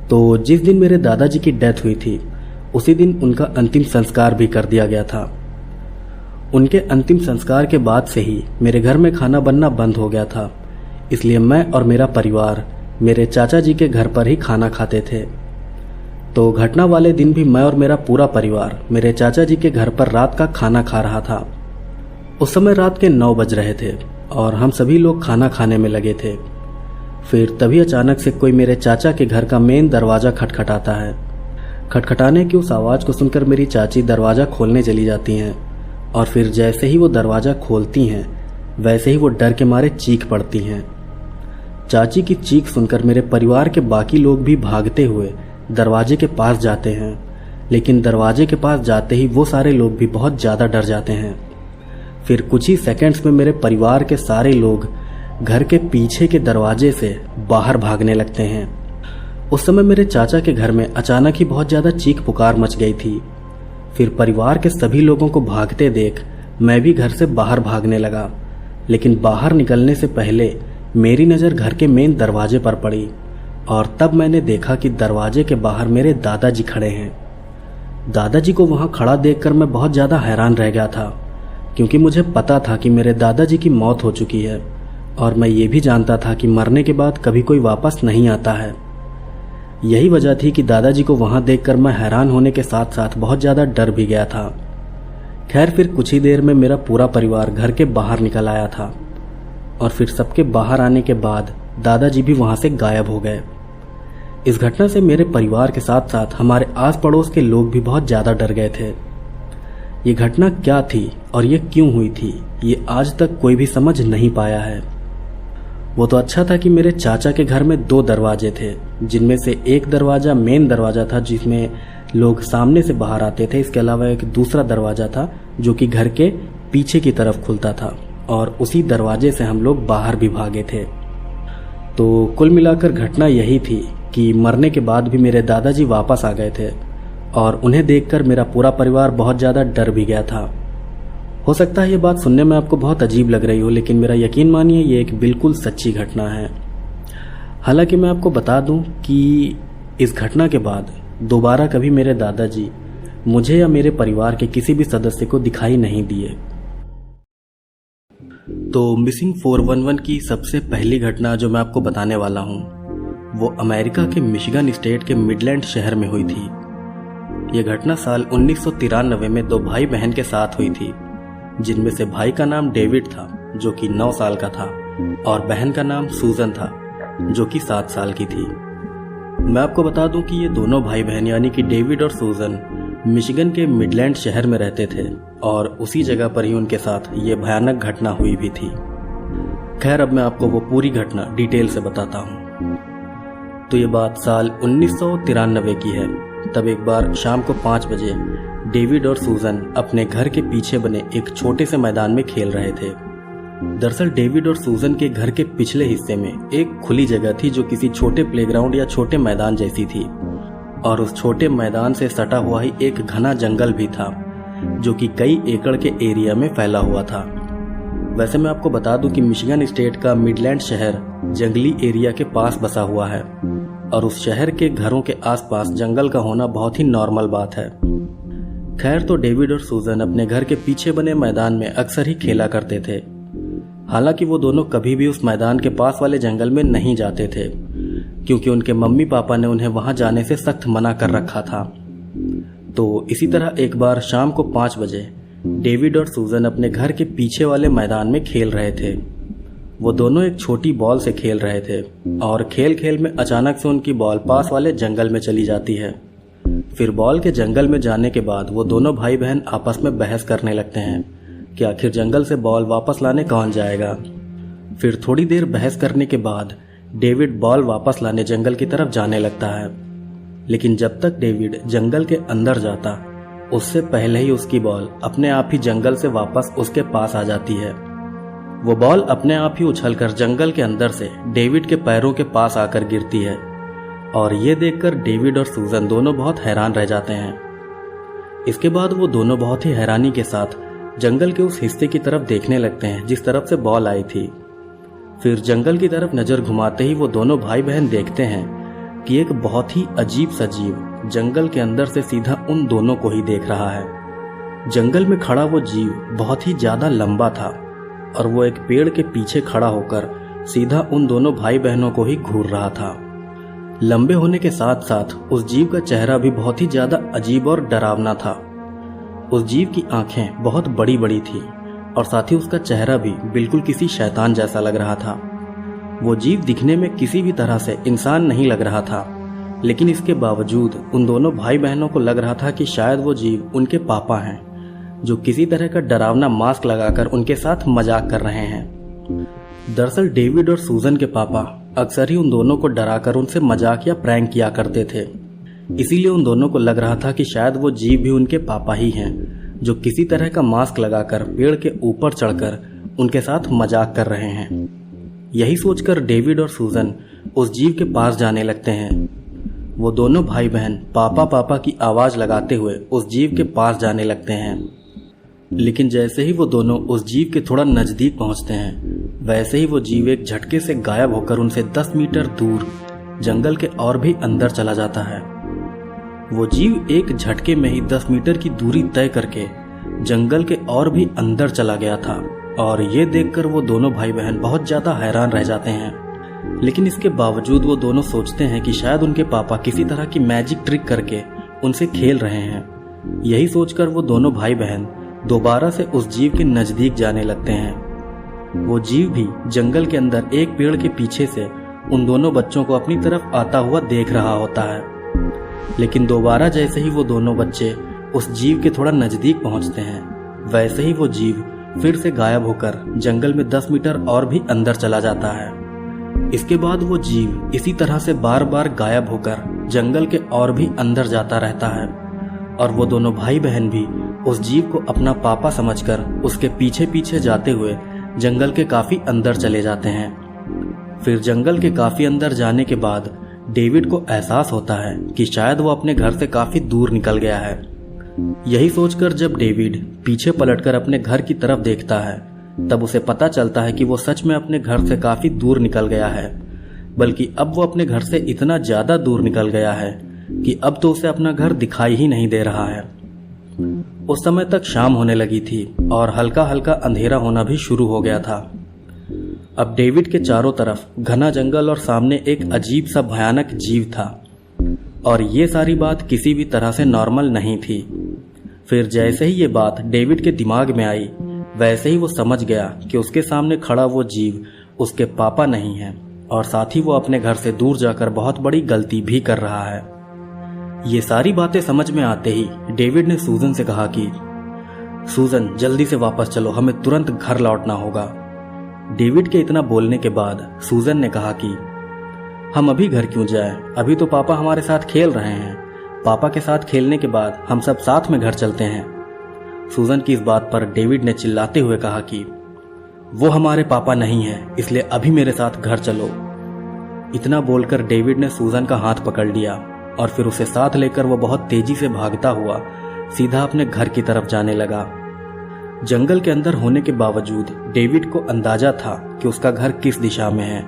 तो जिस दिन मेरे दादाजी की डेथ हुई थी उसी दिन उनका अंतिम संस्कार भी कर दिया गया था। उनके अंतिम संस्कार के बाद से ही मेरे घर में खाना बनना बंद हो गया था, इसलिए मैं और मेरा परिवार मेरे चाचा जी के घर पर ही खाना खाते थे। तो घटना वाले दिन भी मैं और मेरा पूरा परिवार मेरे चाचा जी के घर पर रात का खाना खा रहा था। उस समय रात के 9 बज रहे थे और हम सभी लोग खाना खाने में लगे थे। फिर तभी अचानक से कोई मेरे चाचा के घर का मेन दरवाजा खटखटाता है। खटखटाने की उस आवाज़ को सुनकर मेरी चाची दरवाज़ा खोलने चली जाती हैं और फिर जैसे ही वो दरवाज़ा खोलती हैं वैसे ही वो डर के मारे चीख पड़ती हैं। चाची की चीख सुनकर मेरे परिवार के बाकी लोग भी भागते हुए दरवाजे के पास जाते हैं, लेकिन दरवाजे के पास जाते ही वो सारे लोग भी बहुत ज़्यादा डर जाते हैं। फिर कुछ ही सेकंड्स में मेरे परिवार के सारे लोग घर के पीछे के दरवाजे से बाहर भागने लगते हैं। उस समय मेरे चाचा के घर में अचानक ही बहुत ज़्यादा चीख पुकार मच गई थी। फिर परिवार के सभी लोगों को भागते देख मैं भी घर से बाहर भागने लगा, लेकिन बाहर निकलने से पहले मेरी नज़र घर के मेन दरवाजे पर पड़ी और तब मैंने देखा कि दरवाजे के बाहर मेरे दादाजी खड़े हैं। दादाजी को वहाँ खड़ा देखकर मैं बहुत ज़्यादा हैरान रह गया था, क्योंकि मुझे पता था कि मेरे दादाजी की मौत हो चुकी है और मैं ये भी जानता था कि मरने के बाद कभी कोई वापस नहीं आता है। यही वजह थी कि दादाजी को वहाँ देखकर मैं हैरान होने के साथ साथ बहुत ज़्यादा डर भी गया था। खैर, फिर कुछ ही देर में मेरा पूरा परिवार घर के बाहर निकल आया था और फिर सबके बाहर आने के बाद दादाजी भी वहाँ से गायब हो गए। इस घटना से मेरे परिवार के साथ साथ हमारे आस पड़ोस के लोग भी बहुत ज़्यादा डर गए थे। ये घटना क्या थी और ये क्यों हुई थी, ये आज तक कोई भी समझ नहीं पाया है। वो तो अच्छा था कि मेरे चाचा के घर में 2 दरवाजे थे, जिनमें से एक दरवाजा मेन दरवाजा था जिसमें लोग सामने से बाहर आते थे। इसके अलावा एक दूसरा दरवाजा था जो कि घर के पीछे की तरफ खुलता था और उसी दरवाजे से हम लोग बाहर भी भागे थे। तो कुल मिलाकर घटना यही थी कि मरने के बाद भी मेरे दादाजी वापस आ गए थे और उन्हें देखकर मेरा पूरा परिवार बहुत ज़्यादा डर भी गया था। हो सकता है ये बात सुनने में आपको बहुत अजीब लग रही हो, लेकिन मेरा यकीन मानिए ये एक बिल्कुल सच्ची घटना है। हालांकि मैं आपको बता दूं कि इस घटना के बाद दोबारा कभी मेरे दादाजी मुझे या मेरे परिवार के किसी भी सदस्य को दिखाई नहीं दिए। तो मिसिंग 411 की सबसे पहली घटना जो मैं आपको बताने वाला हूँ वो अमेरिका के मिशिगन स्टेट के मिडलैंड शहर में हुई थी। यह घटना साल 1993 में दो भाई बहन के साथ हुई थी, जिनमें से भाई का नाम डेविड था जो कि 9 साल का था और बहन का नाम सूजन था जो कि 7 साल की थी। मैं आपको बता दूं कि ये दोनों भाई बहन यानी कि डेविड और सूजन मिशिगन के मिडलैंड शहर में रहते थे और उसी जगह पर ही उनके साथ ये भयानक घटना हुई भी थी। खैर, अब मैं आपको वो पूरी घटना डिटेल से बताता हूँ। तो ये बात साल 1993 की है। तब एक बार शाम को 5 बजे डेविड और सूजन अपने घर के पीछे बने एक छोटे से मैदान में खेल रहे थे। दरअसल डेविड और सूजन के घर के पिछले हिस्से में एक खुली जगह थी जो किसी छोटे प्लेग्राउंड या छोटे मैदान जैसी थी और उस छोटे मैदान से सटा हुआ ही एक घना जंगल भी था जो कि कई एकड़ के एरिया में फैला हुआ था। वैसे मैं आपको बता दूं कि मिशिगन स्टेट का मिडलैंड शहर जंगली एरिया के पास बसा हुआ है और उस शहर के घरों के आसपास जंगल का होना बहुत ही नॉर्मल बात है। खैर, तो डेविड और सूजन अपने घर के पीछे बने मैदान में अक्सर ही खेला करते थे। हालांकि वो दोनों कभी भी उस मैदान के पास वाले जंगल में नहीं जाते थे क्योंकि उनके मम्मी पापा ने उन्हें वहां जाने से सख्त मना कर रखा था। तो इसी तरह एक बार शाम को 5 बजे डेविड और सूजन अपने घर के पीछे वाले मैदान में खेल रहे थे। वो दोनों एक छोटी बॉल से खेल रहे थे और खेल खेल में अचानक से उनकी बॉल पास वाले जंगल में चली जाती है। फिर बॉल के जंगल में जाने के बाद वो दोनों भाई बहन आपस में बहस करने लगते हैं कि आखिर जंगल से बॉल वापस लाने कौन जाएगा। फिर थोड़ी देर बहस करने के बाद डेविड बॉल वापस लाने जंगल की तरफ जाने लगता है, लेकिन जब तक डेविड जंगल के अंदर जाता उससे पहले ही उसकी बॉल अपने आप ही जंगल से वापस उसके पास आ जाती है। वो बॉल अपने आप ही उछलकर जंगल के अंदर से डेविड के पैरों के पास आकर गिरती है और ये देखकर डेविड और सूजन दोनों बहुत हैरान रह जाते हैं। इसके बाद वो दोनों बहुत ही हैरानी के साथ जंगल के उस हिस्से की तरफ देखने लगते हैं जिस तरफ से बॉल आई थी। फिर जंगल की तरफ नजर घुमाते ही वो दोनों भाई बहन देखते हैं कि एक बहुत ही अजीब सा जीव जंगल के अंदर से सीधा उन दोनों को ही देख रहा है। जंगल में खड़ा वो जीव बहुत ही ज्यादा लंबा था और वो एक पेड़ के पीछे खड़ा होकर सीधा उन दोनों भाई बहनों को ही घूर रहा था। लंबे होने के साथ साथ उस जीव का चेहरा भी बहुत ही ज्यादा अजीब और डरावना था। उस जीव की आंखें बहुत बड़ी बड़ी थी और साथ ही उसका चेहरा भी बिल्कुल किसी शैतान जैसा लग रहा था। वो जीव दिखने में किसी भी तरह से इंसान नहीं लग रहा था, लेकिन इसके बावजूद उन दोनों भाई बहनों को लग रहा था कि शायद वो जीव उनके पापा हैं जो किसी तरह का डरावना मास्क लगाकर उनके साथ मजाक कर रहे हैं। दरअसल डेविड और सूजन के पापा अक्सर ही उन दोनों को डराकर उनसे मजाक या प्रैंक किया करते थे, इसीलिए उन दोनों को लग रहा था कि शायद वो जीव भी उनके पापा ही हैं जो किसी तरह का मास्क लगाकर पेड़ के ऊपर चढ़कर उनके साथ मजाक कर रहे हैं। यही सोचकर डेविड और सूजन उस जीव के पास जाने लगते हैं। वो दोनों भाई बहन पापा पापा की आवाज लगाते हुए उस जीव के पास जाने लगते हैं, लेकिन जैसे ही वो दोनों उस जीव के थोड़ा नजदीक पहुंचते हैं वैसे ही वो जीव एक झटके से गायब होकर उनसे 10 मीटर दूर जंगल के और भी अंदर चला जाता है। वो जीव एक झटके में ही 10 मीटर की दूरी तय करके जंगल के और भी अंदर चला गया था और ये देखकर वो दोनों भाई बहन बहुत ज्यादा हैरान रह जाते हैं। लेकिन इसके बावजूद वो दोनों सोचते हैं कि शायद उनके पापा किसी तरह की मैजिक ट्रिक करके उनसे खेल रहे हैं। यही सोचकर वो दोनों भाई बहन दोबारा से उस जीव के नजदीक जाने लगते हैं। वो जीव भी जंगल के अंदर एक पेड़ के पीछे से उन दोनों बच्चों को अपनी तरफ आता हुआ देख रहा होता है, लेकिन दोबारा जैसे ही वो दोनों बच्चे उस जीव के थोड़ा नजदीक पहुंचते हैं वैसे ही वो जीव फिर से गायब होकर जंगल में 10 मीटर और भी अंदर चला जाता है। इसके बाद वो जीव इसी तरह से बार बार गायब होकर जंगल के और भी अंदर जाता रहता है और वो दोनों भाई बहन भी उस जीव को अपना पापा समझकर उसके पीछे पीछे जाते हुए जंगल के काफी अंदर चले जाते हैं। फिर जंगल के काफी अंदर जाने के बाद डेविड को एहसास होता है कि शायद वो अपने घर से काफी दूर निकल गया है। यही सोचकर जब डेविड पीछे पलटकर अपने घर की तरफ देखता है तब उसे पता चलता है कि वो सच में अपने घर से काफी दूर निकल गया है, बल्कि अब वो अपने घर से इतना ज्यादा दूर निकल गया है कि अब तो उसे अपना घर दिखाई ही नहीं दे रहा है। उस समय तक शाम होने लगी थी और हल्का हल्का अंधेरा होना भी शुरू हो गया था। अब डेविड के चारों तरफ घना जंगल और सामने एक अजीब सा भयानक जीव था। और ये सारी बात किसी भी तरह से नॉर्मल नहीं थी। फिर जैसे ही ये बात डेविड के दिमाग में आई, वैसे ही वो समझ गया कि उसके सामने खड़ा वो जीव उसके पापा नहीं है और साथ ही वो अपने घर से दूर जाकर बहुत बड़ी गलती भी कर रहा है। ये सारी बातें समझ में आते ही डेविड ने सूजन से कहा कि सूजन, जल्दी से वापस चलो, हमें तुरंत घर लौटना होगा। डेविड के इतना बोलने के बाद सूजन ने कहा कि हम अभी घर क्यों जाएं? अभी तो पापा हमारे साथ खेल रहे हैं। पापा के साथ खेलने के बाद हम सब साथ में घर चलते हैं। सूजन की इस बात पर डेविड ने चिल्लाते हुए कहा कि वो हमारे पापा नहीं है, इसलिए अभी मेरे साथ घर चलो। इतना बोलकर डेविड ने सूजन का हाथ पकड़ लिया और फिर उसे साथ लेकर वो बहुत तेजी से भागता हुआ सीधा अपने घर की तरफ जाने लगा। जंगल के अंदर होने के बावजूद डेविड को अंदाजा था कि उसका घर किस दिशा में है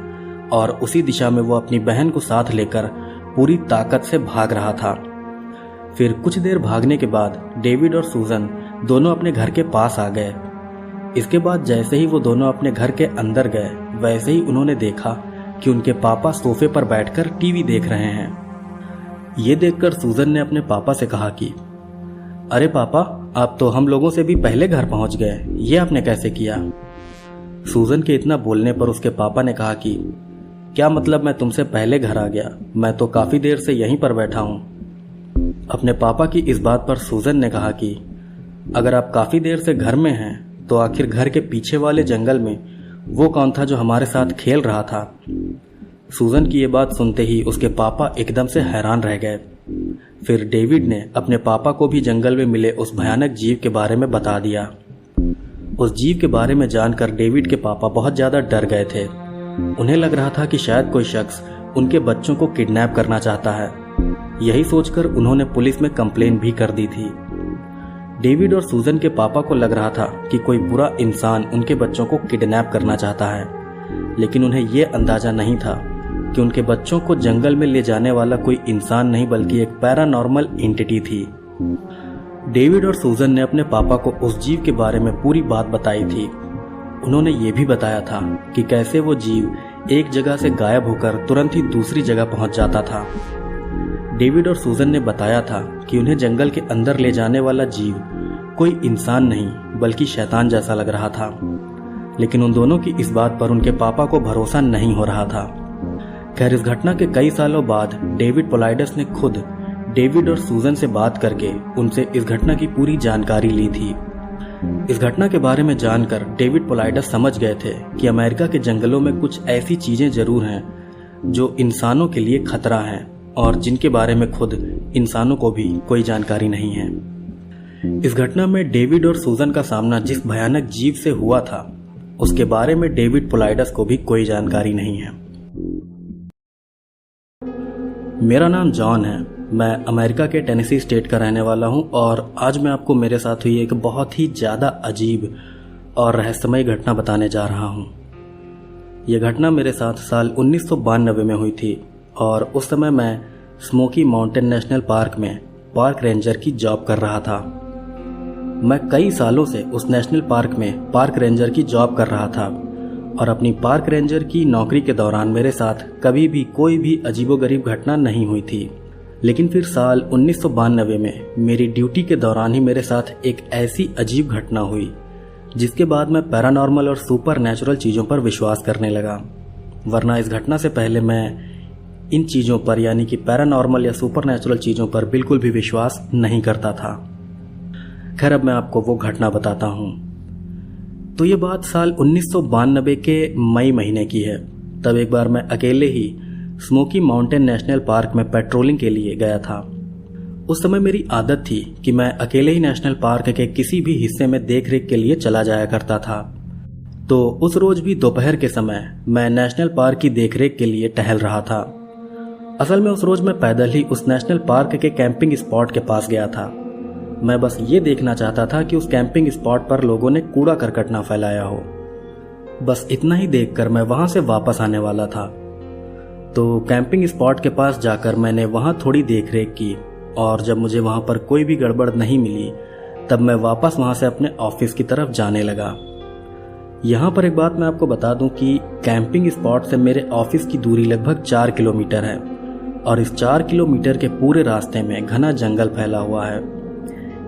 और उसी दिशा में वो अपनी बहन को साथ लेकर पूरी ताकत से भाग रहा था। फिर कुछ देर भागने के बाद डेविड और सूजन दोनों अपने घर के पास आ गए। इसके बाद जैसे ही वो दोनों अपने घर के अंदर गए, वैसे ही उन्होंने देखा कि उनके पापा सोफे पर बैठकर टीवी देख रहे हैं। ये देखकर सूजन ने अपने पापा से कहा कि अरे पापा, आप तो हम लोगों से भी पहले घर पहुंच गए, ये आपने कैसे किया? सूजन के इतना बोलने पर उसके पापा ने कहा कि क्या मतलब मैं तुमसे पहले घर आ गया? मैं तो काफी देर से यहीं पर बैठा हूं। अपने पापा की इस बात पर सूजन ने कहा कि अगर आप काफी देर से घर में हैं तो आखिर घर के पीछे वाले जंगल में वो कौन था जो हमारे साथ खेल रहा था? सूजन की ये बात सुनते ही उसके पापा एकदम से हैरान रह गए। फिर डेविड ने अपने पापा को भी जंगल में मिले उस भयानक जीव के बारे में बता दिया। उस जीव के बारे में जानकर डेविड के पापा बहुत ज्यादा डर गए थे। उन्हें लग रहा था कि शायद कोई शख्स उनके बच्चों को किडनैप करना चाहता है। यही सोचकर उन्होंने पुलिस में कंप्लेन भी कर दी थी। डेविड और सूजन के पापा को लग रहा था कि कोई बुरा इंसान उनके बच्चों को किडनैप करना चाहता है, लेकिन उन्हें यह अंदाजा नहीं था कि उनके बच्चों को जंगल में ले जाने वाला कोई इंसान नहीं बल्कि एक पैरानॉर्मल एंटिटी थी। डेविड और सूजन ने अपने पापा को उस जीव के बारे में पूरी बात बताई थी। उन्होंने ये भी बताया था कि कैसे वो जीव एक जगह से गायब होकर तुरंत ही दूसरी जगह पहुंच जाता था। डेविड और सूजन ने बताया था कि उन्हें जंगल के अंदर ले जाने वाला जीव कोई इंसान नहीं बल्कि शैतान जैसा लग रहा था, लेकिन उन दोनों की इस बात पर उनके पापा को भरोसा नहीं हो रहा था। खैर, इस घटना के कई सालों बाद डेविड पोलाइडस ने खुद डेविड और सूजन से बात करके उनसे इस घटना की पूरी जानकारी ली थी। इस घटना के बारे में जानकर डेविड पोलाइडस समझ गए थे कि अमेरिका के जंगलों में कुछ ऐसी चीजें जरूर हैं जो इंसानों के लिए खतरा हैं और जिनके बारे में खुद इंसानों को भी कोई जानकारी नहीं है। इस घटना में डेविड और सूजन का सामना जिस भयानक जीव से हुआ था, उसके बारे में डेविड पोलाइडस को भी कोई जानकारी नहीं है। मेरा नाम जॉन है। मैं अमेरिका के टेनेसी स्टेट का रहने वाला हूं और आज मैं आपको मेरे साथ हुई एक बहुत ही ज़्यादा अजीब और रहस्यमय घटना बताने जा रहा हूं। यह घटना मेरे साथ साल 1992 में हुई थी और उस समय मैं स्मोकी माउंटेन नेशनल पार्क में पार्क रेंजर की जॉब कर रहा था। मैं कई सालों से उस नेशनल पार्क में पार्क रेंजर की जॉब कर रहा था और अपनी पार्क रेंजर की नौकरी के दौरान मेरे साथ कभी भी कोई भी अजीबोगरीब घटना नहीं हुई थी। लेकिन फिर साल 1992 में मेरी ड्यूटी के दौरान ही मेरे साथ एक ऐसी अजीब घटना हुई जिसके बाद मैं पैरानॉर्मल और सुपर नेचुरल चीज़ों पर विश्वास करने लगा। वरना इस घटना से पहले मैं इन चीज़ों पर यानी कि पैरानॉर्मल या सुपर नेचुरल चीज़ों पर बिल्कुल भी विश्वास नहीं करता था। खैर, अब मैं आपको वो घटना बताता हूँ। तो ये बात साल 1992 के मई महीने की है। तब एक बार मैं अकेले ही स्मोकी माउंटेन नेशनल पार्क में पेट्रोलिंग के लिए गया था। उस समय मेरी आदत थी कि मैं अकेले ही नेशनल पार्क के किसी भी हिस्से में देखरेख के लिए चला जाया करता था। तो उस रोज भी दोपहर के समय मैं नेशनल पार्क की देखरेख के लिए टहल रहा था। असल में उस रोज मैं पैदल ही उस नेशनल पार्क के कैंपिंग स्पॉट के पास गया था। मैं बस ये देखना चाहता था कि उस कैंपिंग स्पॉट पर लोगों ने कूड़ा करकट ना फैलाया हो। बस इतना ही देखकर मैं वहां से वापस आने वाला था। तो कैंपिंग स्पॉट के पास जाकर मैंने वहां थोड़ी देखरेख की और जब मुझे वहां पर कोई भी गड़बड़ नहीं मिली तब मैं वापस वहां से अपने ऑफिस की तरफ जाने लगा। यहाँ पर एक बात मैं आपको बता दूं कि कैंपिंग स्पॉट से मेरे ऑफिस की दूरी लगभग 4 किलोमीटर है और इस 4 किलोमीटर के पूरे रास्ते में घना जंगल फैला हुआ है।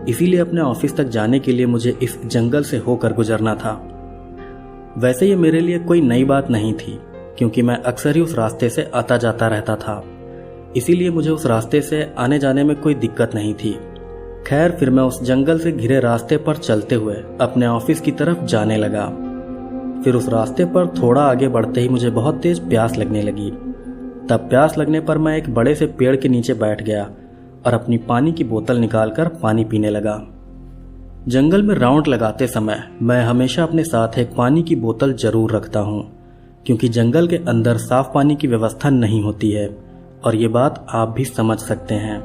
इसीलिए अपने ऑफिस तक जाने के लिए मुझे इस जंगल से होकर गुजरना था। वैसे ये मेरे लिए कोई नई बात नहीं थी, क्योंकि मैं अक्सर ही उस रास्ते से आता जाता रहता था। इसीलिए मुझे उस रास्ते से आने जाने में कोई दिक्कत नहीं थी। खैर, फिर मैं उस जंगल से घिरे रास्ते पर चलते हुए अपने ऑफिस की तरफ जाने लगा। फिर उस रास्ते पर थोड़ा आगे बढ़ते ही मुझे बहुत तेज प्यास लगने लगी। तब प्यास लगने पर मैं एक बड़े से पेड़ के नीचे बैठ गया और अपनी पानी की बोतल निकालकर पानी पीने लगा। जंगल में राउंड लगाते समय मैं हमेशा अपने साथ एक पानी की बोतल जरूर रखता हूँ, क्योंकि जंगल के अंदर साफ पानी की व्यवस्था नहीं होती है, और ये बात आप भी समझ सकते हैं।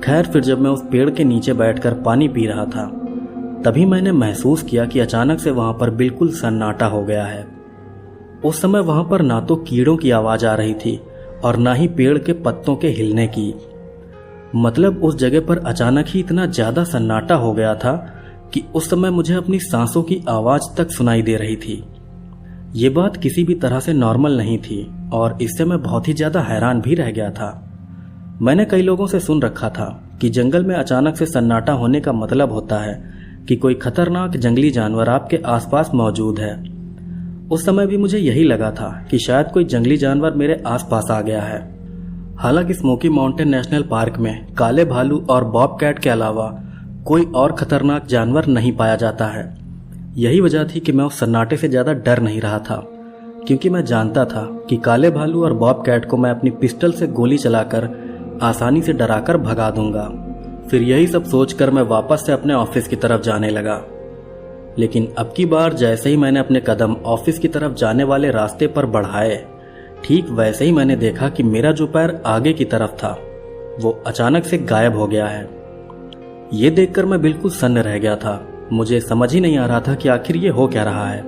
खैर, फिर जब मैं उस पेड़ के नीचे बैठकर पानी पी रहा था, तभी मैंने महसूस किया कि अचानक से वहां पर बिल्कुल सन्नाटा हो गया है। उस समय वहां पर ना तो कीड़ों की आवाज आ रही थी और ना ही पेड़ के पत्तों के हिलने की। मतलब उस जगह पर अचानक ही इतना ज्यादा सन्नाटा हो गया था कि उस समय मुझे अपनी सांसों की आवाज तक सुनाई दे रही थी। ये बात किसी भी तरह से नॉर्मल नहीं थी और इससे मैं बहुत ही ज्यादा हैरान भी रह गया था। मैंने कई लोगों से सुन रखा था कि जंगल में अचानक से सन्नाटा होने का मतलब होता है कि कोई खतरनाक जंगली जानवर आपके आसपास मौजूद है। उस समय भी मुझे यही लगा था कि शायद कोई जंगली जानवर मेरे आसपास आ गया है। हालांकि स्मोकी माउंटेन नेशनल पार्क में काले भालू और बॉबकैट के अलावा कोई और खतरनाक जानवर नहीं पाया जाता है। यही वजह थी कि मैं उस सन्नाटे से ज्यादा डर नहीं रहा था, क्योंकि मैं जानता था कि काले भालू और बॉबकैट को मैं अपनी पिस्टल से गोली चलाकर आसानी से डराकर भगा दूंगा। फिर यही सब सोचकर मैं वापस से अपने ऑफिस की तरफ जाने लगा। लेकिन अब की बार जैसे ही मैंने अपने कदम ऑफिस की तरफ जाने वाले रास्ते पर बढ़ाए, ठीक वैसे ही मैंने देखा कि मेरा जो पैर आगे की तरफ था वो अचानक से गायब हो गया है। ये देखकर मैं बिल्कुल सन्न रह गया था। मुझे समझ ही नहीं आ रहा था कि आखिर ये हो क्या रहा है।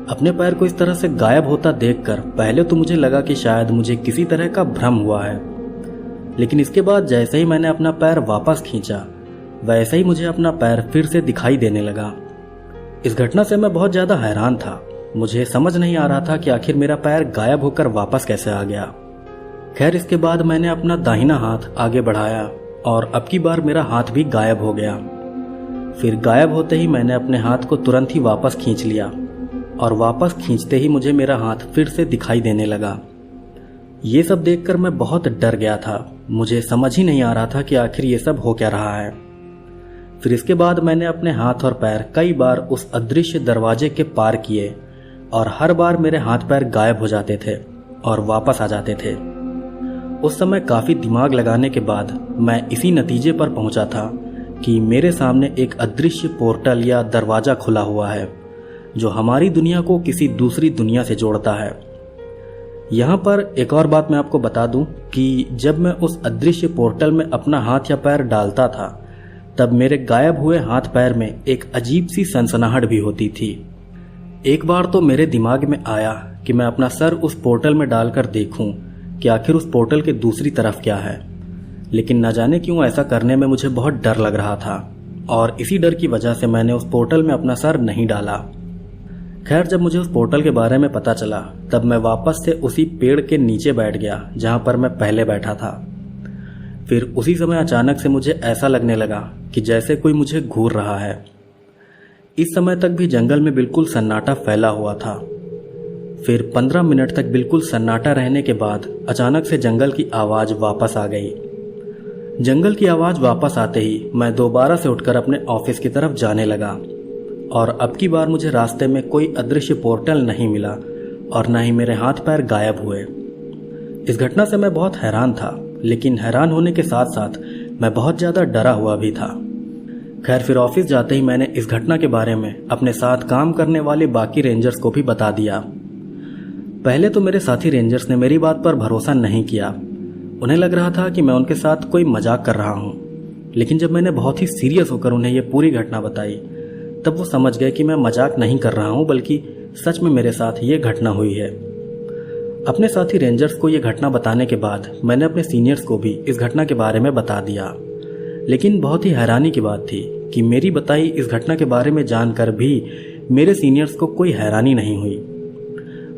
अपने पैर को इस तरह से गायब होता देखकर पहले तो मुझे लगा कि शायद मुझे किसी तरह का भ्रम हुआ है, लेकिन इसके बाद जैसे ही मैंने अपना पैर वापस खींचा, वैसे ही मुझे अपना पैर फिर से दिखाई देने लगा। इस घटना से मैं बहुत ज्यादा हैरान था। मुझे समझ नहीं आ रहा था कि आखिर मेरा पैर गायब होकर वापस कैसे आ गया। खैर, इसके बाद मैंने अपना दाहिना हाथ आगे बढ़ाया और अब की बार मेरा हाथ भी गायब हो गया। फिर गायब होते ही मैंने अपने हाथ को तुरंत ही वापस खींच लिया और वापस खींचते ही मुझे मेरा हाथ फिर से दिखाई देने लगा। ये सब देखकर मैं बहुत डर गया था। मुझे समझ ही नहीं आ रहा था कि आखिर ये सब हो क्या रहा है। फिर इसके बाद मैंने अपने हाथ और पैर कई बार उस अदृश्य दरवाजे के पार किए और हर बार मेरे हाथ पैर गायब हो जाते थे और वापस आ जाते थे। उस समय काफी दिमाग लगाने के बाद मैं इसी नतीजे पर पहुंचा था कि मेरे सामने एक अदृश्य पोर्टल या दरवाजा खुला हुआ है जो हमारी दुनिया को किसी दूसरी दुनिया से जोड़ता है। यहाँ पर एक और बात मैं आपको बता दूं कि जब मैं उस अदृश्य पोर्टल में अपना हाथ या पैर डालता था, तब मेरे गायब हुए हाथ पैर में एक अजीब सी सनसनाहट भी होती थी। एक बार तो मेरे दिमाग में आया कि मैं अपना सर उस पोर्टल में डालकर देखूं कि आखिर उस पोर्टल के दूसरी तरफ क्या है, लेकिन न जाने क्यों ऐसा करने में मुझे बहुत डर लग रहा था और इसी डर की वजह से मैंने उस पोर्टल में अपना सर नहीं डाला। खैर, जब मुझे उस पोर्टल के बारे में पता चला, तब मैं वापस से उसी पेड़ के नीचे बैठ गया जहां पर मैं पहले बैठा था। फिर उसी समय अचानक से मुझे ऐसा लगने लगा कि जैसे कोई मुझे घूर रहा है। इस समय तक भी जंगल में बिल्कुल सन्नाटा फैला हुआ था। फिर 15 मिनट तक बिल्कुल सन्नाटा रहने के बाद अचानक से जंगल की आवाज वापस आ गई। जंगल की आवाज वापस आते ही मैं दोबारा से उठकर अपने ऑफिस की तरफ जाने लगा और अब की बार मुझे रास्ते में कोई अदृश्य पोर्टल नहीं मिला और न ही मेरे हाथ पैर गायब हुए। इस घटना से मैं बहुत हैरान था, लेकिन हैरान होने के साथ साथ मैं बहुत ज्यादा डरा हुआ भी था। खैर, फिर ऑफिस जाते ही मैंने इस घटना के बारे में अपने साथ काम करने वाले बाकी रेंजर्स को भी बता दिया। पहले तो मेरे साथी रेंजर्स ने मेरी बात पर भरोसा नहीं किया। उन्हें लग रहा था कि मैं उनके साथ कोई मजाक कर रहा हूं, लेकिन जब मैंने बहुत ही सीरियस होकर उन्हें यह पूरी घटना बताई, तब वो समझ गए कि मैं मजाक नहीं कर रहा हूं, बल्कि सच में मेरे साथ ये घटना हुई है। अपने साथी रेंजर्स को यह घटना बताने के बाद मैंने अपने सीनियर्स को भी इस घटना के बारे में बता दिया। लेकिन बहुत ही हैरानी की बात थी कि मेरी बताई इस घटना के बारे में जानकर भी मेरे सीनियर्स को कोई हैरानी नहीं हुई।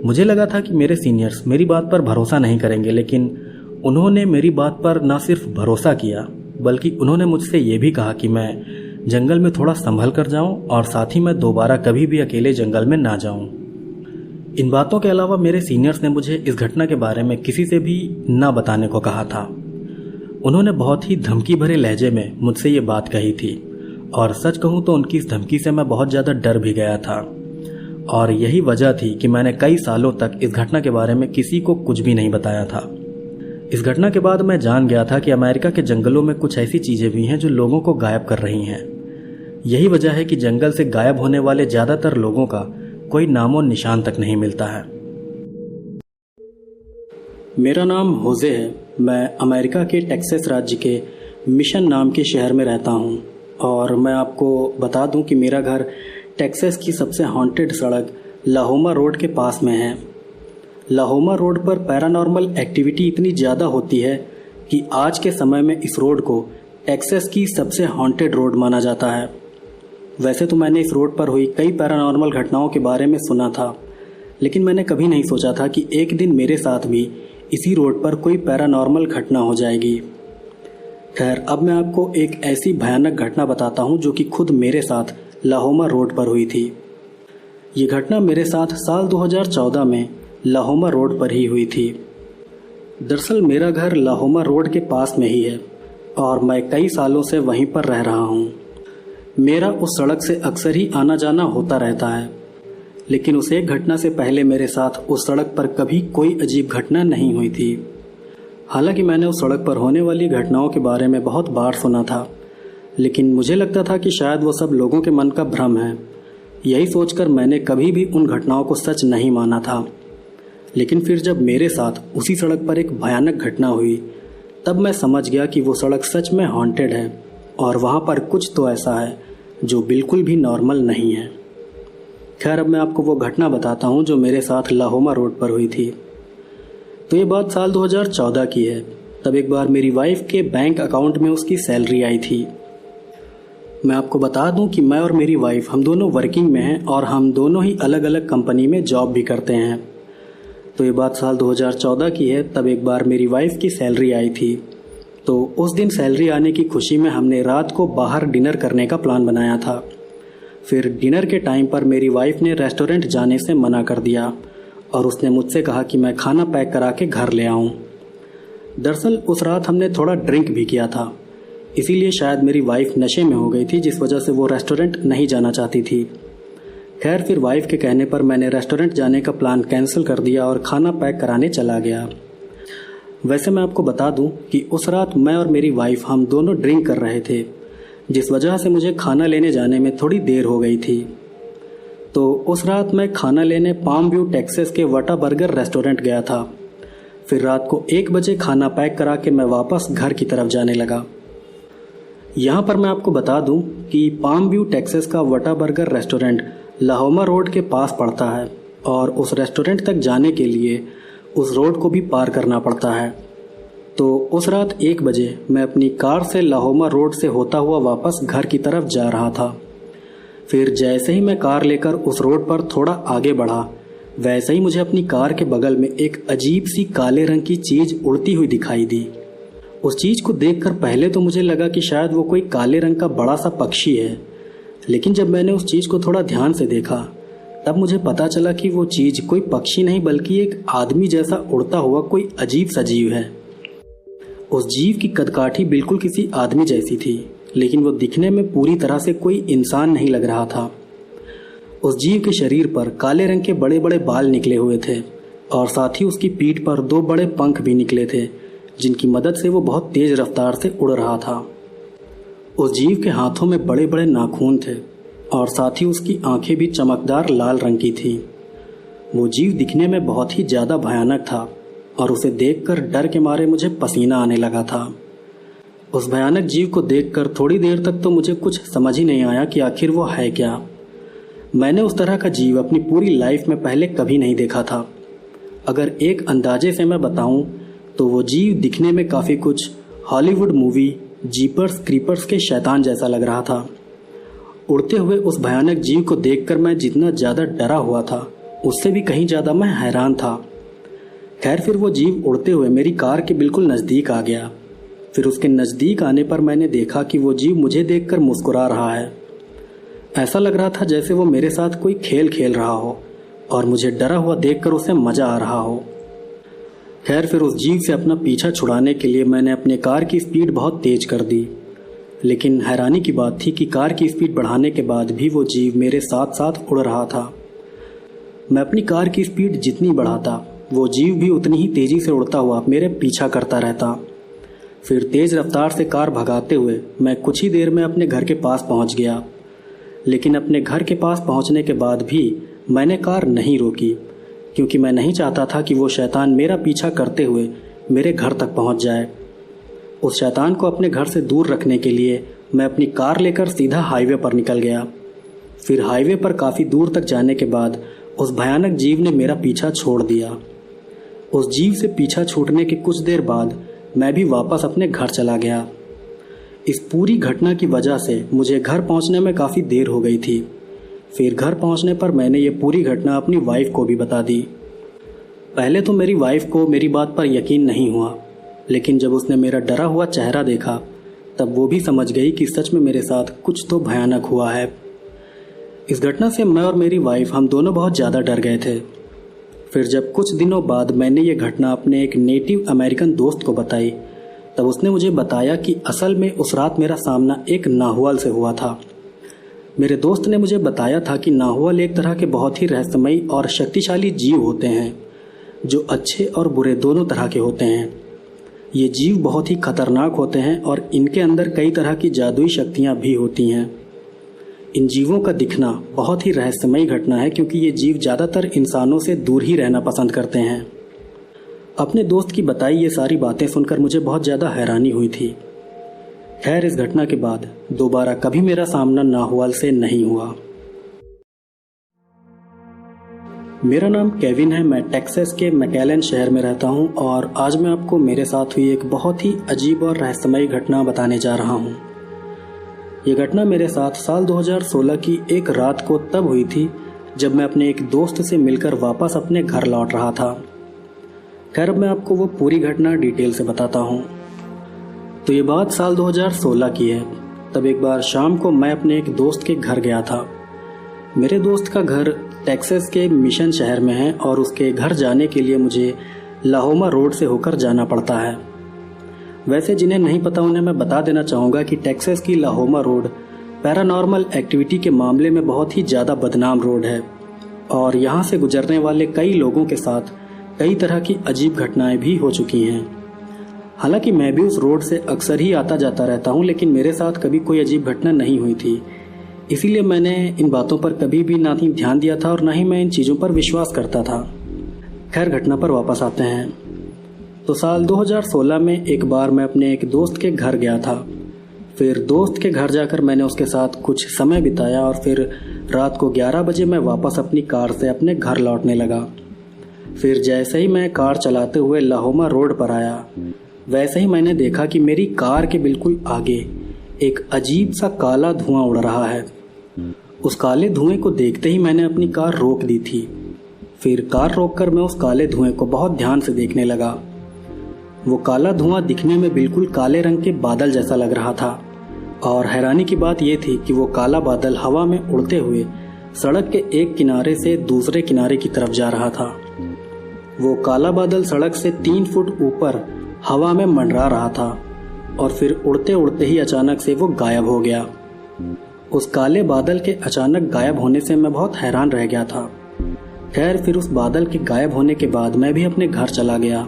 मुझे लगा था कि मेरे सीनियर्स मेरी बात पर भरोसा नहीं करेंगे, लेकिन उन्होंने मेरी बात पर न सिर्फ भरोसा किया बल्कि उन्होंने मुझसे ये भी कहा कि मैं जंगल में थोड़ा संभल कर जाऊं और साथ ही मैं दोबारा कभी भी अकेले जंगल में ना जाऊं। इन बातों के अलावा मेरे सीनियर्स ने मुझे इस घटना के बारे में किसी से भी ना बताने को कहा था। उन्होंने बहुत ही धमकी भरे लहजे में मुझसे ये बात कही थी और सच कहूँ तो उनकी इस धमकी से मैं बहुत ज़्यादा डर भी गया था और यही वजह थी कि मैंने कई सालों तक इस घटना के बारे में किसी को कुछ भी नहीं बताया था। इस घटना के बाद मैं जान गया था कि अमेरिका के जंगलों में कुछ ऐसी चीज़ें भी हैं जो लोगों को गायब कर रही हैं। यही वजह है कि जंगल से गायब होने वाले ज़्यादातर लोगों का कोई नामो निशान तक नहीं मिलता है। मेरा नाम होजे है। मैं अमेरिका के टेक्सास राज्य के मिशन नाम के शहर में रहता हूँ और मैं आपको बता दूँ कि मेरा घर टेक्सास की सबसे हॉन्टेड सड़क लाहोमा रोड के पास में है। लाहोमा रोड पर पैरानॉर्मल एक्टिविटी इतनी ज़्यादा होती है कि आज के समय में इस रोड को टेक्सास की सबसे हॉन्टेड रोड माना जाता है। वैसे तो मैंने इस रोड पर हुई कई पैरानॉर्मल घटनाओं के बारे में सुना था, लेकिन मैंने कभी नहीं सोचा था कि एक दिन मेरे साथ भी इसी रोड पर कोई पैरानॉर्मल घटना हो जाएगी। खैर, अब मैं आपको एक ऐसी भयानक घटना बताता हूँ जो कि खुद मेरे साथ लाहोमा रोड पर हुई थी। ये घटना मेरे साथ साल 2014 में लाहोमा रोड पर ही हुई थी। दरअसल मेरा घर लाहोमा रोड के पास में ही है और मैं कई सालों से वहीं पर रह रहा हूँ। मेरा उस सड़क से अक्सर ही आना जाना होता रहता है, लेकिन उस एक घटना से पहले मेरे साथ उस सड़क पर कभी कोई अजीब घटना नहीं हुई थी। हालांकि मैंने उस सड़क पर होने वाली घटनाओं के बारे में बहुत बार सुना था, लेकिन मुझे लगता था कि शायद वो सब लोगों के मन का भ्रम है। यही सोचकर मैंने कभी भी उन घटनाओं को सच नहीं माना था। लेकिन फिर जब मेरे साथ उसी सड़क पर एक भयानक घटना हुई, तब मैं समझ गया कि वो सड़क सच में हॉन्टेड है और वहाँ पर कुछ तो ऐसा है जो बिल्कुल भी नॉर्मल नहीं है। खैर, अब मैं आपको वो घटना बताता हूँ जो मेरे साथ लाहोमा रोड पर हुई थी। तो ये बात साल 2014 की है। तब एक बार मेरी वाइफ के बैंक अकाउंट में उसकी सैलरी आई थी। मैं आपको बता दूं कि मैं और मेरी वाइफ हम दोनों वर्किंग में हैं और हम दोनों ही अलग अलग कंपनी में जॉब भी करते हैं। तो ये बात साल 2014 की है। तब एक बार मेरी वाइफ की सैलरी आई थी, तो उस दिन सैलरी आने की खुशी में हमने रात को बाहर डिनर करने का प्लान बनाया था। फिर डिनर के टाइम पर मेरी वाइफ ने रेस्टोरेंट जाने से मना कर दिया और उसने मुझसे कहा कि मैं खाना पैक करा के घर ले आऊं। दरअसल उस रात हमने थोड़ा ड्रिंक भी किया था, इसीलिए शायद मेरी वाइफ नशे में हो गई थी, जिस वजह से वो रेस्टोरेंट नहीं जाना चाहती थी। खैर, फिर वाइफ के कहने पर मैंने रेस्टोरेंट जाने का प्लान कैंसिल कर दिया और खाना पैक कराने चला गया। वैसे मैं आपको बता दूं कि उस रात मैं और मेरी वाइफ हम दोनों ड्रिंक कर रहे थे, जिस वजह से मुझे खाना लेने जाने में थोड़ी देर हो गई थी। तो उस रात मैं खाना लेने पाम व्यू टेक्सास के वटा बर्गर रेस्टोरेंट गया था। फिर रात को 1 बजे खाना पैक करा के मैं वापस घर की तरफ जाने लगा। यहाँ पर मैं आपको बता दूं कि पाम व्यू टेक्सास का वटा बर्गर रेस्टोरेंट लाहोमा रोड के पास पड़ता है और उस रेस्टोरेंट तक जाने के लिए उस रोड को भी पार करना पड़ता है। तो उस रात 1 बजे मैं अपनी कार से लाहोमा रोड से होता हुआ वापस घर की तरफ जा रहा था। फिर जैसे ही मैं कार लेकर उस रोड पर थोड़ा आगे बढ़ा, वैसे ही मुझे अपनी कार के बगल में एक अजीब सी काले रंग की चीज़ उड़ती हुई दिखाई दी। उस चीज़ को देखकर पहले तो मुझे लगा कि शायद वो कोई काले रंग का बड़ा सा पक्षी है, लेकिन जब मैंने उस चीज़ को थोड़ा ध्यान से देखा, तब मुझे पता चला कि वो चीज़ कोई पक्षी नहीं बल्कि एक आदमी जैसा उड़ता हुआ कोई अजीब सा जीव है। उस जीव की कदकाठी बिल्कुल किसी आदमी जैसी थी, लेकिन वो दिखने में पूरी तरह से कोई इंसान नहीं लग रहा था। उस जीव के शरीर पर काले रंग के बड़े बड़े बाल निकले हुए थे और साथ ही उसकी पीठ पर 2 बड़े पंख भी निकले थे, जिनकी मदद से वो बहुत तेज रफ्तार से उड़ रहा था। उस जीव के हाथों में बड़े बड़े नाखून थे और साथ ही उसकी आंखें भी चमकदार लाल रंग की थी। वो जीव दिखने में बहुत ही ज़्यादा भयानक था और उसे देखकर डर के मारे मुझे पसीना आने लगा था। उस भयानक जीव को देखकर थोड़ी देर तक तो मुझे कुछ समझ ही नहीं आया कि आखिर वो है क्या। मैंने उस तरह का जीव अपनी पूरी लाइफ में पहले कभी नहीं देखा था। अगर एक अंदाजे से मैं बताऊं तो वो जीव दिखने में काफ़ी कुछ हॉलीवुड मूवी जीपर्स क्रीपर्स के शैतान जैसा लग रहा था। उड़ते हुए उस भयानक जीव को देखकर मैं जितना ज़्यादा डरा हुआ था, उससे भी कहीं ज़्यादा मैं हैरान था। खैर फिर वो जीव उड़ते हुए मेरी कार के बिल्कुल नज़दीक आ गया। फिर उसके नज़दीक आने पर मैंने देखा कि वो जीव मुझे देखकर मुस्कुरा रहा है। ऐसा लग रहा था जैसे वो मेरे साथ कोई खेल खेल रहा हो और मुझे डरा हुआ देखकर उसे मज़ा आ रहा हो। खैर फिर उस जीव से अपना पीछा छुड़ाने के लिए मैंने अपने कार की स्पीड बहुत तेज कर दी, लेकिन हैरानी की बात थी कि कार की स्पीड बढ़ाने के बाद भी वो जीव मेरे साथ साथ उड़ रहा था। मैं अपनी कार की स्पीड जितनी बढ़ाता, वो जीव भी उतनी ही तेज़ी से उड़ता हुआ मेरे पीछा करता रहता। फिर तेज़ रफ्तार से कार भगाते हुए मैं कुछ ही देर में अपने घर के पास पहुंच गया, लेकिन अपने घर के पास पहुंचने के बाद भी मैंने कार नहीं रोकी, क्योंकि मैं नहीं चाहता था कि वो शैतान मेरा पीछा करते हुए मेरे घर तक पहुंच जाए। उस शैतान को अपने घर से दूर रखने के लिए मैं अपनी कार लेकर सीधा हाईवे पर निकल गया। फिर हाईवे पर काफ़ी दूर तक जाने के बाद उस भयानक जीव ने मेरा पीछा छोड़ दिया। उस जीव से पीछा छूटने के कुछ देर बाद मैं भी वापस अपने घर चला गया। इस पूरी घटना की वजह से मुझे घर पहुंचने में काफ़ी देर हो गई थी। फिर घर पहुंचने पर मैंने ये पूरी घटना अपनी वाइफ को भी बता दी। पहले तो मेरी वाइफ को मेरी बात पर यकीन नहीं हुआ, लेकिन जब उसने मेरा डरा हुआ चेहरा देखा तब वो भी समझ गई कि सच में मेरे साथ कुछ तो भयानक हुआ है। इस घटना से मैं और मेरी वाइफ हम दोनों बहुत ज़्यादा डर गए थे। फिर जब कुछ दिनों बाद मैंने ये घटना अपने एक नेटिव अमेरिकन दोस्त को बताई, तब उसने मुझे बताया कि असल में उस रात मेरा सामना एक नाहुआल से हुआ था। मेरे दोस्त ने मुझे बताया था कि नाहुआल एक तरह के बहुत ही रहस्यमयी और शक्तिशाली जीव होते हैं, जो अच्छे और बुरे दोनों तरह के होते हैं। ये जीव बहुत ही खतरनाक होते हैं और इनके अंदर कई तरह की जादुई शक्तियाँ भी होती हैं। इन जीवों का दिखना बहुत ही रहस्यमयी घटना है, क्योंकि ये जीव ज़्यादातर इंसानों से दूर ही रहना पसंद करते हैं। अपने दोस्त की बताई ये सारी बातें सुनकर मुझे बहुत ज़्यादा हैरानी हुई थी। खैर इस घटना के बाद दोबारा कभी मेरा सामना नाहुआल से नहीं हुआ। मेरा नाम केविन है। मैं टेक्सास के मैकेलन शहर में रहता हूँ और आज मैं आपको मेरे साथ हुई एक बहुत ही अजीब और रहस्यमयी घटना बताने जा रहा हूँ। ये घटना मेरे साथ साल 2016 की एक रात को तब हुई थी जब मैं अपने एक दोस्त से मिलकर वापस अपने घर लौट रहा था। खैर अब मैं आपको वो पूरी घटना डिटेल से बताता हूँ। तो ये बात साल 2016 की है। तब एक बार शाम को मैं अपने एक दोस्त के घर गया था। मेरे दोस्त का घर टेक्सास के मिशन शहर में है और उसके घर जाने के लिए मुझे लाहोमा रोड से होकर जाना पड़ता है। वैसे जिन्हें नहीं पता उन्हें मैं बता देना चाहूँगा कि टेक्सास की लाहोमा रोड पैरानॉर्मल एक्टिविटी के मामले में बहुत ही ज़्यादा बदनाम रोड है और यहाँ से गुजरने वाले कई लोगों के साथ कई तरह की अजीब घटनाएं भी हो चुकी हैं। हालांकि मैं भी उस रोड से अक्सर ही आता जाता रहता हूँ, लेकिन मेरे साथ कभी कोई अजीब घटना नहीं हुई थी, इसीलिए मैंने इन बातों पर कभी भी ना ही ध्यान दिया था और ना ही मैं इन चीज़ों पर विश्वास करता था। खैर घटना पर वापस आते हैं। तो साल 2016 में एक बार मैं अपने एक दोस्त के घर गया था। फिर दोस्त के घर जाकर मैंने उसके साथ कुछ समय बिताया और फिर रात को 11 बजे मैं वापस अपनी कार से अपने घर लौटने लगा। फिर जैसे ही मैं कार चलाते हुए लाहोमा रोड पर आया, वैसे ही मैंने देखा कि मेरी कार के बिल्कुल आगे एक अजीब सा काला धुआं उड़ रहा है। उस काले धुएं को देखते ही मैंने अपनी कार रोक दी थी। फिर कार रोककर मैं उस काले धुएं को बहुत ध्यान से देखने लगा। वो काला धुआं दिखने में बिल्कुल काले रंग के बादल जैसा लग रहा था और हैरानी की बात यह थी कि वो काला बादल हवा में उड़ते हुए सड़क के एक किनारे से दूसरे किनारे की तरफ जा रहा था। वो काला बादल सड़क से 3 फुट ऊपर हवा में मंडरा रहा था और फिर उड़ते उड़ते ही अचानक से वो गायब हो गया। उस काले बादल के अचानक गायब होने से मैं बहुत हैरान रह गया था। खैर फिर उस बादल के गायब होने के बाद मैं भी अपने घर चला गया।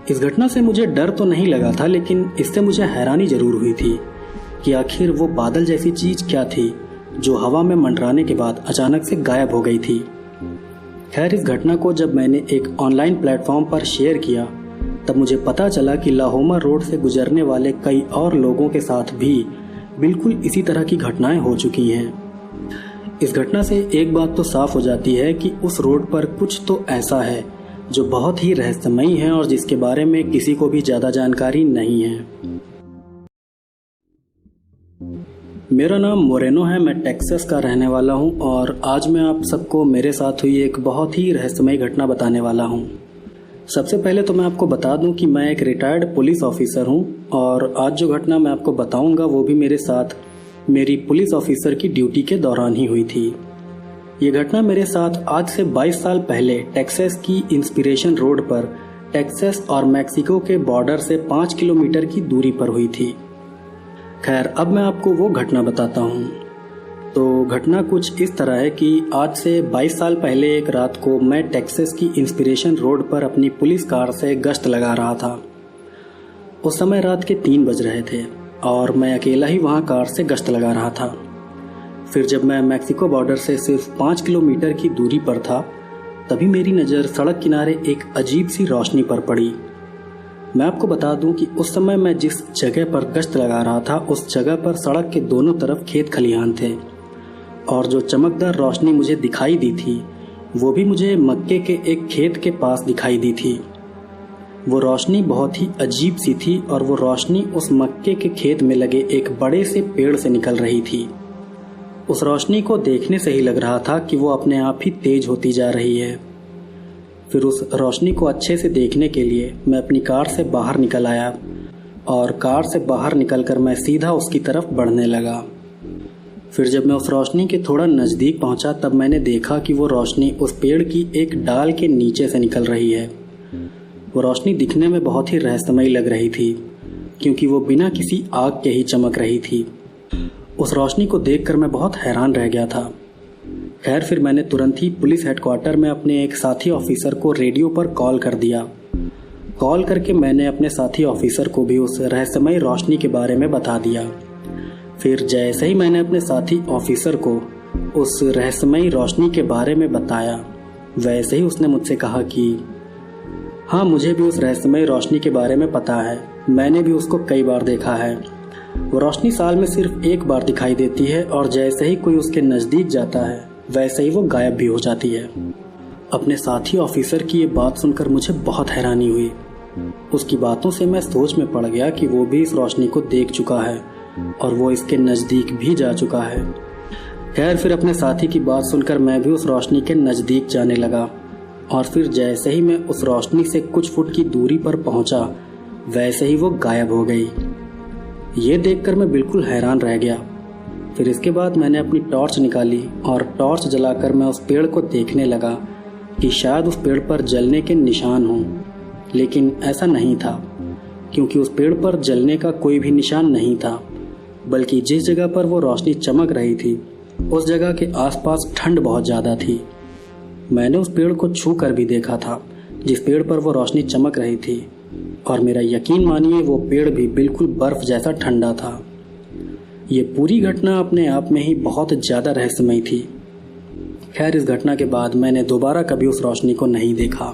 इस घटना से मुझे डर तो नहीं लगा था, लेकिन इससे मुझे हैरानी जरूर हुई थी कि आखिर वो बादल जैसी चीज क्या थी जो हवा में मंडराने के बाद अचानक से गायब हो गई थी। खैर इस घटना को जब मैंने एक ऑनलाइन प्लेटफॉर्म पर शेयर किया तब मुझे पता चला कि लाहोमा रोड से गुजरने वाले कई और लोगों के साथ भी बिल्कुल इसी तरह की घटनाएं हो चुकी हैं। इस घटना से एक बात तो साफ हो जाती है कि उस रोड पर कुछ तो ऐसा है जो बहुत ही रहस्यमयी है और जिसके बारे में किसी को भी ज़्यादा जानकारी नहीं है। मेरा नाम मोरेनो है। मैं टेक्सास का रहने वाला हूं और आज मैं आप सबको मेरे साथ हुई एक बहुत ही रहस्यमयी घटना बताने वाला हूं। सबसे पहले तो मैं आपको बता दूं कि मैं एक रिटायर्ड पुलिस ऑफिसर हूं और आज जो घटना मैं आपको बताऊंगा वो भी मेरे साथ मेरी पुलिस ऑफिसर की ड्यूटी के दौरान ही हुई थी। ये घटना मेरे साथ आज से 22 साल पहले टेक्सास की इंस्पिरेशन रोड पर टेक्सास और मैक्सिको के बॉर्डर से 5 किलोमीटर की दूरी पर हुई थी। खैर, अब मैं आपको वो घटना बताता हूँ। तो घटना कुछ इस तरह है कि आज से 22 साल पहले एक रात को मैं टेक्सास की इंस्पिरेशन रोड पर अपनी पुलिस कार से गश्त लगा रहा था। उस समय रात के 3 बज रहे थे और मैं अकेला ही वहाँ कार से गश्त लगा रहा था। फिर जब मैं मैक्सिको बॉर्डर से सिर्फ 5 किलोमीटर की दूरी पर था, तभी मेरी नज़र सड़क किनारे एक अजीब सी रोशनी पर पड़ी। मैं आपको बता दूं कि उस समय मैं जिस जगह पर गश्त लगा रहा था उस जगह पर सड़क के दोनों तरफ खेत खलिहान थे और जो चमकदार रोशनी मुझे दिखाई दी थी वो भी मुझे मक्के के एक खेत के पास दिखाई दी थी। वो रोशनी बहुत ही अजीब सी थी और वो रोशनी उस मक्के के खेत में लगे एक बड़े से पेड़ से निकल रही थी। उस रोशनी को देखने से ही लग रहा था कि वो अपने आप ही तेज होती जा रही है। फिर उस रोशनी को अच्छे से देखने के लिए मैं अपनी कार से बाहर निकल आया और कार से बाहर निकलकर मैं सीधा उसकी तरफ बढ़ने लगा। फिर जब मैं उस रोशनी के थोड़ा नज़दीक पहुंचा तब मैंने देखा कि वो रोशनी उस पेड़ की एक डाल के नीचे से निकल रही है। वो रोशनी दिखने में बहुत ही रहस्यमयी लग रही थी क्योंकि वो बिना किसी आग के ही चमक रही थी। उस रोशनी को देखकर मैं बहुत हैरान रह गया था। खैर, फिर मैंने तुरंत ही पुलिस हेडक्वार्टर में अपने एक साथी ऑफिसर को रेडियो पर कॉल कर दिया। कॉल करके मैंने अपने साथी ऑफिसर को भी उस रहस्यमयी रोशनी के बारे में बता दिया। फिर जैसे ही मैंने अपने साथी ऑफिसर को उस रहस्यमयी रोशनी के बारे में बताया, वैसे ही उसने मुझसे कहा कि हाँ, मुझे भी उस रहस्यमयी रोशनी के बारे में पता है, मैंने भी उसको कई बार देखा है। वो रोशनी साल में सिर्फ एक बार दिखाई देती है और जैसे ही कोई उसके नज़दीक जाता है वैसे ही वो गायब भी हो जाती है। अपने साथी ऑफिसर की ये बात सुनकर मुझे बहुत हैरानी हुई। उसकी बातों से मैं सोच में पड़ गया कि वो भी इस रोशनी को देख चुका है और वो इसके नज़दीक भी जा चुका है। खैर, फिर अपने साथी की बात सुनकर मैं भी उस रोशनी के नज़दीक जाने लगा और फिर जैसे ही मैं उस रोशनी से कुछ फुट की दूरी पर पहुंचा वैसे ही वो गायब हो गई। ये देखकर मैं बिल्कुल हैरान रह गया। फिर इसके बाद मैंने अपनी टॉर्च निकाली और टॉर्च जलाकर मैं उस पेड़ को देखने लगा कि शायद उस पेड़ पर जलने के निशान हों, लेकिन ऐसा नहीं था क्योंकि उस पेड़ पर जलने का कोई भी निशान नहीं था, बल्कि जिस जगह पर वो रोशनी चमक रही थी उस जगह के आसपास ठंड बहुत ज़्यादा थी। मैंने उस पेड़ को छू कर भी देखा था जिस पेड़ पर वो रोशनी चमक रही थी और मेरा यकीन मानिए वो पेड़ भी बिल्कुल बर्फ़ जैसा ठंडा था। ये पूरी घटना अपने आप में ही बहुत ज़्यादा रहस्यमयी थी। खैर, इस घटना के बाद मैंने दोबारा कभी उस रोशनी को नहीं देखा।